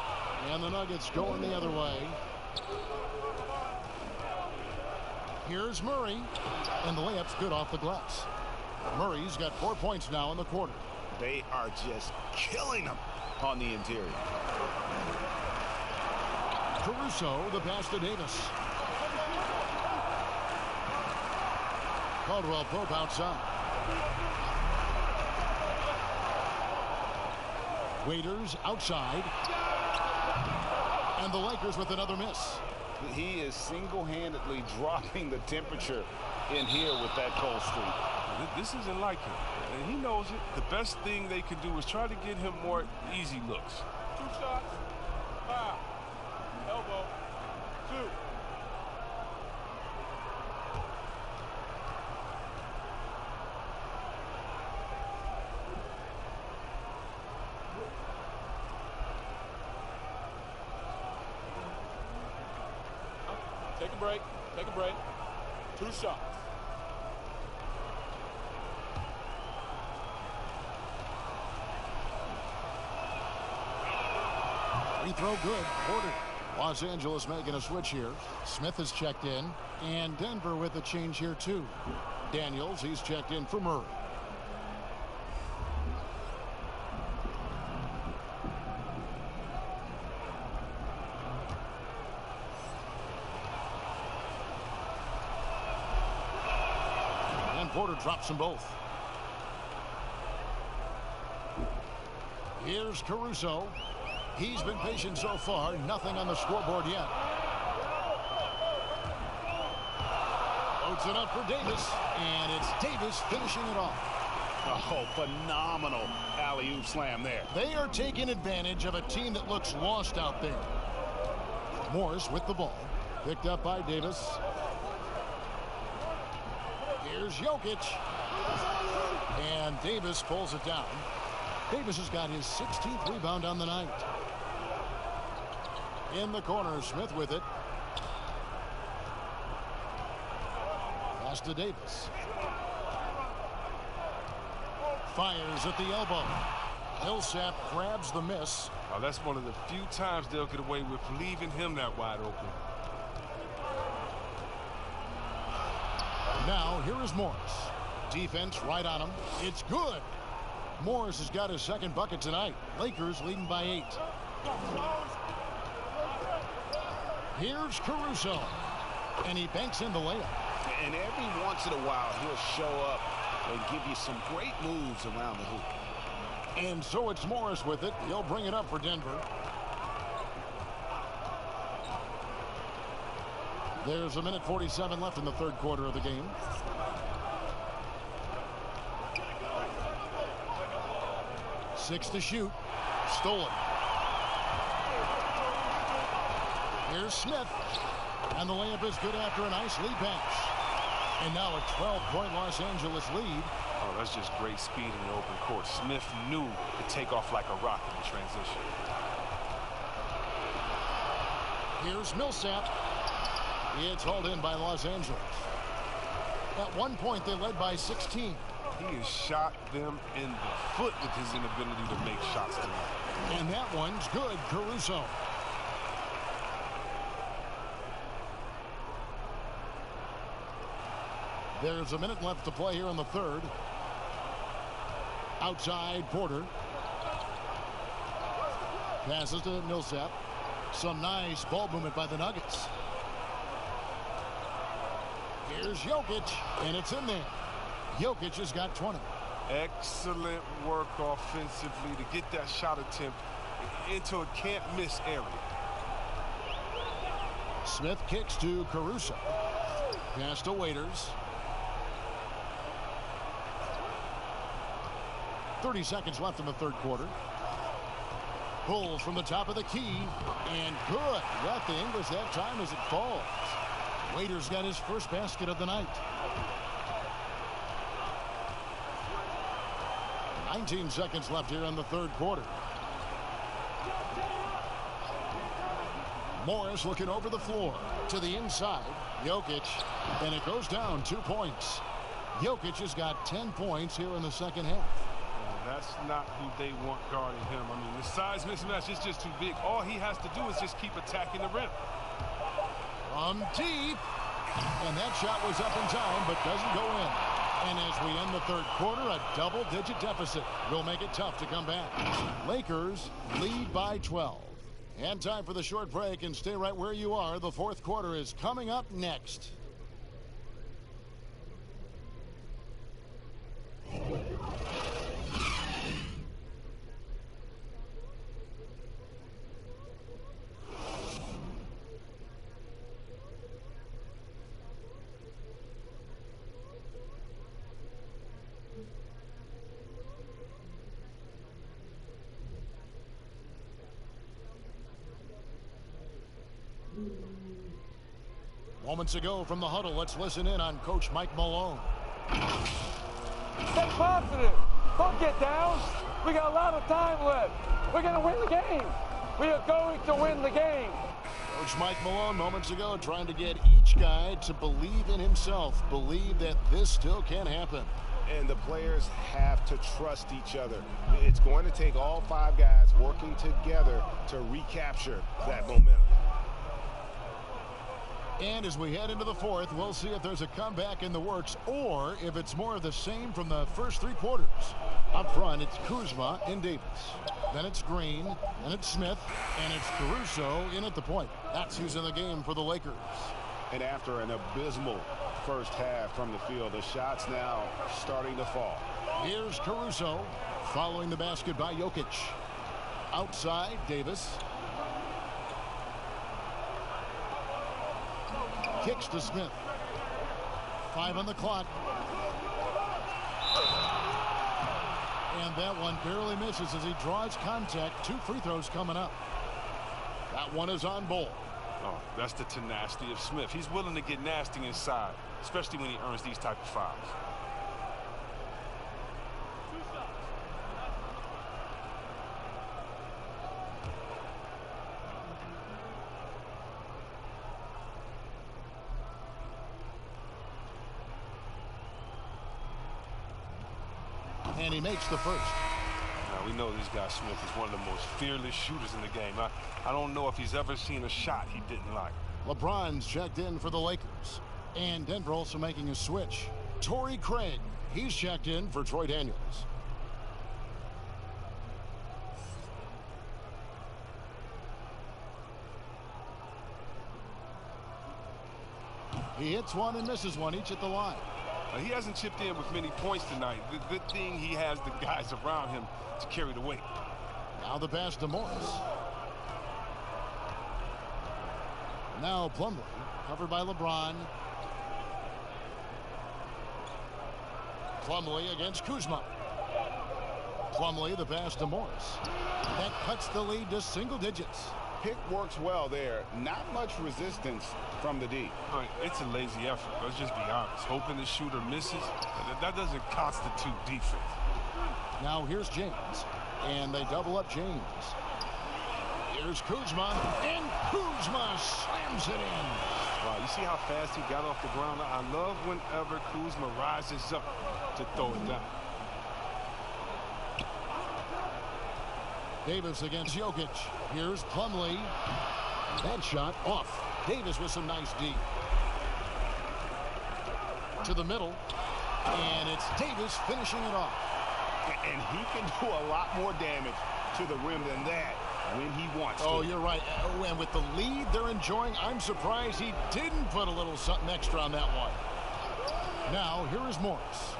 And the Nuggets going the other way. Here's Murray, and the layup's good off the glass. Murray's got 4 points now in the quarter. They are just killing them on the interior. Caruso, the pass to Davis. Caldwell Pope outside. Waiters outside. And the Lakers with another miss. He is single-handedly dropping the temperature in here with that cold streak. This isn't like him, and he knows it. The best thing they can do is try to get him more easy looks. 2 shots. Foul. Elbow. 2. Take a break. Take a break. 2 shots. Free throw good. Porter. Los Angeles making a switch here. Smith has checked in. And Denver with a change here too. Daniels, he's checked in for Murray. And Porter drops them both. Here's Caruso. He's been patient so far. Nothing on the scoreboard yet. Loads it up for Davis. And it's Davis finishing it off. Oh, phenomenal alley-oop slam there. They are taking advantage of a team that looks lost out there. Morris with the ball. Picked up by Davis. Here's Jokic. And Davis pulls it down. Davis has got his 16th rebound on the night. In the corner, Smith with it. Pass to Davis. Fires at the elbow. Millsap grabs the miss. Oh, that's one of the few times they'll get away with leaving him that wide open. Now, here is Morris. Defense right on him. It's good. Morris has got his second bucket tonight. Lakers leading by 8. Here's Caruso. And he banks in the layup. And every once in a while, he'll show up and give you some great moves around the hoop. And so it's Morris with it. He'll bring it up for Denver. There's a minute 47 left in the third quarter of the game. Six to shoot. Stolen. Here's Smith. And the layup is good after a nice lead pass. And now a 12-point Los Angeles lead. Oh, that's just great speed in the open court. Smith knew to take off like a rocket in transition. Here's Millsap. It's hauled in by Los Angeles. At one point, they led by 16. He has shot them in the foot with his inability to make shots tonight. And that one's good, Caruso. There's a minute left to play here in the third. Outside, Porter. Passes to Millsap. Some nice ball movement by the Nuggets. Here's Jokic, and it's in there. Jokic has got 20. Excellent work offensively to get that shot attempt into a can't-miss area. Smith kicks to Caruso. Pass to Waiters. 30 seconds left in the third quarter. Pulls from the top of the key, and good. Got the English that time as it falls. Waiters got his first basket of the night. 19 seconds left here in the third quarter. Morris looking over the floor to the inside. Jokic, and it goes down 2 points. Jokic has got 10 points here in the second half. That's not who they want guarding him. I mean, the size mismatch is just too big. All he has to do is just keep attacking the rim. From deep. And that shot was up in time, but doesn't go in. And as we end the third quarter, a double-digit deficit will make it tough to come back. Lakers lead by 12. And time for the short break, and stay right where you are. The fourth quarter is coming up next. Moments ago from the huddle, let's listen in on Coach Mike Malone. Stay positive. Don't get down. We got a lot of time left. We're going to win the game. We are going to win the game. Coach Mike Malone moments ago trying to get each guy to believe in himself, believe that this still can happen. And the players have to trust each other. It's going to take all 5 guys working together to recapture that momentum. And as we head into the fourth, we'll see if there's a comeback in the works or if it's more of the same from the first 3 quarters. Up front, it's Kuzma and Davis. Then it's Green, and it's Smith, and it's Caruso in at the point. That's who's in the game for the Lakers. And after an abysmal first half from the field, the shots now starting to fall. Here's Caruso following the basket by Jokic. Outside, Davis. Kicks to Smith. 5 on the clock. And that one barely misses as he draws contact. 2 free throws coming up. That one is on Ball. Oh, that's the tenacity of Smith. He's willing to get nasty inside, especially when he earns these type of fouls. And he makes the first. Now, we know this guy Smith is one of the most fearless shooters in the game. I don't know if he's ever seen a shot he didn't like. LeBron's checked in for the Lakers. And Denver also making a switch. Torrey Craig, he's checked in for Troy Daniels. He hits one and misses one, each at the line. He hasn't chipped in with many points tonight. The good thing he has the guys around him to carry the weight. Now the pass to Morris. Now Plumlee, covered by LeBron. Plumlee against Kuzma. Plumlee, the pass to Morris. That cuts the lead to single digits. Pick works well there. Not much resistance from the D. It's a lazy effort. Let's just be honest. Hoping the shooter misses, that doesn't constitute defense. Now here's James. And they double up James. Here's Kuzma. And Kuzma slams it in. Wow, you see how fast he got off the ground? I love whenever Kuzma rises up to throw it down. Davis against Jokic. Here's Plumlee. That shot off. Davis with some nice D. To the middle. And it's Davis finishing it off. And he can do a lot more damage to the rim than that when he wants to. Oh, you're right. And with the lead they're enjoying, I'm surprised he didn't put a little something extra on that one. Now, here is Morris.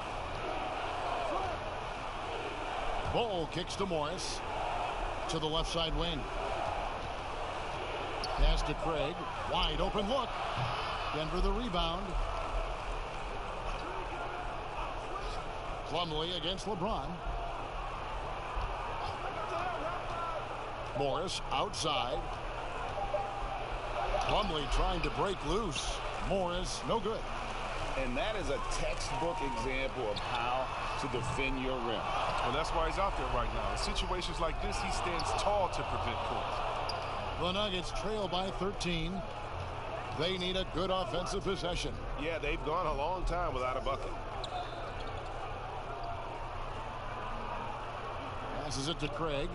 Ball kicks to Morris. To the left side wing. Pass to Craig. Wide open look. Denver the rebound. Plumlee against LeBron. Morris outside. Plumlee trying to break loose. Morris, no good. And that is a textbook example of how to defend your rim. Well, that's why he's out there right now. In situations like this, he stands tall to prevent points. The Nuggets trail by 13. They need a good offensive possession. Yeah, they've gone a long time without a bucket. Passes it to Craig.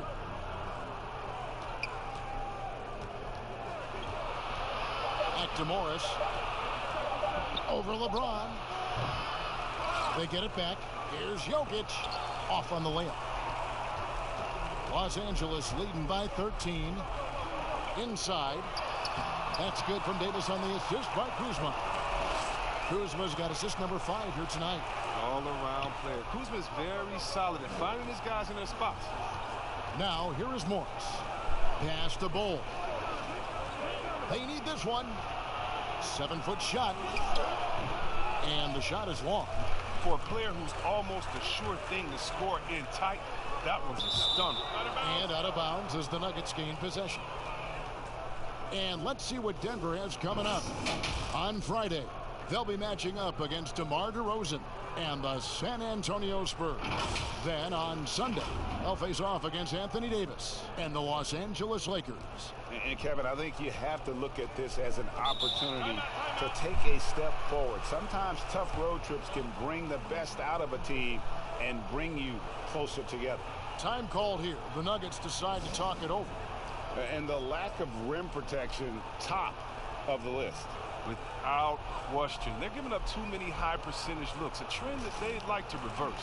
Back to Morris. Over LeBron. They get it back. Here's Jokic. Off on the layup. Los Angeles leading by 13. Inside. That's good from Davis on the assist by Kuzma. Kuzma's got assist number 5 here tonight. All-around player. Kuzma's very solid at finding his guys in their spots. Now, here is Morris. Pass to Bull. They need this one. 7-foot shot. And the shot is long. For a player who's almost a sure thing to score in tight, that was a stunner. And out of bounds as the Nuggets gain possession. And let's see what Denver has coming up. On Friday, they'll be matching up against DeMar DeRozan and the San Antonio Spurs. Then on Sunday, they'll face off against Anthony Davis and the Los Angeles Lakers. And Kevin, I think you have to look at this as an opportunity to take a step forward. Sometimes tough road trips can bring the best out of a team and bring you closer together. Time called here. The Nuggets decide to talk it over. And the lack of rim protection, top of the list. Without question. They're giving up too many high percentage looks, a trend that they'd like to reverse.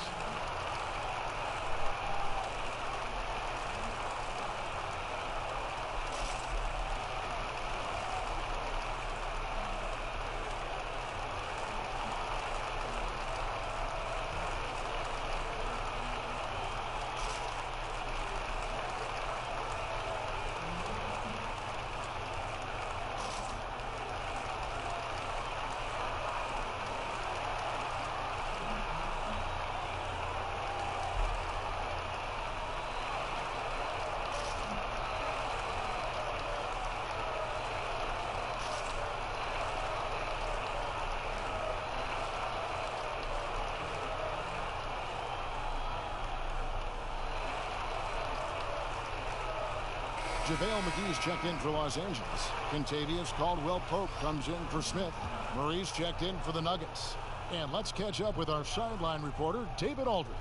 JaVale McGee's checked in for Los Angeles. Contavious Caldwell-Pope comes in for Smith. Murray's checked in for the Nuggets. And let's catch up with our sideline reporter, David Aldridge.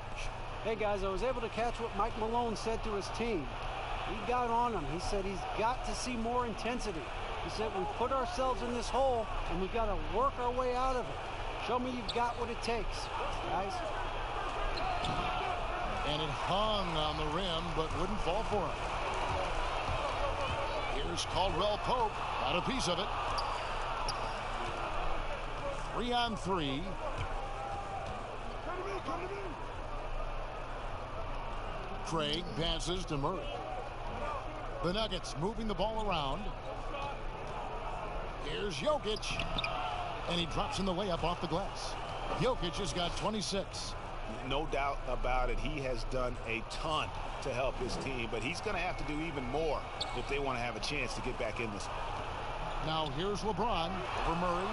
Hey, guys, I was able to catch what Mike Malone said to his team. He got on him. He said he's got to see more intensity. He said we put ourselves in this hole, and we got to work our way out of it. Show me you've got what it takes, guys. And it hung on the rim, but wouldn't fall for him. Here's Caldwell-Pope. Got a piece of it. 3-on-3. Craig passes to Murray. The Nuggets moving the ball around. Here's Jokic. And he drops in the layup off the glass. Jokic has got 26. No doubt about it. He has done a ton to help his team, but he's going to have to do even more if they want to have a chance to get back in this. Now here's LeBron over Murray.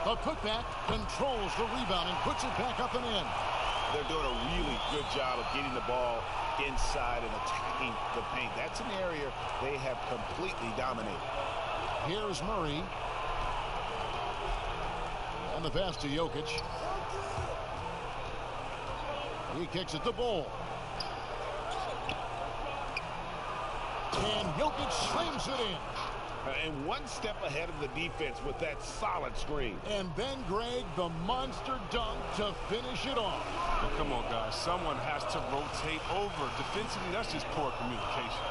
The putback controls the rebound and puts it back up and in. They're doing a really good job of getting the ball inside and attacking the paint. That's an area they have completely dominated. Here's Murray. And the pass to Jokic. He kicks it to Bull. And Jokic slams it in. And one step ahead of the defense with that solid screen. And then, Greg, the monster dunk to finish it off. Well, come on, guys. Someone has to rotate over. Defensively, that's just poor communication.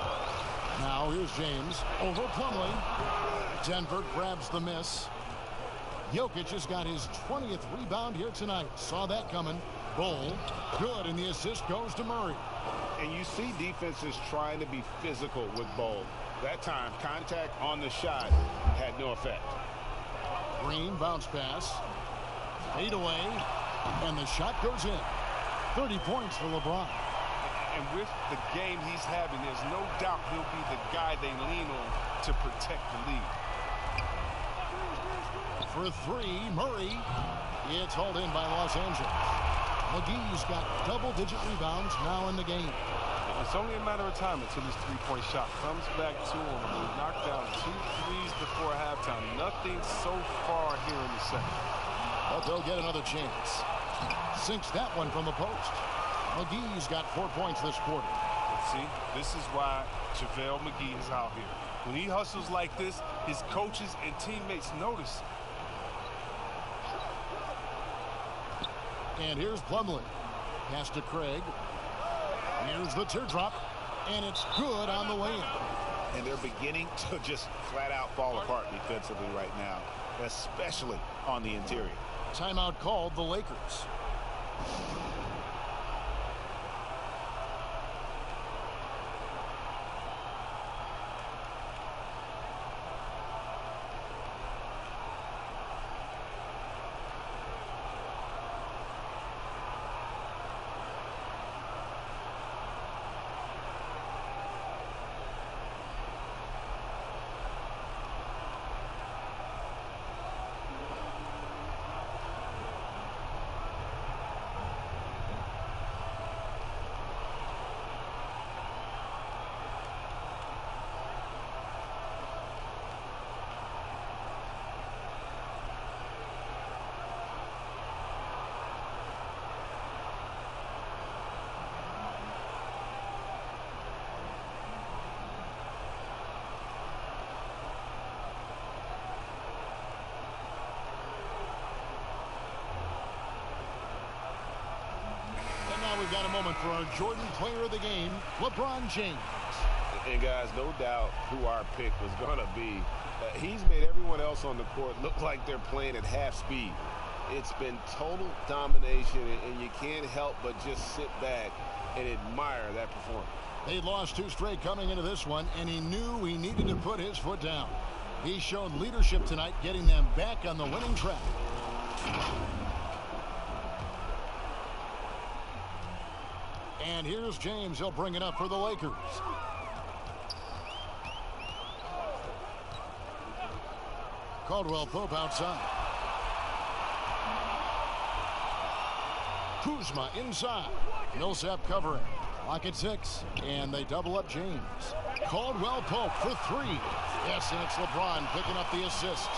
Now here's James over Plumlee. Denver grabs the miss. Jokic has got his 20th rebound here tonight. Saw that coming. Bull, good, and the assist goes to Murray. And you see defenses trying to be physical with Bull. That time, contact on the shot had no effect. Green bounce pass. Fade away, and the shot goes in. 30 points for LeBron. And with the game he's having, there's no doubt he'll be the guy they lean on to protect the lead. For three, Murray. It's hauled in by Los Angeles. McGee's got double-digit rebounds now in the game. It's only a matter of time until his three-point shot comes back to him. He knocked down 2 threes before halftime. Nothing so far here in the second. But they'll get another chance. Sinks that one from the post. McGee's got 4 points this quarter. See, this is why JaVale McGee is out here. When he hustles like this, his coaches and teammates notice. And here's Plumlee. Pass to Craig. Here's the teardrop. And it's good on the way in. And they're beginning to just flat out fall apart defensively right now, especially on the interior. Timeout called the Lakers. We've got a moment for our Jordan player of the game, LeBron James. And guys, no doubt who our pick was going to be. He's made everyone else on the court look like they're playing at half speed. It's been total domination, and you can't help but just sit back and admire that performance. They lost 2 straight coming into this one, and he knew he needed to put his foot down. He showed leadership tonight, getting them back on the winning track. And here's James. He'll bring it up for the Lakers. Caldwell Pope outside. Kuzma inside. Millsap covering. Lock at 6. And they double up James. Caldwell Pope for 3. Yes, and it's LeBron picking up the assist.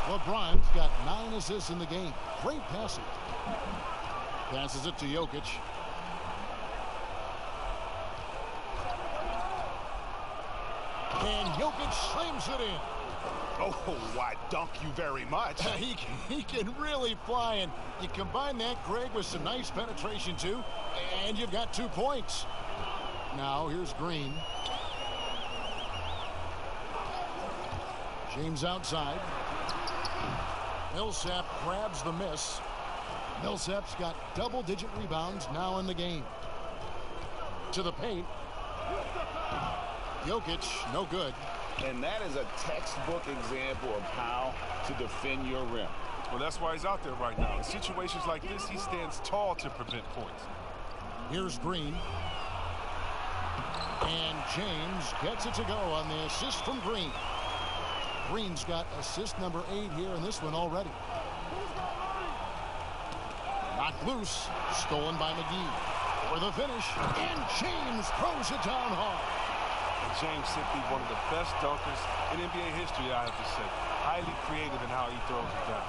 LeBron's got 9 assists in the game. Great passing. Passes it to Jokic. And Jokic slams it in. Oh, why, dunk you very much. He can really fly, and you combine that, Greg, with some nice penetration, too, and you've got 2 points. Now, here's Green. James outside. Millsap grabs the miss. Millsap's got double-digit rebounds now in the game. To the paint. Jokic, no good. And that is a textbook example of how to defend your rim. Well, that's why he's out there right now. In situations like this, he stands tall to prevent points. Here's Green. And James gets it to go on the assist from Green. Green's got assist number 8 here in this one already. Knocked loose. Stolen by McGee. For the finish. And James throws it down hard. James simply one of the best dunkers in NBA history, I have to say. Highly creative in how he throws it down.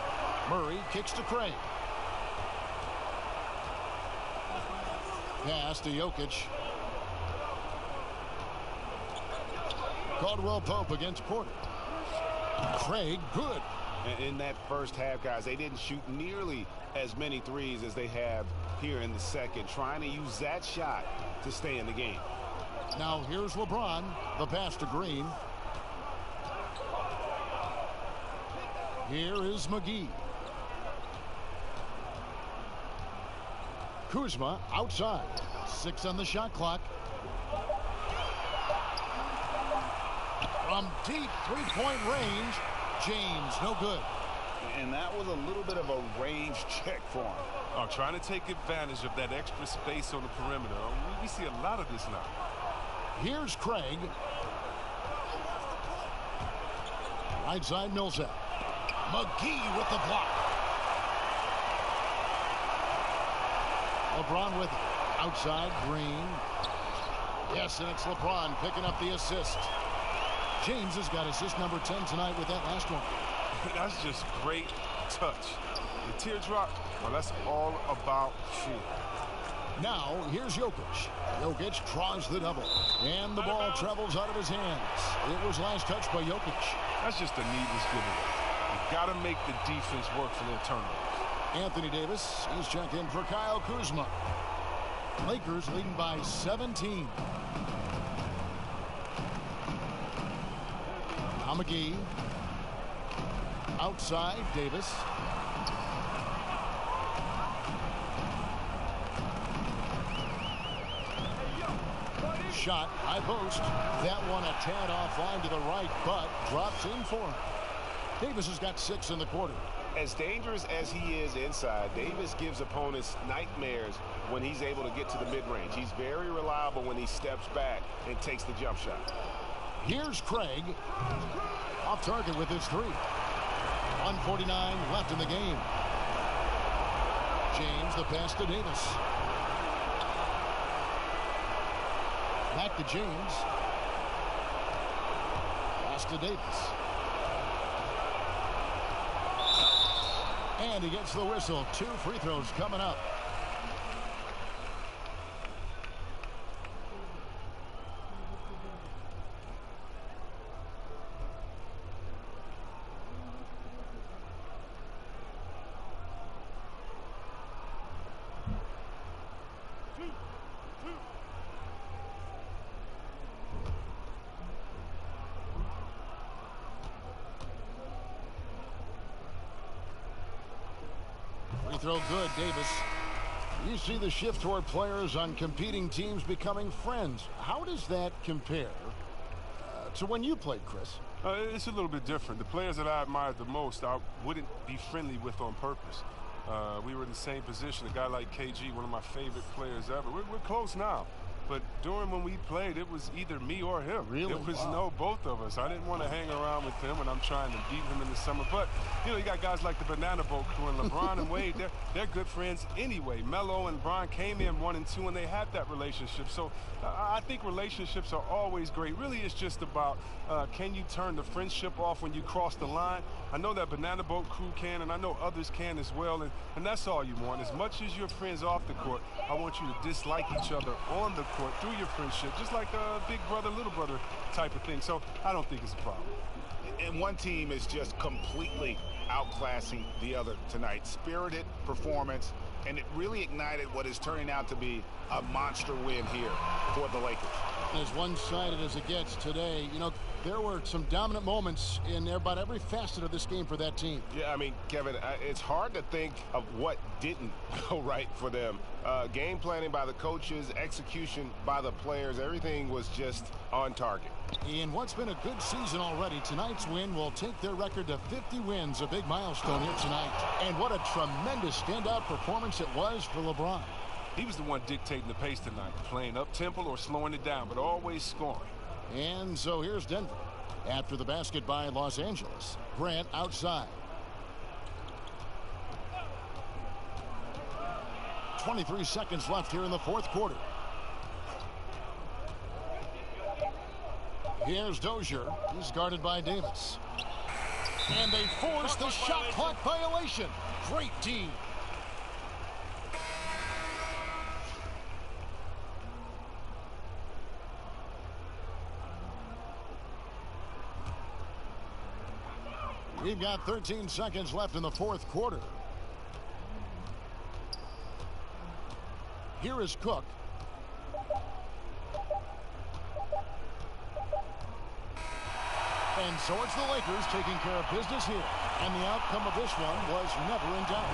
Murray kicks to Craig. Pass to Jokic. Caldwell Pope against Porter. Craig, good. In that first half, guys, they didn't shoot nearly as many threes as they have here in the second, trying to use that shot to stay in the game. Now here's LeBron. The pass to Green. Here is McGee. Kuzma outside. 6 on the shot clock. From deep three-point range, James, no good. And that was a little bit of a range check for him. Oh, trying to take advantage of that extra space on the perimeter. We see a lot of this now. Here's Craig. Right side, Millsap. McGee with the block. LeBron with it. Outside, Green. Yes, and it's LeBron picking up the assist. James has got assist number 10 tonight with that last one. That's just great touch. The teardrop, well, that's all about feel. Now, here's Jokic. Jokic draws the double. And the ball travels out of his hands. It was last touched by Jokic. That's just a needless giveaway. You've got to make the defense work for their turnovers. Anthony Davis, he's checked in for Kyle Kuzma. Lakers leading by 17. Now McGee. Outside, Davis. Shot, high post. That one a tad offline to the right, but drops in for him. Davis has got 6 in the quarter. As dangerous as he is inside, Davis gives opponents nightmares when he's able to get to the mid-range. He's very reliable when he steps back and takes the jump shot. Here's Craig. Off target with his 3. 1:49 left in the game. James, the pass to Davis. Back to James. Pass to Davis. And he gets the whistle. 2 free throws coming up. Free throw good, Davis. You see the shift toward players on competing teams becoming friends. How does that compare to when you played, Chris? It's a little bit different. The players that I admired the most, I wouldn't be friendly with on purpose. We were in the same position. A guy like KG, one of my favorite players ever. We're close now. But during when we played, it was either me or him. Really? It was both of us. I didn't want to hang around with him when I'm trying to beat him in the summer. But, you know, you got guys like the Banana Boat crew and LeBron and Wade. They're good friends anyway. Melo and Bron came in 1 and 2, and they had that relationship. So I think relationships are always great. Really, it's just about can you turn the friendship off when you cross the line? I know that Banana Boat crew can, and I know others can as well. And that's all you want. As much as you're friends off the court, I want you to dislike each other on the court through your friendship, just like a big brother, little brother type of thing. So I don't think it's a problem. And one team is just completely outclassing the other tonight. Spirited performance, and it really ignited what is turning out to be a monster win here for the Lakers. As one-sided as it gets today, you know, there were some dominant moments in about every facet of this game for that team. Yeah, I mean, Kevin, it's hard to think of what didn't go right for them. Game planning by the coaches, execution by the players, everything was just on target. In what's been a good season already, tonight's win will take their record to 50 wins, a big milestone here tonight. And what a tremendous standout performance it was for LeBron. He was the one dictating the pace tonight, playing up-tempo or slowing it down, but always scoring. And so here's Denver. After the basket by Los Angeles. Grant outside. 23 seconds left here in the fourth quarter. Here's Dozier. He's guarded by Davis. And they force the shot clock violation. Great team. We've got 13 seconds left in the fourth quarter. Here is Cook. And so it's the Lakers taking care of business here. And the outcome of this one was never in doubt.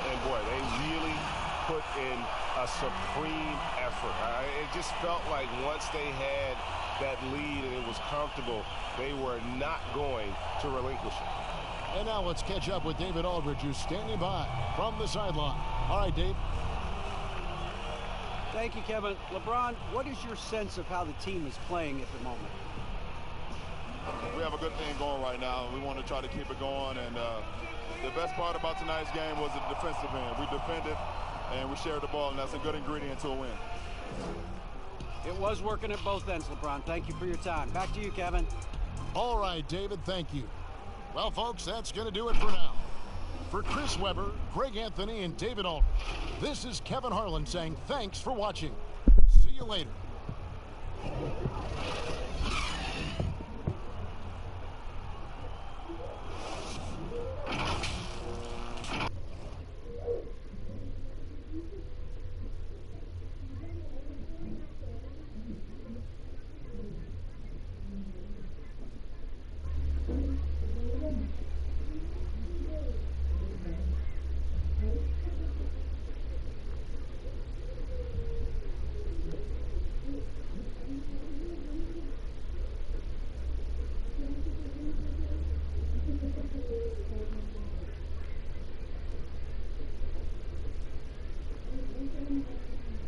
And boy, they really put in a supreme effort. It just felt like once they had that lead and it was comfortable, they were not going to relinquish it. And now let's catch up with David Aldridge, who's standing by from the sideline. All right, Dave. Thank you, Kevin. LeBron, what is your sense of how the team is playing at the moment? We have a good thing going right now. We want to try to keep it going. And the best part about tonight's game was the defensive end. We defended and we shared the ball, and that's a good ingredient to a win. It was working at both ends, LeBron. Thank you for your time. Back to you, Kevin. All right, David, thank you. Well, folks, that's going to do it for now. For Chris Webber, Greg Anthony, and David Aldridge, this is Kevin Harlan saying thanks for watching. See you later.